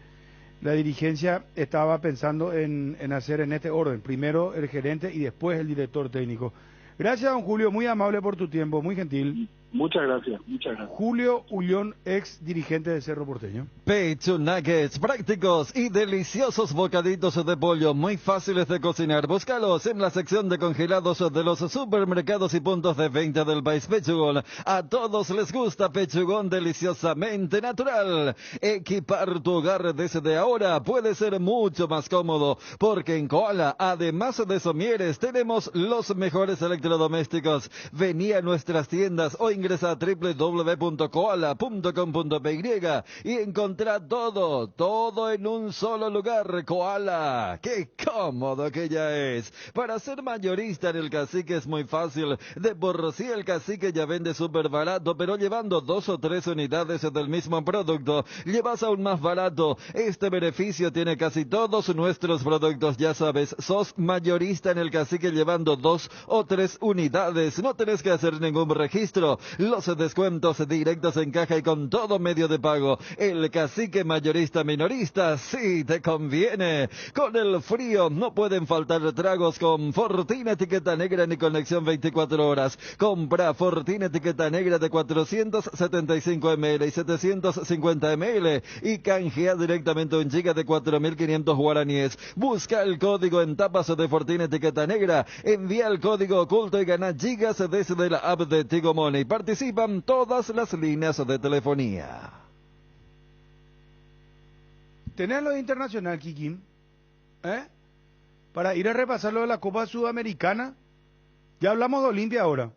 la dirigencia estaba pensando en hacer en este orden, primero el gerente y después el director técnico. Gracias, don Julio, muy amable por tu tiempo, muy gentil. Muchas gracias, muchas gracias. Julio Ullón, ex dirigente de Cerro Porteño. Pecho Nuggets, prácticos y deliciosos bocaditos de pollo, muy fáciles de cocinar. Búscalos en la sección de congelados de los supermercados y puntos de venta del país. Pechugón, a todos les gusta Pechugón, deliciosamente natural. Equipar tu hogar desde ahora puede ser mucho más cómodo, porque en Koala, además de somieres, tenemos los mejores electrodomésticos. Vení a nuestras tiendas o ingresa a www.koala.com.py y encontrá todo en un solo lugar. Koala, qué cómodo que ya es. Para ser mayorista en el Cacique es muy fácil. De por sí el Cacique ya vende súper barato, pero llevando 2 o 3 unidades del mismo producto, llevas aún más barato. Este beneficio tiene casi todos nuestros productos, ya sabes. Sos mayorista en el Cacique llevando 2 o 3 unidades. No tenés que hacer ningún registro. Los descuentos directos en caja y con todo medio de pago. El Cacique mayorista minorista sí te conviene. Con el frío no pueden faltar tragos con Fortina etiqueta negra ni conexión 24 horas. Compra Fortina etiqueta negra de 475 ml y 750 ml y canjea directamente un giga de 4.500 guaraníes. Busca el código en tapas de Fortina etiqueta negra. Envía el código oculto y gana gigas desde la app de Tigo Money. Participan todas las líneas de telefonía. ¿Tenés lo de internacional, Kikín? Para ir a repasar lo de la Copa Sudamericana. Ya hablamos de Olimpia ahora.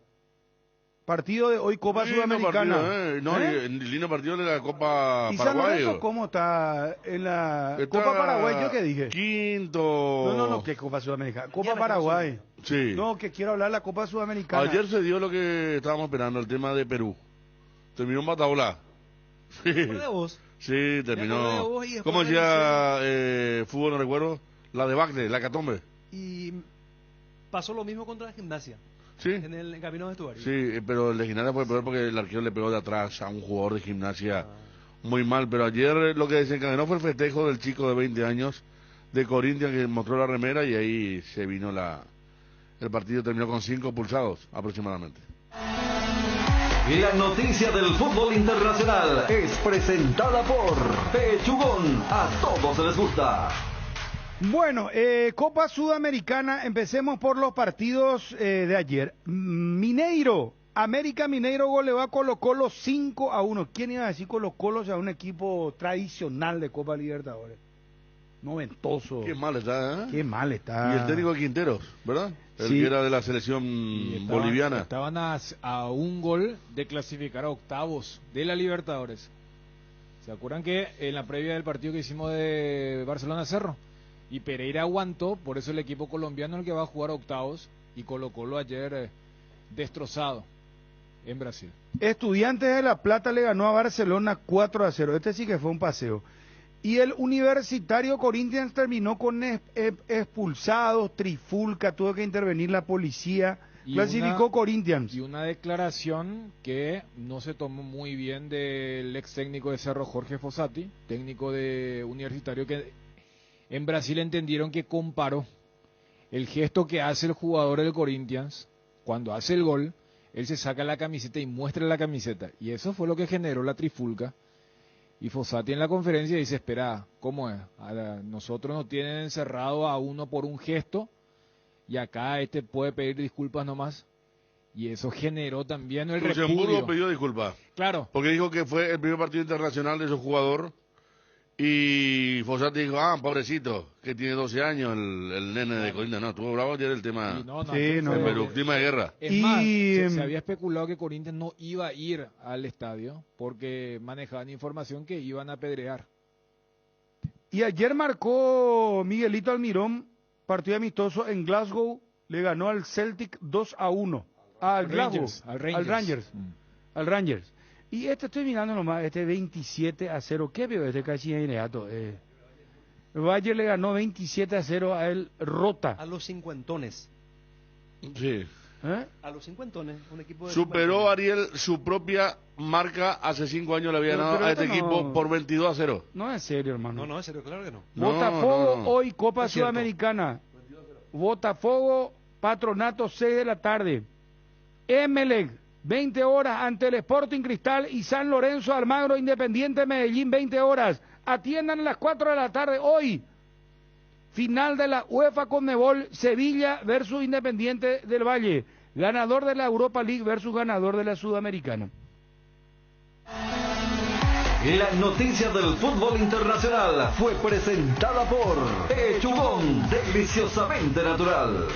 Partido de hoy, Copa Sudamericana. El lindo partido de la Copa ¿Y Paraguay. San Lorenzo cómo está en la Copa Paraguay? ¿Yo qué dije? Quinto. No, ¿qué Copa Sudamericana? Copa Paraguay. Sí. No, que quiero hablar de la Copa Sudamericana. Ayer se dio lo que estábamos esperando, el tema de Perú. Terminó en Bataola. Sí. ¿De vos? Sí, terminó. ¿Cómo decía fútbol, no recuerdo? La debacle, la catombe. Y pasó lo mismo contra la Gimnasia. Sí. En el camino de vestuario. Sí, pero el de Gimnasia fue peor porque el arquero le pegó de atrás a un jugador de Gimnasia muy mal. Pero ayer lo que desencadenó fue el festejo del chico de 20 años de Corinthians que mostró la remera y ahí se vino el partido terminó con 5 pulsados aproximadamente. La noticia del fútbol internacional es presentada por Pechugón. A todos les gusta. Bueno, Copa Sudamericana, empecemos por los partidos de ayer. Mineiro, América Mineiro goleó a Colo-Colo 5-1. ¿Quién iba a decir Colo-Colo sea un equipo tradicional de Copa Libertadores? Noventoso. Qué mal está, ¿eh? Qué mal está. Y el técnico de Quinteros, ¿verdad? El Sí. que era de la selección boliviana. Estaban a un gol de clasificar a octavos de la Libertadores. ¿Se acuerdan que en la previa del partido que hicimos de Barcelona-Cerro? Y Pereira aguantó, por eso el equipo colombiano es el que va a jugar a octavos, y Colo-Colo ayer destrozado en Brasil. Estudiantes de La Plata le ganó a Barcelona 4-0. Este sí que fue un paseo. Y el Universitario Corinthians terminó con expulsados, trifulca, tuvo que intervenir la policía. Clasificó Corinthians. Y una declaración que no se tomó muy bien del ex técnico de Cerro, Jorge Fossati, técnico de Universitario, que en Brasil entendieron que comparó el gesto que hace el jugador del Corinthians cuando hace el gol. Él se saca la camiseta y muestra la camiseta, y eso fue lo que generó la trifulca. Y Fossati en la conferencia dice: espera, ¿cómo es? Nosotros nos tienen encerrado a uno por un gesto y acá puede pedir disculpas nomás. Y eso generó también el repudio. Luxemburgo pidió disculpas. Claro. Porque dijo que fue el primer partido internacional de su jugador Y Fossati dijo, pobrecito, que tiene 12 años el nene de Corinthians. No, estuvo bravo ayer el tema Perú, clima de guerra. Es más, se había especulado que Corinthians no iba a ir al estadio porque manejaban información que iban a apedrear. Y ayer marcó Miguelito Almirón, partido amistoso en Glasgow, le ganó al Celtic 2-1. Al Rangers, al Rangers. Y estoy mirando nomás, 27-0. ¿Qué veo casi inmediato? Bayern le ganó 27-0 a el Rota. A los cincuentones. Sí. A los cincuentones, un equipo de superó Ariel su propia marca, hace 5 años le había ganado a este equipo por 22-0. No, en serio, hermano. No, en serio, claro que no. Botafogo hoy, Copa Sudamericana. Botafogo, Patronato, 6 de la tarde. Emelec, 20 horas ante el Sporting Cristal y San Lorenzo Almagro, Independiente Medellín, 20 horas. Atiendan a las 4 de la tarde hoy. Final de la UEFA Conmebol, Sevilla versus Independiente del Valle. Ganador de la Europa League versus ganador de la Sudamericana. La noticia del fútbol internacional fue presentada por Pechugón, deliciosamente natural.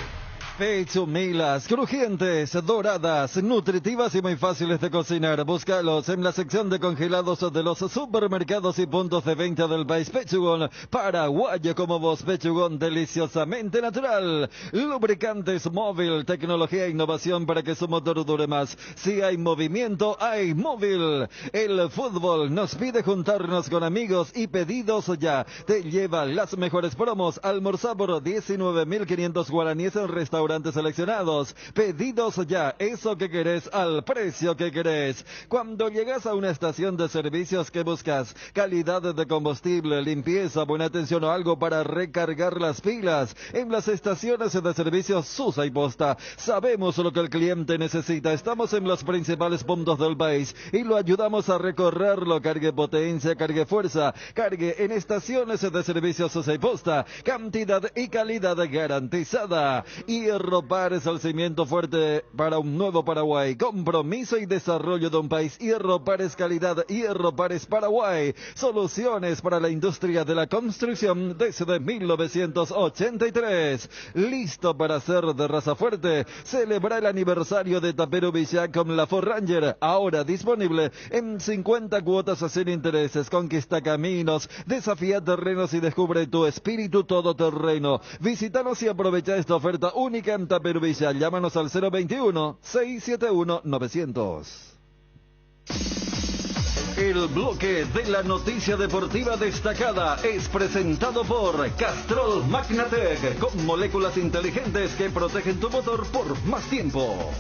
Pechumilas, crujientes, doradas, nutritivas y muy fáciles de cocinar. Búscalos en la sección de congelados de los supermercados y puntos de venta del país. Pechugón, paraguayo como vos. Pechugón, deliciosamente natural. Lubricantes móvil, tecnología e innovación para que su motor dure más. Si hay movimiento, hay móvil. El fútbol nos pide juntarnos con amigos y pedidos ya. Te lleva las mejores promos. Almorzar por 19.500 guaraníes en restaurantes seleccionados. Pedidos ya, eso que querés al precio que querés. Cuando llegas a una estación de servicios, ¿qué buscas? Calidad de combustible, limpieza, buena atención o algo para recargar las pilas. En las estaciones de servicios Susa y Posta sabemos lo que el cliente necesita. Estamos en los principales puntos del país y lo ayudamos a recorrerlo. Cargue potencia, cargue fuerza, cargue en estaciones de servicios Susa y Posta. Cantidad y calidad garantizada. Hierro Pares, el cimiento fuerte para un nuevo Paraguay. Compromiso y desarrollo de un país. Hierro Pares, calidad. Hierro Pares, Paraguay. Soluciones para la industria de la construcción desde 1983. Listo para ser de raza fuerte. Celebra el aniversario de Tapero Villa con la Ford Ranger. Ahora disponible en 50 cuotas sin intereses. Conquista caminos, desafía terrenos y descubre tu espíritu todoterreno. Visítanos y aprovecha esta oferta única en Tapero Villa. Llámanos al 021-671-900. El bloque de la noticia deportiva destacada es presentado por Castrol Magnatec, con moléculas inteligentes que protegen tu motor por más tiempo.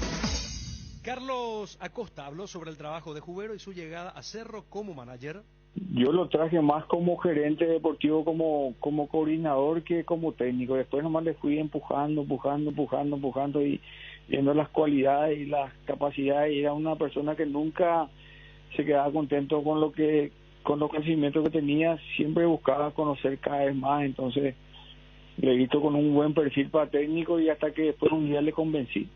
Carlos Acosta habló sobre el trabajo de Jubero y su llegada a Cerro como manager. Yo lo traje más como gerente deportivo, como coordinador que como técnico. Después nomás le fui empujando y viendo las cualidades y las capacidades. Y era una persona que nunca se quedaba contento con los conocimientos que tenía. Siempre buscaba conocer cada vez más. Entonces le he visto con un buen perfil para técnico y hasta que después un día le convencí.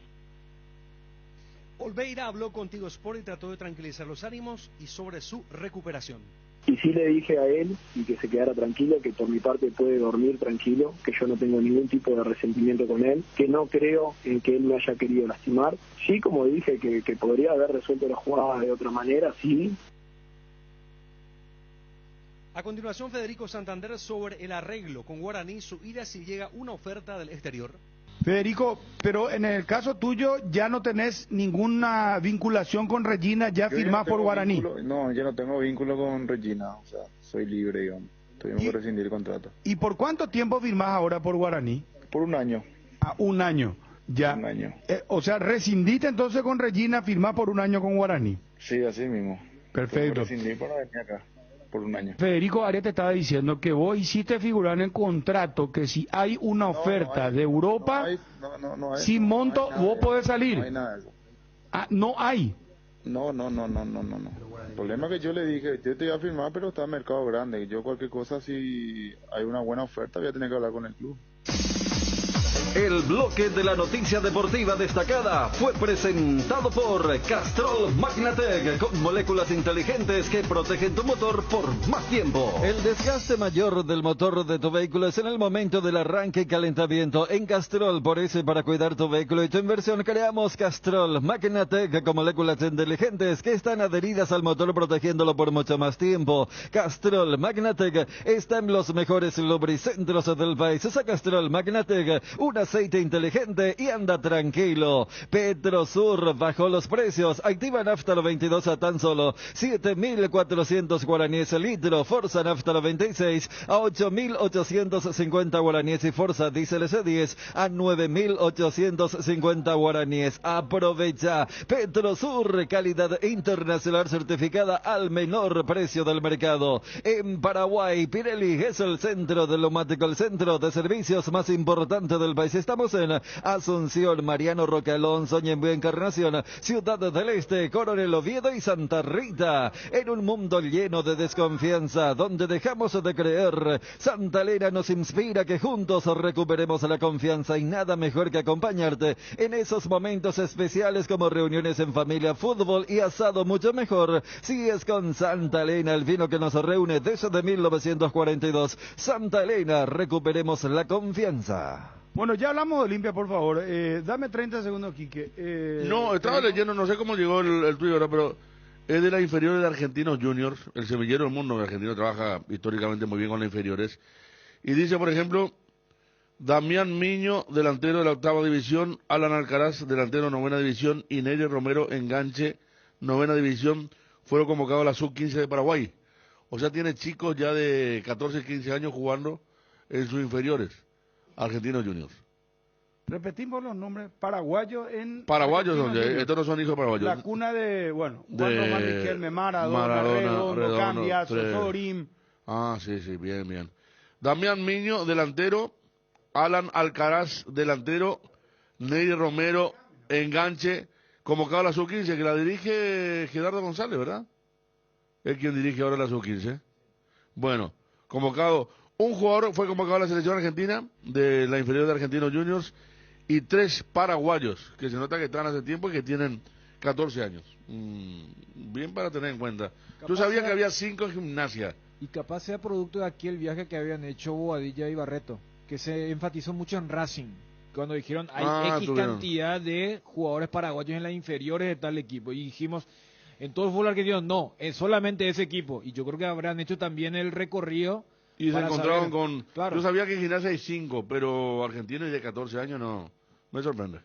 Olveira habló contigo Sport y trató de tranquilizar los ánimos y sobre su recuperación. Y sí le dije a él y que se quedara tranquilo, que por mi parte puede dormir tranquilo, que yo no tengo ningún tipo de resentimiento con él, que no creo en que él me haya querido lastimar. Sí, como dije, que podría haber resuelto la jugada de otra manera, sí. A continuación, Federico Santander sobre el arreglo con Guaraní, su ida si llega una oferta del exterior. Federico, pero en el caso tuyo ya no tenés ninguna vinculación con Regina, ya firmás por Guaraní. No, yo no tengo vínculo con Regina, o sea, soy libre, digamos. Tuvimos que rescindir el contrato. ¿Y por cuánto tiempo firmás ahora por Guaraní? Por un año. Un año, ya. Un año. O sea, rescindiste entonces con Regina, firmás por un año con Guaraní. Sí, así mismo. Perfecto. Rescindí para venir acá. Por un año. Federico Arias te estaba diciendo que vos hiciste figurar en el contrato que si hay una oferta de Europa, sin monto, vos podés salir. No hay nada de eso. No hay. No. El problema es que yo le dije, yo te iba a firmar, pero está en mercado grande. Yo cualquier cosa, si hay una buena oferta, voy a tener que hablar con el club. El bloque de la noticia deportiva destacada fue presentado por Castrol Magnatec, con moléculas inteligentes que protegen tu motor por más tiempo. El desgaste mayor del motor de tu vehículo es en el momento del arranque y calentamiento. En Castrol, por eso, para cuidar tu vehículo y tu inversión, creamos Castrol Magnatec con moléculas inteligentes que están adheridas al motor, protegiéndolo por mucho más tiempo. Castrol Magnatec está en los mejores lubricentros del país. Usa Castrol Magnatec, un aceite inteligente y anda tranquilo. Petrosur bajó los precios. Activa Nafta 22 a tan solo 7.400 guaraníes el litro. Forza Nafta 96 a 8.850 guaraníes y Forza Diesel S10 a 9.850 guaraníes. Aprovecha. Petrosur, calidad internacional certificada al menor precio del mercado. En Paraguay, Pirelli es el centro de neumático, el centro de servicios más importante del país. Estamos en Asunción, Mariano Roque Alonso, Ñemby Encarnación, Ciudad del Este, Coronel Oviedo y Santa Rita. En un mundo lleno de desconfianza, donde dejamos de creer, Santa Elena nos inspira que juntos recuperemos la confianza, y nada mejor que acompañarte en esos momentos especiales como reuniones en familia, fútbol y asado. Mucho mejor si es con Santa Elena, el vino que nos reúne desde 1942. Santa Elena, recuperemos la confianza. Bueno, ya hablamos de Olimpia, por favor. Dame 30 segundos, Quique. No, estaba leyendo, no sé cómo llegó el tuyo ahora, pero es de las inferiores de Argentinos Juniors, el semillero del mundo. El argentino trabaja históricamente muy bien con las inferiores. Y dice, por ejemplo, Damián Miño, delantero de la 8ª división, Alan Alcaraz, delantero 9ª división, y Nery Romero, enganche, 9ª división, fueron convocados a la sub-15 de Paraguay. O sea, tiene chicos ya de 14, 15 años jugando en sus inferiores. Argentinos Juniors. Repetimos los nombres paraguayos en... Paraguayos son, estos no son hijos paraguayos. La cuna de, bueno, Juan de Román Riquelme, Maradona, Redondo, Cambiaso, Sorín. Ah, sí, bien, bien. Damián Miño, delantero. Alan Alcaraz, delantero. Nery Romero, enganche. Convocado a la sub-15, que la dirige Gerardo González, ¿verdad? Es quien dirige ahora la sub-15. Bueno, convocado... Un jugador fue convocado a la selección argentina, de la inferior de Argentinos Juniors, y 3 paraguayos, que se nota que están hace tiempo y que tienen 14 años. Bien para tener en cuenta. Tú sabías que había 5 en gimnasia. Y capaz sea producto de aquel viaje que habían hecho Bobadilla y Barreto, que se enfatizó mucho en Racing, cuando dijeron hay X cantidad de jugadores paraguayos en las inferiores de tal equipo, y dijimos, en todo el fútbol argentino no, es solamente ese equipo, y yo creo que habrán hecho también el recorrido. Y se encontraron con... Claro. Yo sabía que en gimnasia hay 5, pero argentinos de 14 años no me sorprende.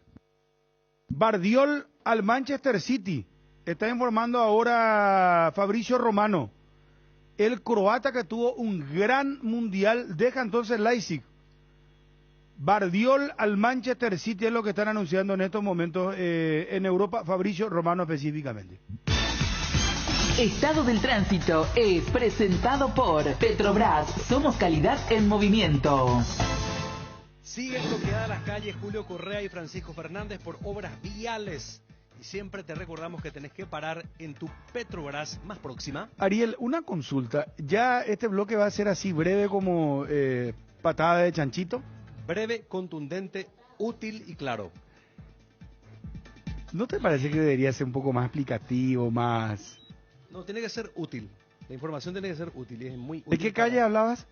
Bardiol al Manchester City. Está informando ahora Fabricio Romano. El croata que tuvo un gran mundial deja entonces Leipzig. Bardiol al Manchester City es lo que están anunciando en estos momentos en Europa. Fabricio Romano específicamente. Estado del Tránsito es presentado por Petrobras. Somos calidad en movimiento. Siguen bloqueadas las calles Julio Correa y Francisco Fernández por obras viales. Y siempre te recordamos que tenés que parar en tu Petrobras más próxima. Ariel, una consulta. ¿Ya este bloque va a ser así breve como patada de chanchito? Breve, contundente, útil y claro. ¿No te parece que debería ser un poco más explicativo, más...? No, tiene que ser útil. La información tiene que ser útil y es muy útil. ¿De qué calle hablabas?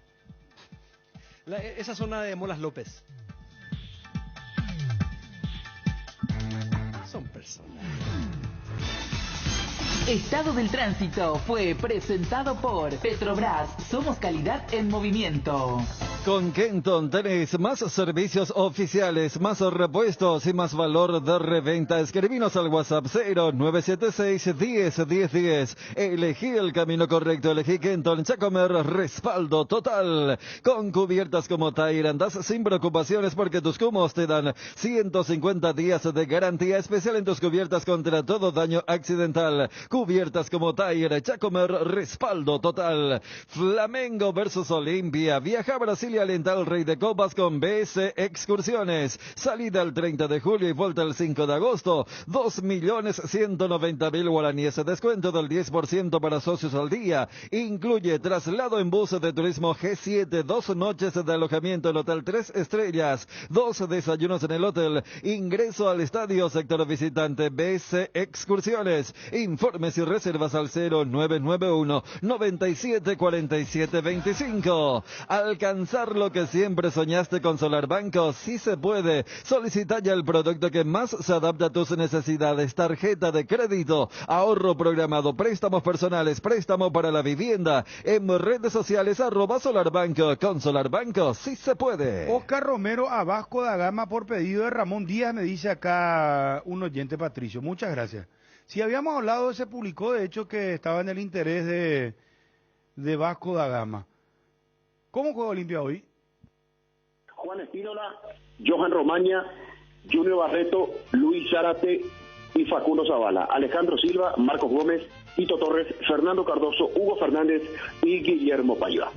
Esa zona de Molas López. Son personas. Estado del Tránsito fue presentado por Petrobras. Somos calidad en movimiento. Con Kenton tenés más servicios oficiales, más repuestos y más valor de reventa. Escribinos al WhatsApp 0976-10-1010. Elegí el camino correcto, elegí Kenton Chacomer, respaldo total. Con cubiertas como Tire andás sin preocupaciones porque tus cumos te dan 150 días de garantía especial en tus cubiertas contra todo daño accidental. Cubiertas como Tire, Chacomer, respaldo total. Flamengo versus Olimpia. Viaja a Brasil y alenta al Rey de Copas con BS Excursiones. Salida el 30 de julio y vuelta el 5 de agosto. 2.190.000 guaraníes. Descuento del 10% para socios al día. Incluye traslado en bus de turismo G7, 2 noches de alojamiento en Hotel 3 Estrellas, 2 desayunos en el hotel, ingreso al estadio sector visitante. BS Excursiones. Informes y reservas al 0991 97 47 25. Alcanzar lo que siempre soñaste con Solar Banco, sí se puede. Solicita ya el producto que más se adapta a tus necesidades. Tarjeta de crédito, ahorro programado, préstamos personales, préstamo para la vivienda. En redes sociales @SolarBanco. Con Solar Banco, sí se puede. Oscar Romero a Vasco da Gama por pedido de Ramón Díaz, me dice acá un oyente Patricio. Muchas gracias. Si habíamos hablado, se publicó de hecho que estaba en el interés de Vasco da Gama. ¿Cómo juega Olimpia hoy? Juan Espínola, Johan Romaña, Junior Barreto, Luis Zárate y Facundo Zavala. Alejandro Silva, Marcos Gómez, Tito Torres, Fernando Cardoso, Hugo Fernández y Guillermo Paiva.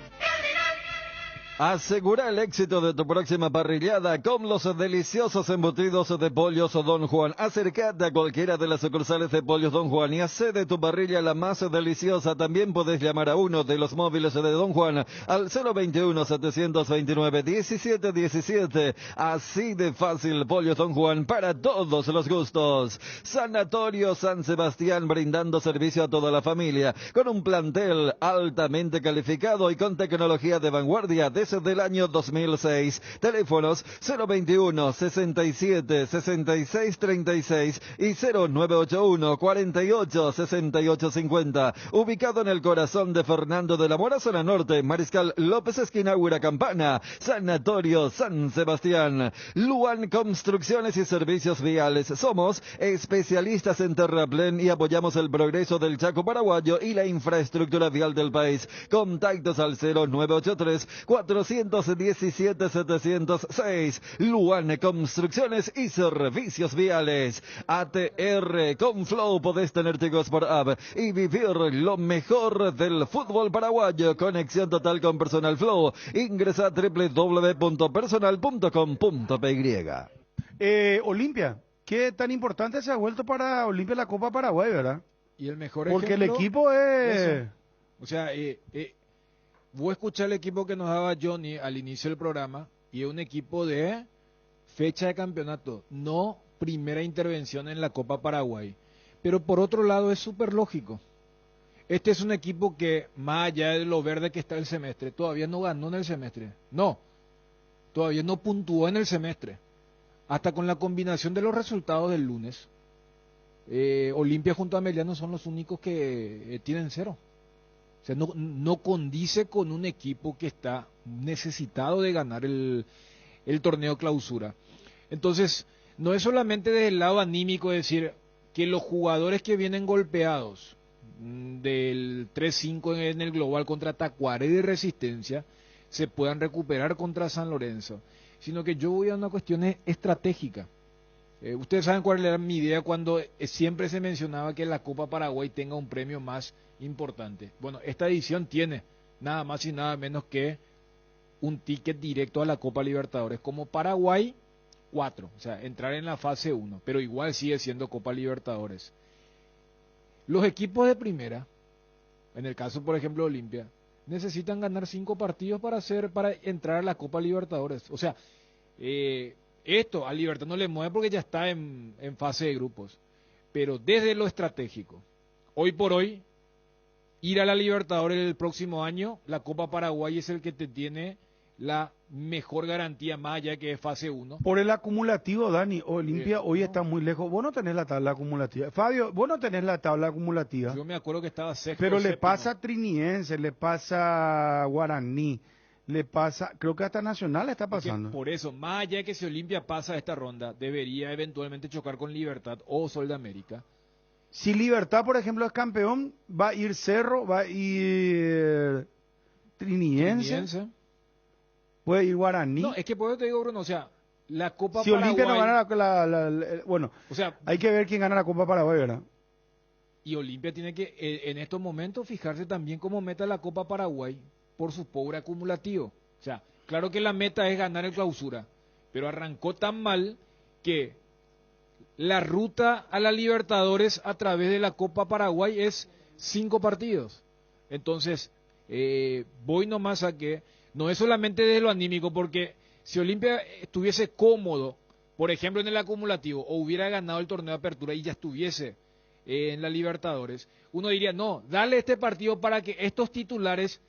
Asegura el éxito de tu próxima parrillada con los deliciosos embutidos de Pollos Don Juan. Acércate a cualquiera de las sucursales de Pollos Don Juan y hace de tu parrilla la más deliciosa. También podés llamar a uno de los móviles de Don Juan al 021-729-1717. Así de fácil, Pollos Don Juan para todos los gustos. Sanatorio San Sebastián, brindando servicio a toda la familia con un plantel altamente calificado y con tecnología de vanguardia desde el año 2006. Teléfonos 021 67 66 36 y 0981 48 68 50. Ubicado en el corazón de Fernando de la Mora, zona norte, Mariscal López, esquina Campana. Sanatorio San Sebastián. Luan Construcciones y Servicios Viales. Somos especialistas en terraplén y apoyamos el progreso del Chaco paraguayo y la infraestructura vial del país. Contactos al 0983 417-706. Luan Construcciones y Servicios Viales. ATR con Flow, podés tener chicos por app y vivir lo mejor del fútbol paraguayo. Conexión total con Personal Flow. Ingresa a www.personal.com.py. Olimpia, ¿qué tan importante se ha vuelto para Olimpia la Copa Paraguay, verdad? Y el mejor Porque ejemplo, el equipo es... eso. O sea, voy a escuchar el equipo que nos daba Johnny al inicio del programa, y es un equipo de fecha de campeonato, no primera intervención en la Copa Paraguay. Pero por otro lado es súper lógico. Este es un equipo que, más allá de lo verde que está el semestre, todavía no ganó en el semestre. No, todavía no puntuó en el semestre. Hasta con la combinación de los resultados del lunes, Olimpia junto a Meliano son los únicos que tienen 0. O sea, no condice con un equipo que está necesitado de ganar el torneo clausura. Entonces, no es solamente desde el lado anímico decir que los jugadores que vienen golpeados del 3-5 en el global contra Tacuaré de Resistencia se puedan recuperar contra San Lorenzo, sino que yo voy a una cuestión estratégica. Ustedes saben cuál era mi idea cuando siempre se mencionaba que la Copa Paraguay tenga un premio más importante. Bueno, esta edición tiene nada más y nada menos que un ticket directo a la Copa Libertadores como Paraguay 4, o sea, entrar en la fase 1, pero igual sigue siendo Copa Libertadores. Los equipos de primera, en el caso por ejemplo de Olimpia, necesitan ganar 5 partidos para entrar a la Copa Libertadores. O sea, esto a Libertad no le mueve porque ya está en fase de grupos. Pero desde lo estratégico, hoy por hoy, ir a la Libertadores el próximo año, la Copa Paraguay es el que te tiene la mejor garantía, más allá que es fase 1. Por el acumulativo, Dani, Olimpia hoy está muy lejos. Vos no tenés la tabla acumulativa. Fabio, vos no tenés la tabla acumulativa. Yo me acuerdo que estaba sexto. Pero le séptimo. pasa a Triniense, le pasa a Guaraní, le pasa, creo que hasta Nacional está pasando. Por eso, más allá de que si Olimpia pasa esta ronda, debería eventualmente chocar con Libertad o Sol de América. Si Libertad, por ejemplo, es campeón, va a ir Cerro, va a ir Triniense. Puede ir Guaraní. No, es que por eso te digo, Bruno, o sea, la Copa si Paraguay... Si Olimpia no gana bueno, o sea, hay que ver quién gana la Copa Paraguay, ¿verdad? Y Olimpia tiene que, en estos momentos, fijarse también cómo meta la Copa Paraguay por su pobre acumulativo. O sea, Claro que la meta es ganar el Clausura, pero arrancó tan mal que la ruta a la Libertadores a través de la Copa Paraguay es 5 partidos. Entonces, voy nomás a que no es solamente desde lo anímico, porque si Olimpia estuviese cómodo, por ejemplo en el acumulativo, o hubiera ganado el torneo de apertura y ya estuviese en la Libertadores, uno diría, no, dale este partido para que estos titulares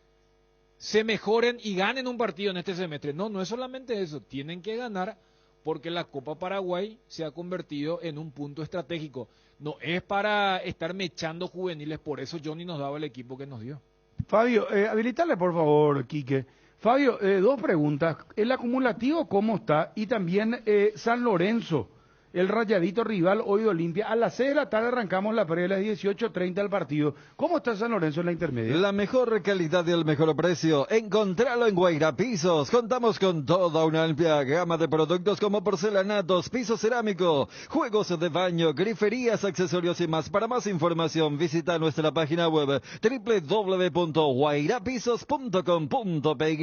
se mejoren y ganen un partido en este semestre. No, no es solamente eso, tienen que ganar porque la Copa Paraguay se ha convertido en un punto estratégico. No es para estar mechando juveniles, por eso Johnny nos daba el equipo que nos dio. Fabio, habilitarle por favor, Quique. Fabio, 2 preguntas. ¿El acumulativo cómo está? Y también San Lorenzo, el rayadito rival hoy de Olimpia. A las 6 de la tarde arrancamos la previa, a las 18:30 el partido. ¿Cómo está San Lorenzo en la intermedia? La mejor calidad y el mejor precio. Encontralo en Guaira Pisos. Contamos con toda una amplia gama de productos como porcelanatos, piso cerámico, juegos de baño, griferías, accesorios y más. Para más información, visita nuestra página web www.guairapisos.com.py.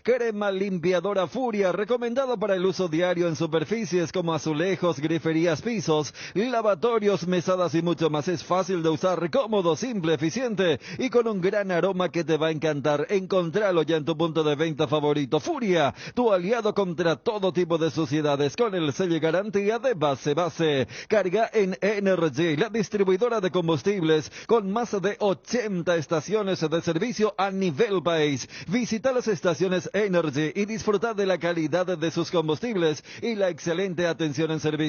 Crema limpiadora Furia, recomendado para el uso diario en superficies como azulejos, griferías, pisos, lavatorios, mesadas y mucho más. Es fácil de usar, cómodo, simple, eficiente y con un gran aroma que te va a encantar. Encontralo ya en tu punto de venta favorito. Furia, tu aliado contra todo tipo de suciedades, con el sello y garantía de base. Carga en Energy, la distribuidora de combustibles con más de 80 estaciones de servicio a nivel país. Visita las estaciones Energy y disfruta de la calidad de sus combustibles y la excelente atención en servicios.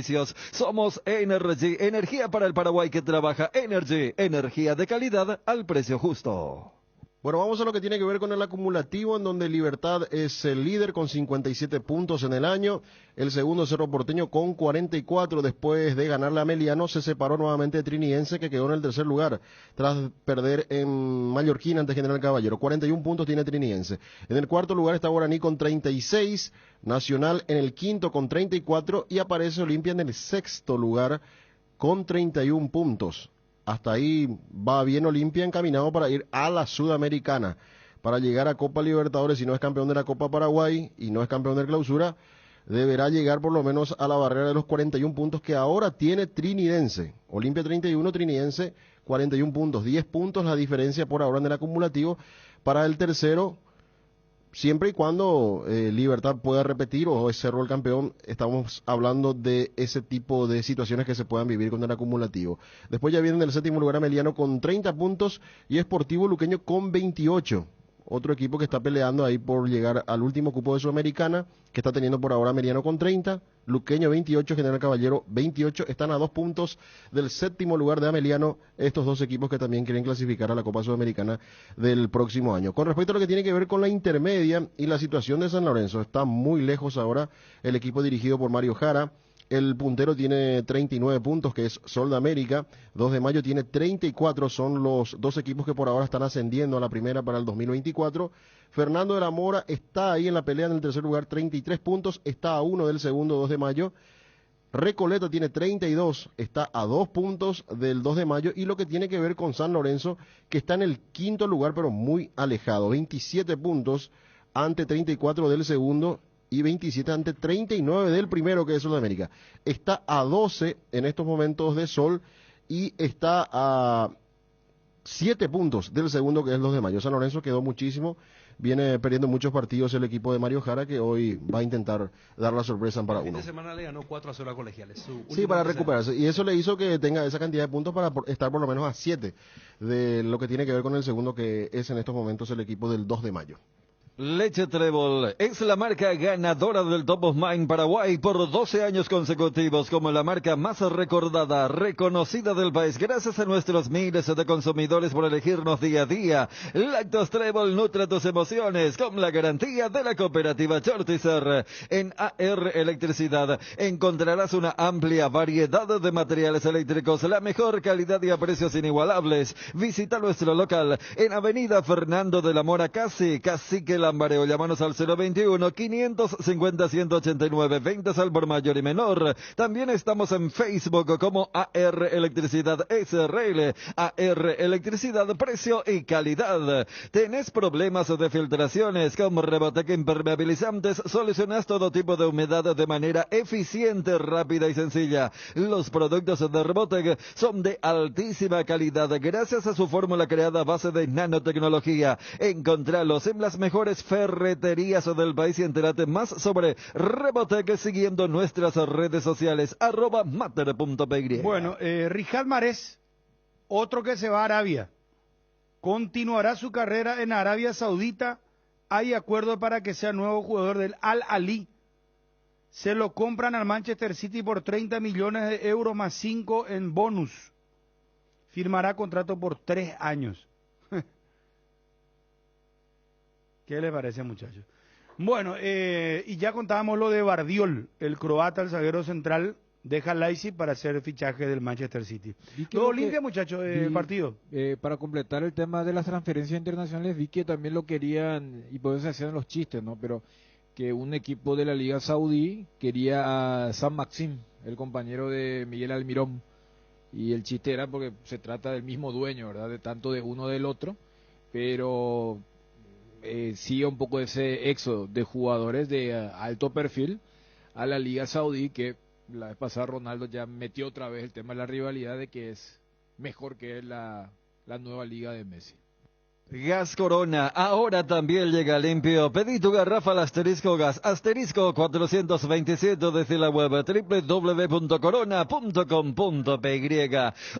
Somos Energy, energía para el Paraguay que trabaja. Energy, energía de calidad al precio justo. Bueno, vamos a lo que tiene que ver con el acumulativo, en donde Libertad es el líder con 57 puntos en el año. El segundo, Cerro Porteño, con 44. Después de ganarle a Meliano, se separó nuevamente de Triniense, que quedó en el tercer lugar, tras perder en Mallorquín ante General Caballero. 41 puntos tiene Triniense. En el cuarto lugar está Guaraní con 36, Nacional en el quinto con 34, y aparece Olimpia en el sexto lugar con 31 puntos. Hasta ahí va bien Olimpia, encaminado para ir a la Sudamericana, para llegar a Copa Libertadores. Si no es campeón de la Copa Paraguay y no es campeón de Clausura, deberá llegar por lo menos a la barrera de los 41 puntos que ahora tiene Trinidense. Olimpia 31, Trinidense 41 puntos, 10 puntos la diferencia por ahora en el acumulativo para el tercero. Siempre y cuando Libertad pueda repetir o es Cerro el campeón, estamos hablando de ese tipo de situaciones que se puedan vivir con el acumulativo. Después ya viene en el séptimo lugar Ameliano con 30 puntos y Sportivo Luqueño con 28. Otro equipo que está peleando ahí por llegar al último cupo de Sudamericana, que está teniendo por ahora Meriano con 30, Luqueño 28, General Caballero 28, están a 2 puntos del séptimo lugar de Ameliano, estos dos equipos que también quieren clasificar a la Copa Sudamericana del próximo año. Con respecto a lo que tiene que ver con la intermedia y la situación de San Lorenzo, está muy lejos ahora el equipo dirigido por Mario Jara. El puntero tiene 39 puntos, que es Sol de América. 2 de Mayo tiene 34, son los dos equipos que por ahora están ascendiendo a la primera para el 2024. Fernando de la Mora está ahí en la pelea en el tercer lugar, 33 puntos, está a 1 del segundo 2 de Mayo. Recoleta tiene 32, está a 2 puntos del 2 de Mayo. Y lo que tiene que ver con San Lorenzo, que está en el quinto lugar, pero muy alejado, 27 puntos ante 34 del segundo. Y 27 ante 39 del primero, que es Sudamérica. Está a 12 en estos momentos de Sol y está a 7 puntos del segundo, que es 2 de Mayo. San Lorenzo quedó muchísimo, viene perdiendo muchos partidos el equipo de Mario Jara, que hoy va a intentar dar la sorpresa en para uno. Esta semana le ganó 4-0 a Colegiales. Sí, para recuperarse. Y eso le hizo que tenga esa cantidad de puntos para estar por lo menos a 7 de lo que tiene que ver con el segundo, que es en estos momentos el equipo del 2 de Mayo. Leche Trébol es la marca ganadora del Top of Mind Paraguay por 12 años consecutivos como la marca más recordada, reconocida del país, gracias a nuestros miles de consumidores por elegirnos día a día. Lactos Trébol nutre tus emociones con la garantía de la cooperativa Chortizer. En AR Electricidad encontrarás una amplia variedad de materiales eléctricos, la mejor calidad y a precios inigualables. Visita nuestro local en Avenida Fernando de la Mora, Cacique el Lambareo. Llámanos al 021-550-189, ventas al por mayor y menor. También estamos en Facebook como AR Electricidad SRL. AR Electricidad, precio y calidad. ¿Tenés problemas de filtraciones? Con Rebotec Impermeabilizantes solucionas todo tipo de humedad de manera eficiente, rápida y sencilla. Los productos de Rebotec son de altísima calidad gracias a su fórmula creada a base de nanotecnología. Encontralos en las mejores ferreterías del país y entérate más sobre Rebotec siguiendo nuestras redes sociales @mater.py. Bueno, Rijad Mahrez, otro que se va a Arabia, continuará su carrera en Arabia Saudita. Hay acuerdo para que sea nuevo jugador del Al Ahly. Se lo compran al Manchester City por 30 millones de euros más 5 en bonus. Firmará contrato por 3 años. ¿Qué le parece, muchachos? Bueno, y ya contábamos lo de Bardiol, el croata, el zaguero central, deja Leipzig para hacer fichaje del Manchester City. Luego limpia, muchachos, el partido. Para completar el tema de las transferencias internacionales, vi que también lo querían, y por eso se hacían los chistes, ¿no? Pero que un equipo de la Liga Saudí quería a Sam Maxim, el compañero de Miguel Almirón, y el chiste era porque se trata del mismo dueño, ¿verdad? De tanto de uno del otro, pero sigue un poco ese éxodo de jugadores de alto perfil a la Liga Saudí, que la vez pasada Ronaldo ya metió otra vez el tema de la rivalidad de que es mejor que la nueva liga de Messi. Gas Corona, ahora también llega limpio. Pedí tu garrafa al asterisco gas, asterisco 427 desde la web www.corona.com.py.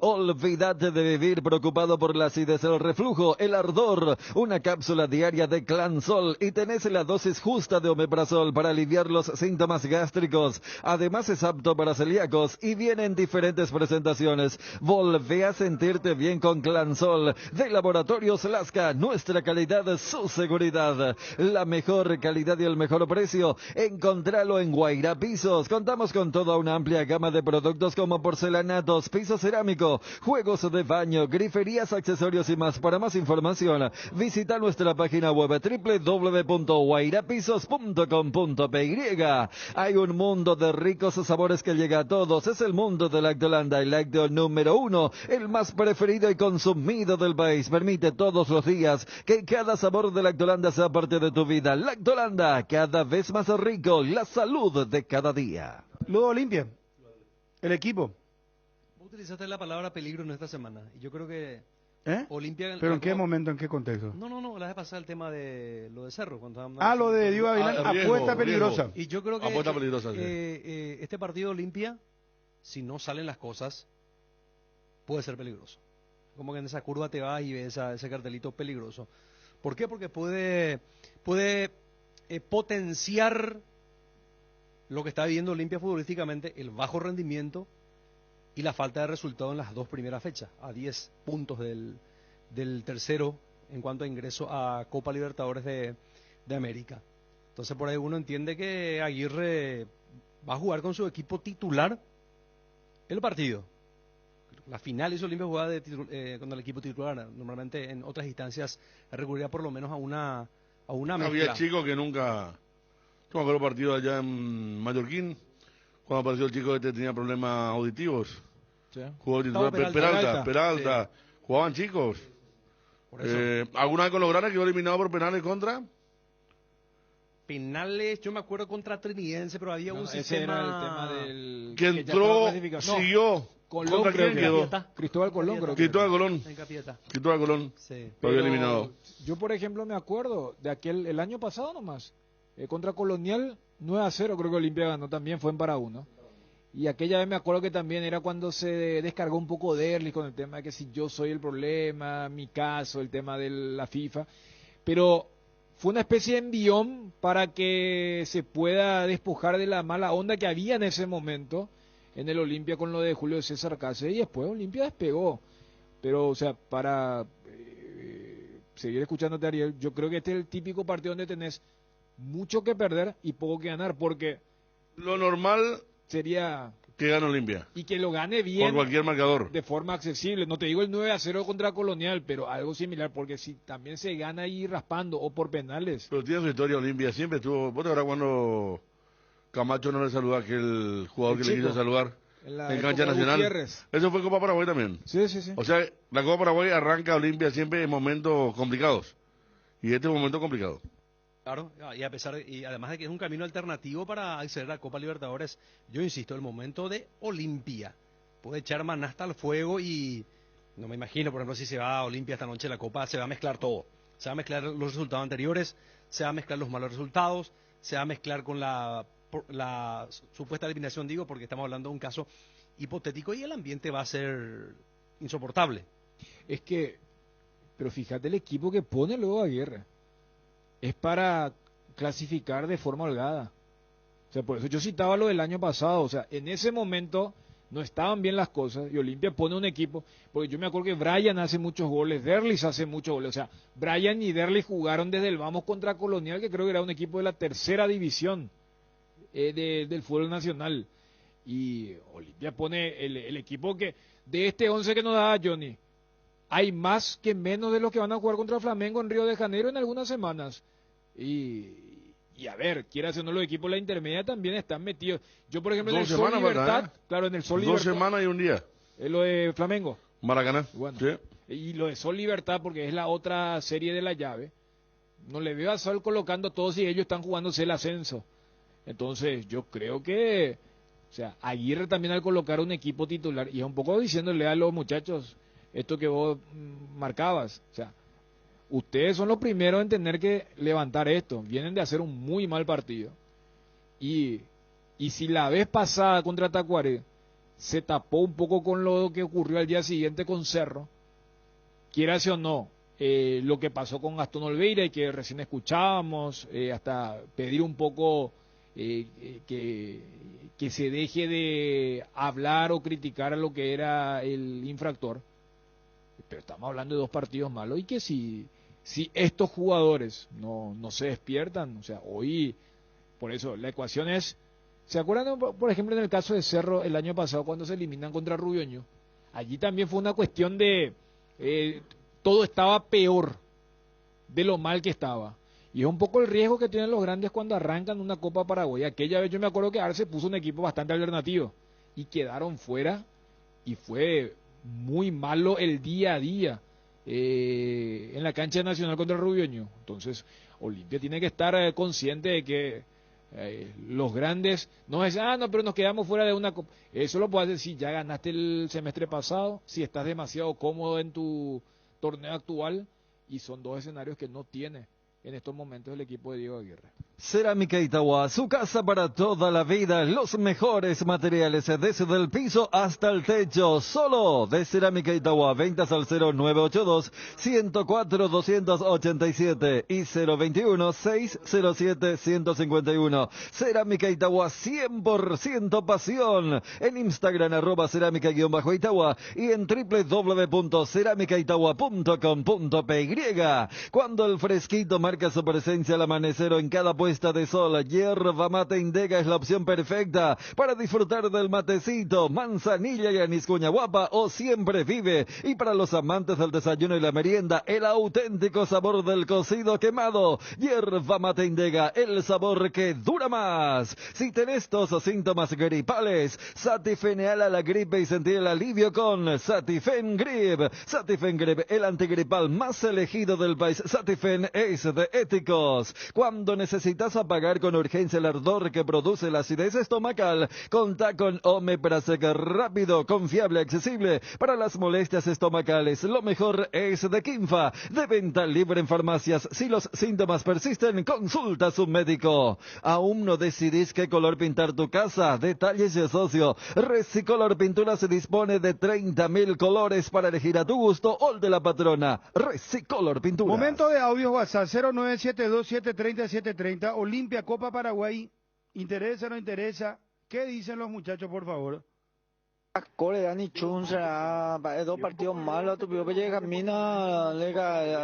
Olvídate de vivir preocupado por la acidez, el reflujo, el ardor. Una cápsula diaria de Clansol y tenés la dosis justa de omeprazol para aliviar los síntomas gástricos. Además es apto para celíacos y viene en diferentes presentaciones. Volvé a sentirte bien con Clansol de Laboratorios Lasca. Nuestra calidad, su seguridad, la mejor calidad y el mejor precio. Encontralo en Guaira Pisos. Contamos con toda una amplia gama de productos como porcelanatos, piso cerámico, juegos de baño, griferías, accesorios y más. Para más información, visita nuestra página web www.guairapisos.com.py. Hay un mundo de ricos sabores que llega a todos. Es el mundo de Lactolanda, el lácteo número 1, el más preferido y consumido del país. Permite todos los días que cada sabor de Lactolanda sea parte de tu vida. Lactolanda, cada vez más rico, la salud de cada día. Luego limpia el equipo. Vos utilizaste la palabra peligro en esta semana y yo creo que Olimpia. ¿Pero en qué momento, en qué contexto? No, la vez pasada el tema de lo de Cerro. Lo de Diego Avilán, apuesta peligrosa. Y yo creo que apuesta peligrosa, este partido Olimpia, si no salen las cosas, puede ser peligroso. Como que en esa curva te vas y ves ese cartelito peligroso. ¿Por qué? Porque puede potenciar lo que está viviendo Olimpia futbolísticamente, el bajo rendimiento y la falta de resultado en las 2 primeras fechas, a 10 puntos del tercero en cuanto a ingreso a Copa Libertadores de América. Entonces por ahí uno entiende que Aguirre va a jugar con su equipo titular el partido. La final hizo Olimpia jugada con el equipo titular. Normalmente en otras instancias recurría por lo menos a una mezcla. Había chicos que nunca... Yo me acuerdo partido allá en Mallorquín, cuando apareció el chico que tenía problemas auditivos. Sí. Jugó titular Peralta. Sí. Jugaban chicos. Por eso. ¿Alguna vez con los grandes quedó eliminado por penales contra? Penales, yo me acuerdo contra Trinidense, pero había un sistema... Era el tema del... Que entró, siguió... Colón, ¿Contra quién quedó? Cristóbal Colón, creo que. Cristóbal Colón. Cristóbal Colón. Sí. Lo había eliminado. Yo, por ejemplo, me acuerdo de el año pasado nomás. Contra Colonial, 9-0, creo que Olimpia ganó también, fue en para 1. Y aquella vez me acuerdo que también era cuando se descargó un poco de Erlich con el tema de que si yo soy el problema, mi caso, el tema de la FIFA. Pero fue una especie de envión para que se pueda despojar de la mala onda que había en ese momento en el Olimpia con lo de Julio César Cáceres, y después Olimpia despegó. Pero, o sea, para seguir escuchándote, Ariel, yo creo que este es el típico partido donde tenés mucho que perder y poco que ganar, porque lo normal sería... que gane Olimpia. Y que lo gane bien. Por cualquier marcador. De forma accesible. No te digo el 9-0 contra Colonial, pero algo similar, porque si también se gana ahí raspando o por penales. Pero tiene su historia Olimpia, siempre estuvo. ¿Vos te acuerdas cuando Camacho no le saludó a aquel jugador que le quiso saludar? En cancha nacional. Gutiérrez. Eso fue Copa Paraguay también. Sí, sí, sí. O sea, la Copa Paraguay arranca Olimpia siempre en momentos complicados. Y este es un momento complicado. Claro, y y además de que es un camino alternativo para acceder a la Copa Libertadores, yo insisto, el momento de Olimpia. Puede echar maná hasta el fuego y no me imagino, por ejemplo, si se va a Olimpia esta noche la Copa, se va a mezclar todo. Se va a mezclar los resultados anteriores, se va a mezclar los malos resultados, se va a mezclar con la supuesta eliminación, digo, porque estamos hablando de un caso hipotético y el ambiente va a ser insoportable. Es que, pero fíjate el equipo que pone luego Aguirre. Es para clasificar de forma holgada. O sea, por eso yo citaba lo del año pasado. O sea, en ese momento no estaban bien las cosas y Olimpia pone un equipo, porque yo me acuerdo que Brian hace muchos goles, Derlis hace muchos goles. O sea, Brian y Derlis jugaron desde el vamos contra Colonial, que creo que era un equipo de la tercera división del fútbol nacional. Y Olimpia pone el equipo que, de este 11 que nos da Johnny, hay más que menos de los que van a jugar contra Flamengo en Río de Janeiro en algunas semanas. Y a ver, quieras o no, los equipos de la intermedia también están metidos. Yo, por ejemplo, en el Sol Libertad, claro, en el Sol Libertad. 2 semanas y un día. Lo de Flamengo. Maracaná. Bueno, sí. Y lo de Sol Libertad, porque es la otra serie de la llave. No le veo a Sol colocando a todos y ellos están jugándose el ascenso. Entonces, yo creo que, o sea, Aguirre también al colocar un equipo titular, y es un poco diciéndole a los muchachos, esto que vos marcabas, o sea, ustedes son los primeros en tener que levantar esto, vienen de hacer un muy mal partido, y si la vez pasada contra Tacuaré se tapó un poco con lo que ocurrió al día siguiente con Cerro, quieras o no, lo que pasó con Gastón Olveira y que recién escuchábamos, hasta pedir un poco que se deje de hablar o criticar a lo que era el infractor. Pero estamos hablando de 2 partidos malos y que si estos jugadores no se despiertan, o sea, hoy, por eso la ecuación es, ¿se acuerdan, por ejemplo, en el caso de Cerro el año pasado cuando se eliminan contra Rubioño? Allí también fue una cuestión de, todo estaba peor de lo mal que estaba. Y es un poco el riesgo que tienen los grandes cuando arrancan una Copa Paraguay. Aquella vez yo me acuerdo que Arce puso un equipo bastante alternativo y quedaron fuera y fue muy malo el día a día en la cancha nacional contra el Rubioño. Entonces, Olimpia tiene que estar consciente de que los grandes no es, no, pero nos quedamos fuera de una Copa. Eso lo puedes decir, ya ganaste el semestre pasado, si estás demasiado cómodo en tu torneo actual, y son 2 escenarios que no tiene en estos momentos el equipo de Diego Aguirre. Cerámica Itagua, su casa para toda la vida, los mejores materiales desde el piso hasta el techo, solo de Cerámica Itagua, ventas al 0982-104-287 y 021-607-151. Cerámica Itagua, 100% pasión, en Instagram @cerámica_Itagua y en www.ceramicaitagua.com.py. Cuando el fresquito marca su presencia al amanecer o en cada puesta de sol, Yerba Mate Indega es la opción perfecta para disfrutar del matecito, manzanilla y anís cuñaguapa o siempre vive. Y para los amantes del desayuno y la merienda, el auténtico sabor del cocido quemado. Yerba Mate Indega, el sabor que dura más. Si tenés tos o síntomas gripales, Satifeneal a la gripe y sentir el alivio con Satifen Grip. Satifen Grip, el antigripal más elegido del país. Satifen es de éticos. Cuando necesitas apagar con urgencia el ardor que produce la acidez estomacal, contá con Omeprazec, rápido, confiable, accesible para las molestias estomacales. Lo mejor es de Quinfa, de venta libre en farmacias. Si los síntomas persisten, consulta a su médico. ¿Aún no decidís qué color pintar tu casa? Detalles de socio. Resicolor Pintura se dispone de 30.000 colores para elegir a tu gusto o el de la patrona. Resicolor Pintura. Momento de audio WhatsApp 0972-730-730. Olimpia, Copa Paraguay. ¿Interesa o no interesa? ¿Qué dicen los muchachos, por favor? Core Dani Chun será 2 partidos malos, tu pido que camina,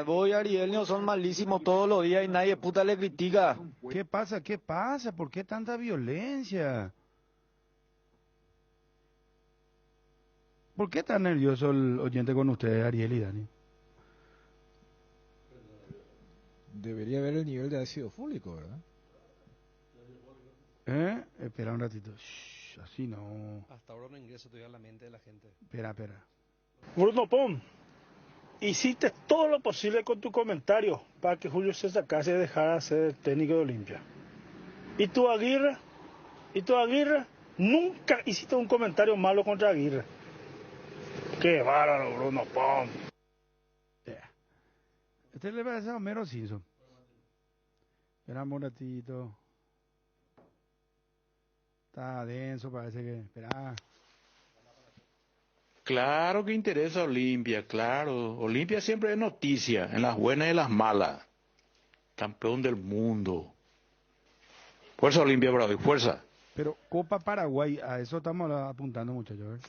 voy a Ariel, no son malísimos todos los días y nadie puta le critica. ¿Qué pasa? ¿Qué pasa? ¿Por qué tanta violencia? ¿Por qué está nervioso el oyente con ustedes, Ariel y Dani? Debería ver el nivel de ácido fólico, ¿verdad? Espera un ratito. Shh, así no. Hasta ahora no ingreso todavía a la mente de la gente. Espera. Bruno Pom, hiciste todo lo posible con tu comentario para que Julio César Cáceres dejara de ser técnico de Olimpia. ¿Y tu Aguirre? Nunca hiciste un comentario malo contra Aguirre. Qué bárbaro, Bruno Pom. Este le parece a Homero Simpson. Esperamos un ratito. Está denso, parece que... Espera. Claro que interesa a Olimpia, claro. Olimpia siempre es noticia, en las buenas y las malas. Campeón del mundo. Fuerza Olimpia, bravo, fuerza. Pero Copa Paraguay, a eso estamos apuntando, muchachos.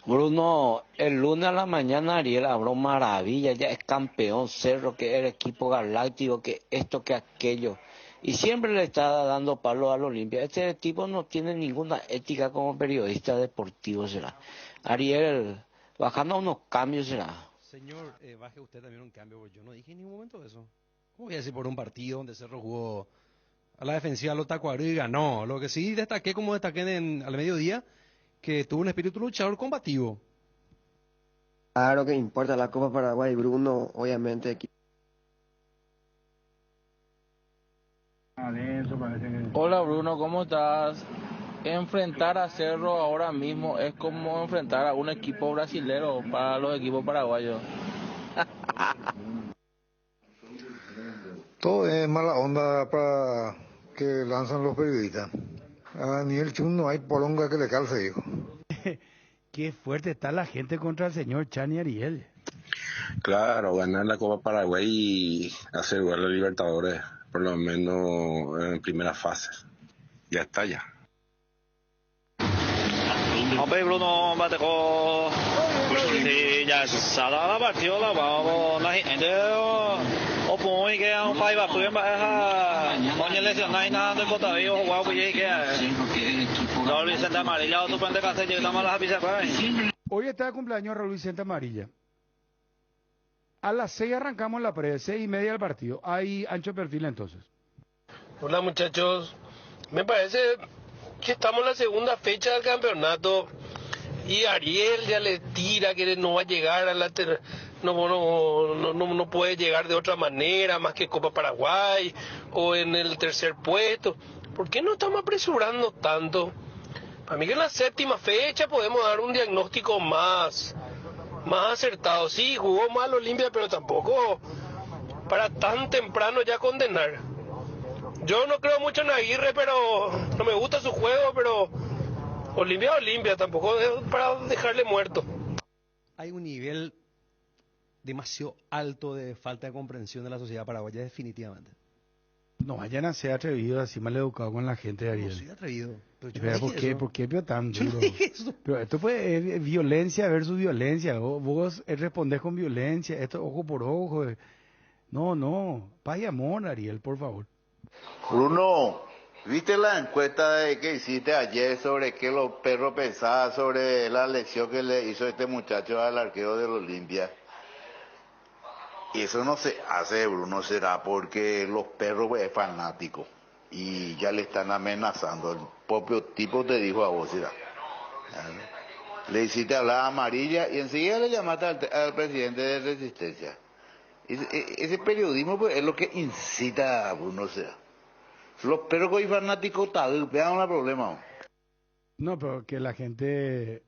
Bruno, el lunes a la mañana Ariel habló maravilla, ya es campeón, Cerro, que era equipo galáctico, que esto, que aquello. Y siempre le está dando palo al Olimpia. Este tipo no tiene ninguna ética como periodista deportivo, será. Ariel, bajando unos cambios, será. Señor, baje usted también un cambio, porque yo no dije en ningún momento eso. ¿Cómo voy a decir por un partido donde Cerro jugó a la defensiva, lo tacuario y ganó? Lo que sí destaqué, como destaqué al mediodía, que tuvo un espíritu luchador combativo. Claro que importa la Copa Paraguay, Bruno, obviamente. Hola Bruno, ¿cómo estás? Enfrentar a Cerro ahora mismo es como enfrentar a un equipo brasilero para los equipos paraguayos. Todo es mala onda para que lanzan los periodistas. A Daniel Chun no hay polonga que le calce, hijo. Qué fuerte está la gente contra el señor Chani Ariel. Claro, ganar la Copa Paraguay y asegurar los Libertadores, por lo menos en primera fase. Ya está ya. Hombre, Bruno, bateko thì nhà xã đã bắt thiếu là bảo này anh đó ông ấy cái ông phải bắt tuyển bài ha mọi người lên sân này na tôi có tới ông vào cái gì kia rồi Luis Santa María tú puedes hacer que estamos la pizza para Hoy está de cumpleaños Raúl Vicente Amarilla. A las 6 arrancamos la previa, 6:30 del partido. Hay ancho perfil entonces. Hola muchachos, me parece que estamos en la segunda fecha del campeonato y Ariel ya le tira que no va a llegar a la no puede llegar de otra manera más que Copa Paraguay o en el tercer puesto. ¿Por qué no estamos apresurando tanto? Para mí que en la séptima fecha podemos dar un diagnóstico más acertado. Sí, jugó mal Olimpia, pero tampoco para tan temprano ya condenar. Yo no creo mucho en Aguirre, pero no me gusta su juego, pero Olimpia, tampoco es para dejarle muerto. Hay un nivel demasiado alto de falta de comprensión de la sociedad paraguaya, definitivamente. No vayan a ser atrevidos, así mal educados con la gente, Ariel. No soy atrevido. Pero yo Pero no dije ¿por qué veo tan Yo no duro? dije eso. Pero esto puede es violencia versus violencia. Vos respondés con violencia, esto ojo por ojo. No, paz y amor, Ariel, por favor. Bruno, ¿viste la encuesta que hiciste ayer sobre qué los perros pensaban sobre la lección que le hizo este muchacho al arquero del Olimpia? Y eso no se hace, Bruno, será porque los perros es fanático y ya le están amenazando. El propio tipo te dijo a vos, será. Le hiciste hablar a Amarilla y enseguida le llamaste al presidente de Resistencia. Ese periodismo pues, es lo que incita a Bruno, será. Los perros y fanáticos vean un problema. No, pero que la gente,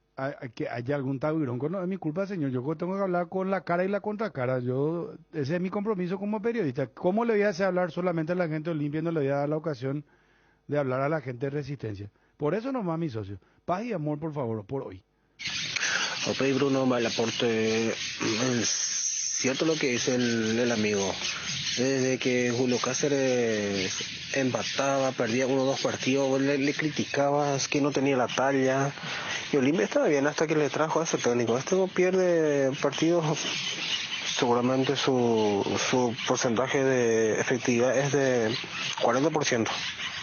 que haya algún tabirón, no es mi culpa, señor. Yo tengo que hablar con la cara y la contracara. Ese es mi compromiso como periodista. ¿Cómo le voy a hacer hablar solamente a la gente de Olimpia? No le voy a dar la ocasión de hablar a la gente de Resistencia. Por eso nomás, mi socio. Paz y amor, por favor, por hoy. Ok, Bruno, el aporte es cierto lo que dice el amigo. Desde que Julio Cáceres empataba, perdía 1 o 2 partidos, le criticabas que no tenía la talla. Y Olimpia estaba bien hasta que le trajo a ese técnico. Este no pierde partidos, seguramente su porcentaje de efectividad es de 40%.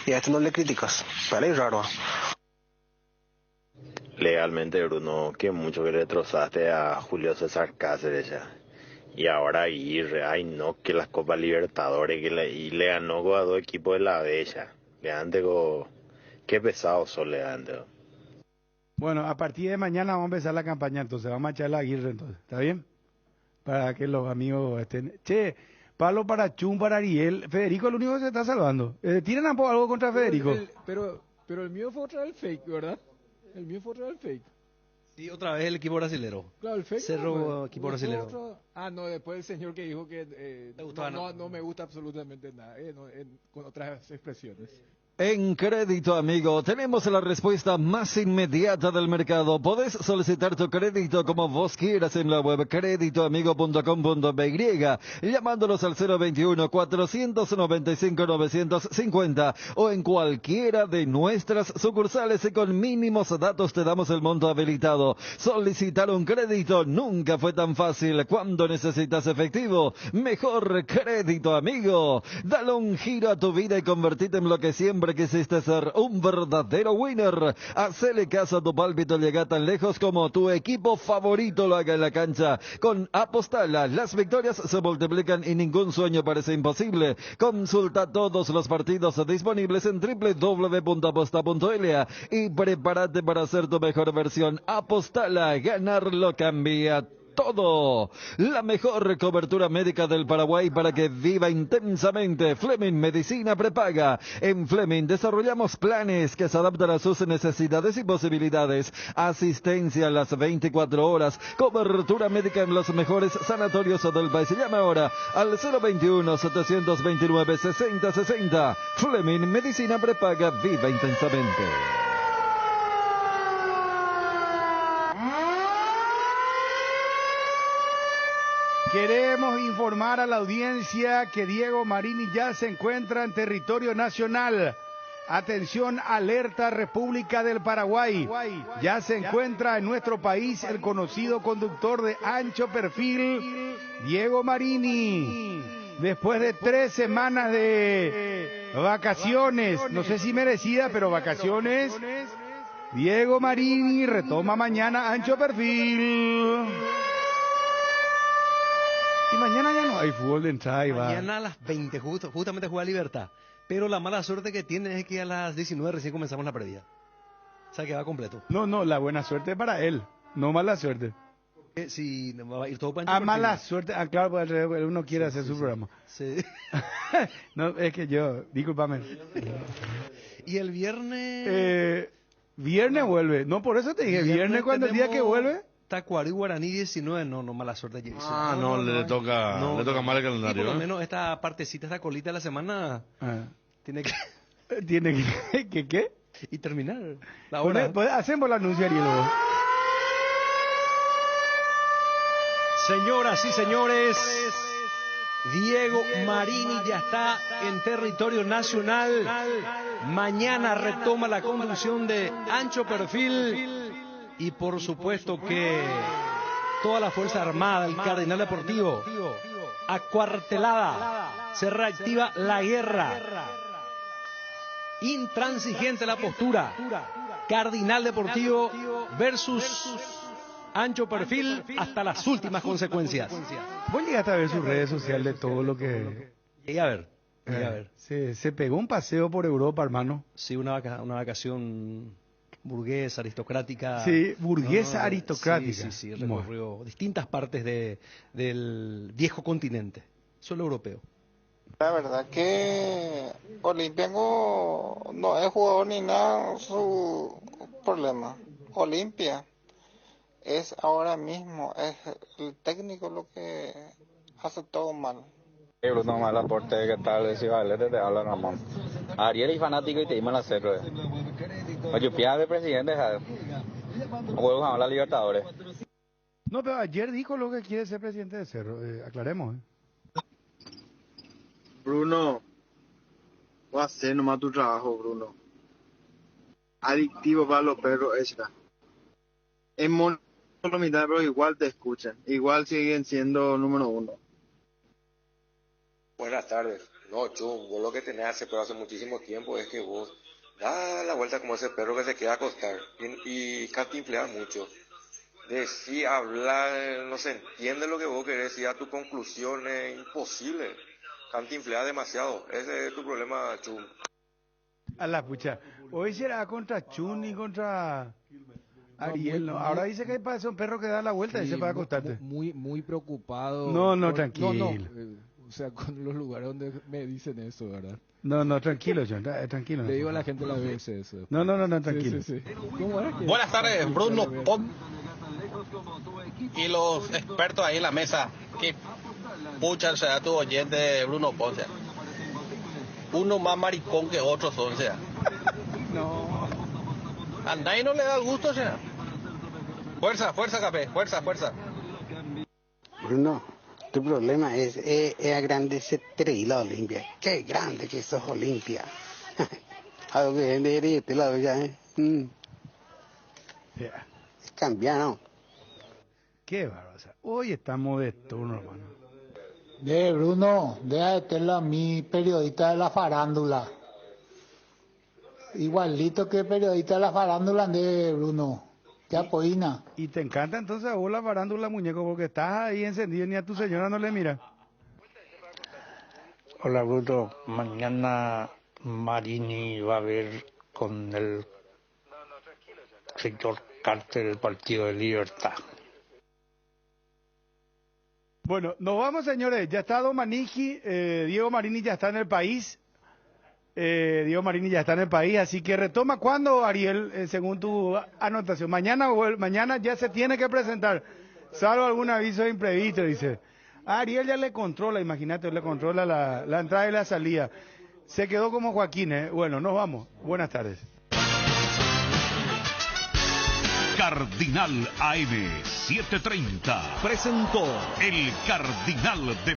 Y a este no le criticas. Vale, raro. legalmente, Bruno, que mucho que le trozaste a Julio César Cáceres ya. Y ahora Aguirre, ay no, que las Copas Libertadores, y le ganó a 2 equipos de la Bella. Leante, qué pesado son Leante. Bueno, a partir de mañana vamos a empezar la campaña, entonces vamos a echar la Aguirre, entonces, ¿está bien? Para que los amigos estén... Che, palo para Chum, para Ariel. Federico es el único que se está salvando. ¿Tienen algo contra Federico? Pero el mío fue otra vez el fake, ¿verdad? El mío fue otra vez el fake. Sí, otra vez el equipo brasilero. Claro, el fake. Cerro, equipo brasilero. No, después el señor que dijo que no me gusta absolutamente nada, con otras expresiones. En Crédito Amigo tenemos la respuesta más inmediata del mercado. Podés solicitar tu crédito como vos quieras en la web creditoamigo.com.by, llamándolos al 021-495-950 o en cualquiera de nuestras sucursales, y con mínimos datos te damos el monto habilitado. Solicitar un crédito nunca fue tan fácil. Cuando necesitas efectivo, mejor Crédito Amigo. Dale un giro a tu vida y convertite en lo que siempre quisiste ser, un verdadero winner. Hacele caso a tu pálpito, llega tan lejos como tu equipo favorito lo haga en la cancha. Con Apostala, las victorias se multiplican y ningún sueño parece imposible. Consulta todos los partidos disponibles en www.aposta.la y prepárate para hacer tu mejor versión. Apostala, ganarlo cambia todo. La mejor cobertura médica del Paraguay para que viva intensamente. Fleming Medicina Prepaga. En Fleming desarrollamos planes que se adaptan a sus necesidades y posibilidades. Asistencia a las 24 horas. Cobertura médica en los mejores sanatorios del país. Llama ahora al 021-729-6060. Fleming Medicina Prepaga. Viva intensamente. Queremos informar a la audiencia que Diego Marini ya se encuentra en territorio nacional. Atención, alerta República del Paraguay. Ya se encuentra en nuestro país el conocido conductor de ancho perfil, Diego Marini. Después de 3 semanas de vacaciones, no sé si merecidas, pero vacaciones, Diego Marini retoma mañana ancho perfil. Y mañana ya no hay fútbol de entrada y va. Mañana a las 20, justamente juega Libertad. Pero la mala suerte que tiene es que a las 19 recién comenzamos la previa. O sea que va completo. No, la buena suerte es para él, no mala suerte. Si va a ir todo para mala suerte, claro, pues uno quiere hacer su programa. Sí. No, es que yo, discúlpame. ¿Y el viernes? Viernes vuelve. No, por eso te dije, viernes cuando el día que vuelve. Tacuarí Guaraní 19, no mala suerte. Le toca mal el calendario. Y por lo menos esta partecita, esta colita de la semana, tiene que... ¿Tiene que qué? Y terminar la hora. Hacemos el anuncio, Ariel. Señoras y señores, Diego Marini ya está en territorio nacional. Mañana retoma la conducción de ancho perfil. Y por supuesto que toda la Fuerza Armada, el Cardenal Deportivo, acuartelada, se reactiva la guerra. Intransigente la postura. Cardenal Deportivo versus ancho perfil hasta las últimas consecuencias. Vos llegaste a ver sus redes sociales de todo lo que... Llegué a ver. Se pegó un paseo por Europa, hermano. Sí, una vacación... burguesa, aristocrática. Sí, burguesa aristocrática. Sí, recorrió distintas partes del viejo continente, solo europeo. La verdad que Olimpia no es jugador ni nada su problema. Olimpia es ahora mismo, es el técnico lo que hace todo mal. Bruno Malaporte, ¿qué tal? Si vale, te habla Ramón. Ariel es fanático y te iban a hacerlo. Oye, de presidente, juegos a la Libertadores. No, pero ayer dijo lo que quiere ser presidente de Cerro. Aclaremos. Bruno, voy a hacer nomás tu trabajo, Bruno. Adictivo para los perros, extra. Es monomitad, pero igual te escuchan. Igual siguen siendo número 1. Buenas tardes. No, Chum, vos lo que tenés hace muchísimo tiempo es que vos Da la vuelta como ese perro que se queda a acostar y cantinflear mucho. Decir, hablar, no se entiende lo que vos querés, y a tu conclusión es imposible. Cantinflear demasiado, ese es tu problema, Chum. A la pucha, hoy será contra Chun y contra Ariel, ¿no? Ahora dice que parece un perro que da la vuelta y se va a acostarte. Muy preocupado. No, tranquilo. O sea, con los lugares donde me dicen eso, ¿verdad? No, tranquilo, John, tranquilo. Le digo a la gente las veces eso. No, tranquilo. Sí. ¿Cómo era que... Buenas tardes, Bruno Pon y los expertos ahí en la mesa. Que pucha será tu oyente, Bruno Ponce. Uno más maricón que otros son, sea. No. A nadie no le da gusto, sea. Fuerza, Café, fuerza. Bruno, tu problema es agrandecer la Olimpia. Qué grande que sos Olimpia. Algo que de este lado ya, Es cambiano. Qué bárbaro. Hoy estamos de turno, hermano. Bruno, deja de tenerlo a mí, periodista de la farándula. Igualito que periodista de la farándula de Bruno. Ya poina. Y te encanta entonces a vos la farándula, muñeco, porque estás ahí encendido, ni a tu señora no le mira. Hola, Bruno. Mañana Marini va a ver con el señor Carter el Partido de Libertad. Bueno, nos vamos, señores. Ya está Don Manigi, Diego Marini ya está en el país. Así que retoma cuándo, Ariel, según tu anotación. Mañana ya se tiene que presentar, salvo algún aviso de imprevisto, dice. Ariel ya le controla, imagínate, le controla la entrada y la salida. Se quedó como Joaquín, ¿eh? Bueno, nos vamos. Buenas tardes. Cardinal AM 730 presentó el Cardinal de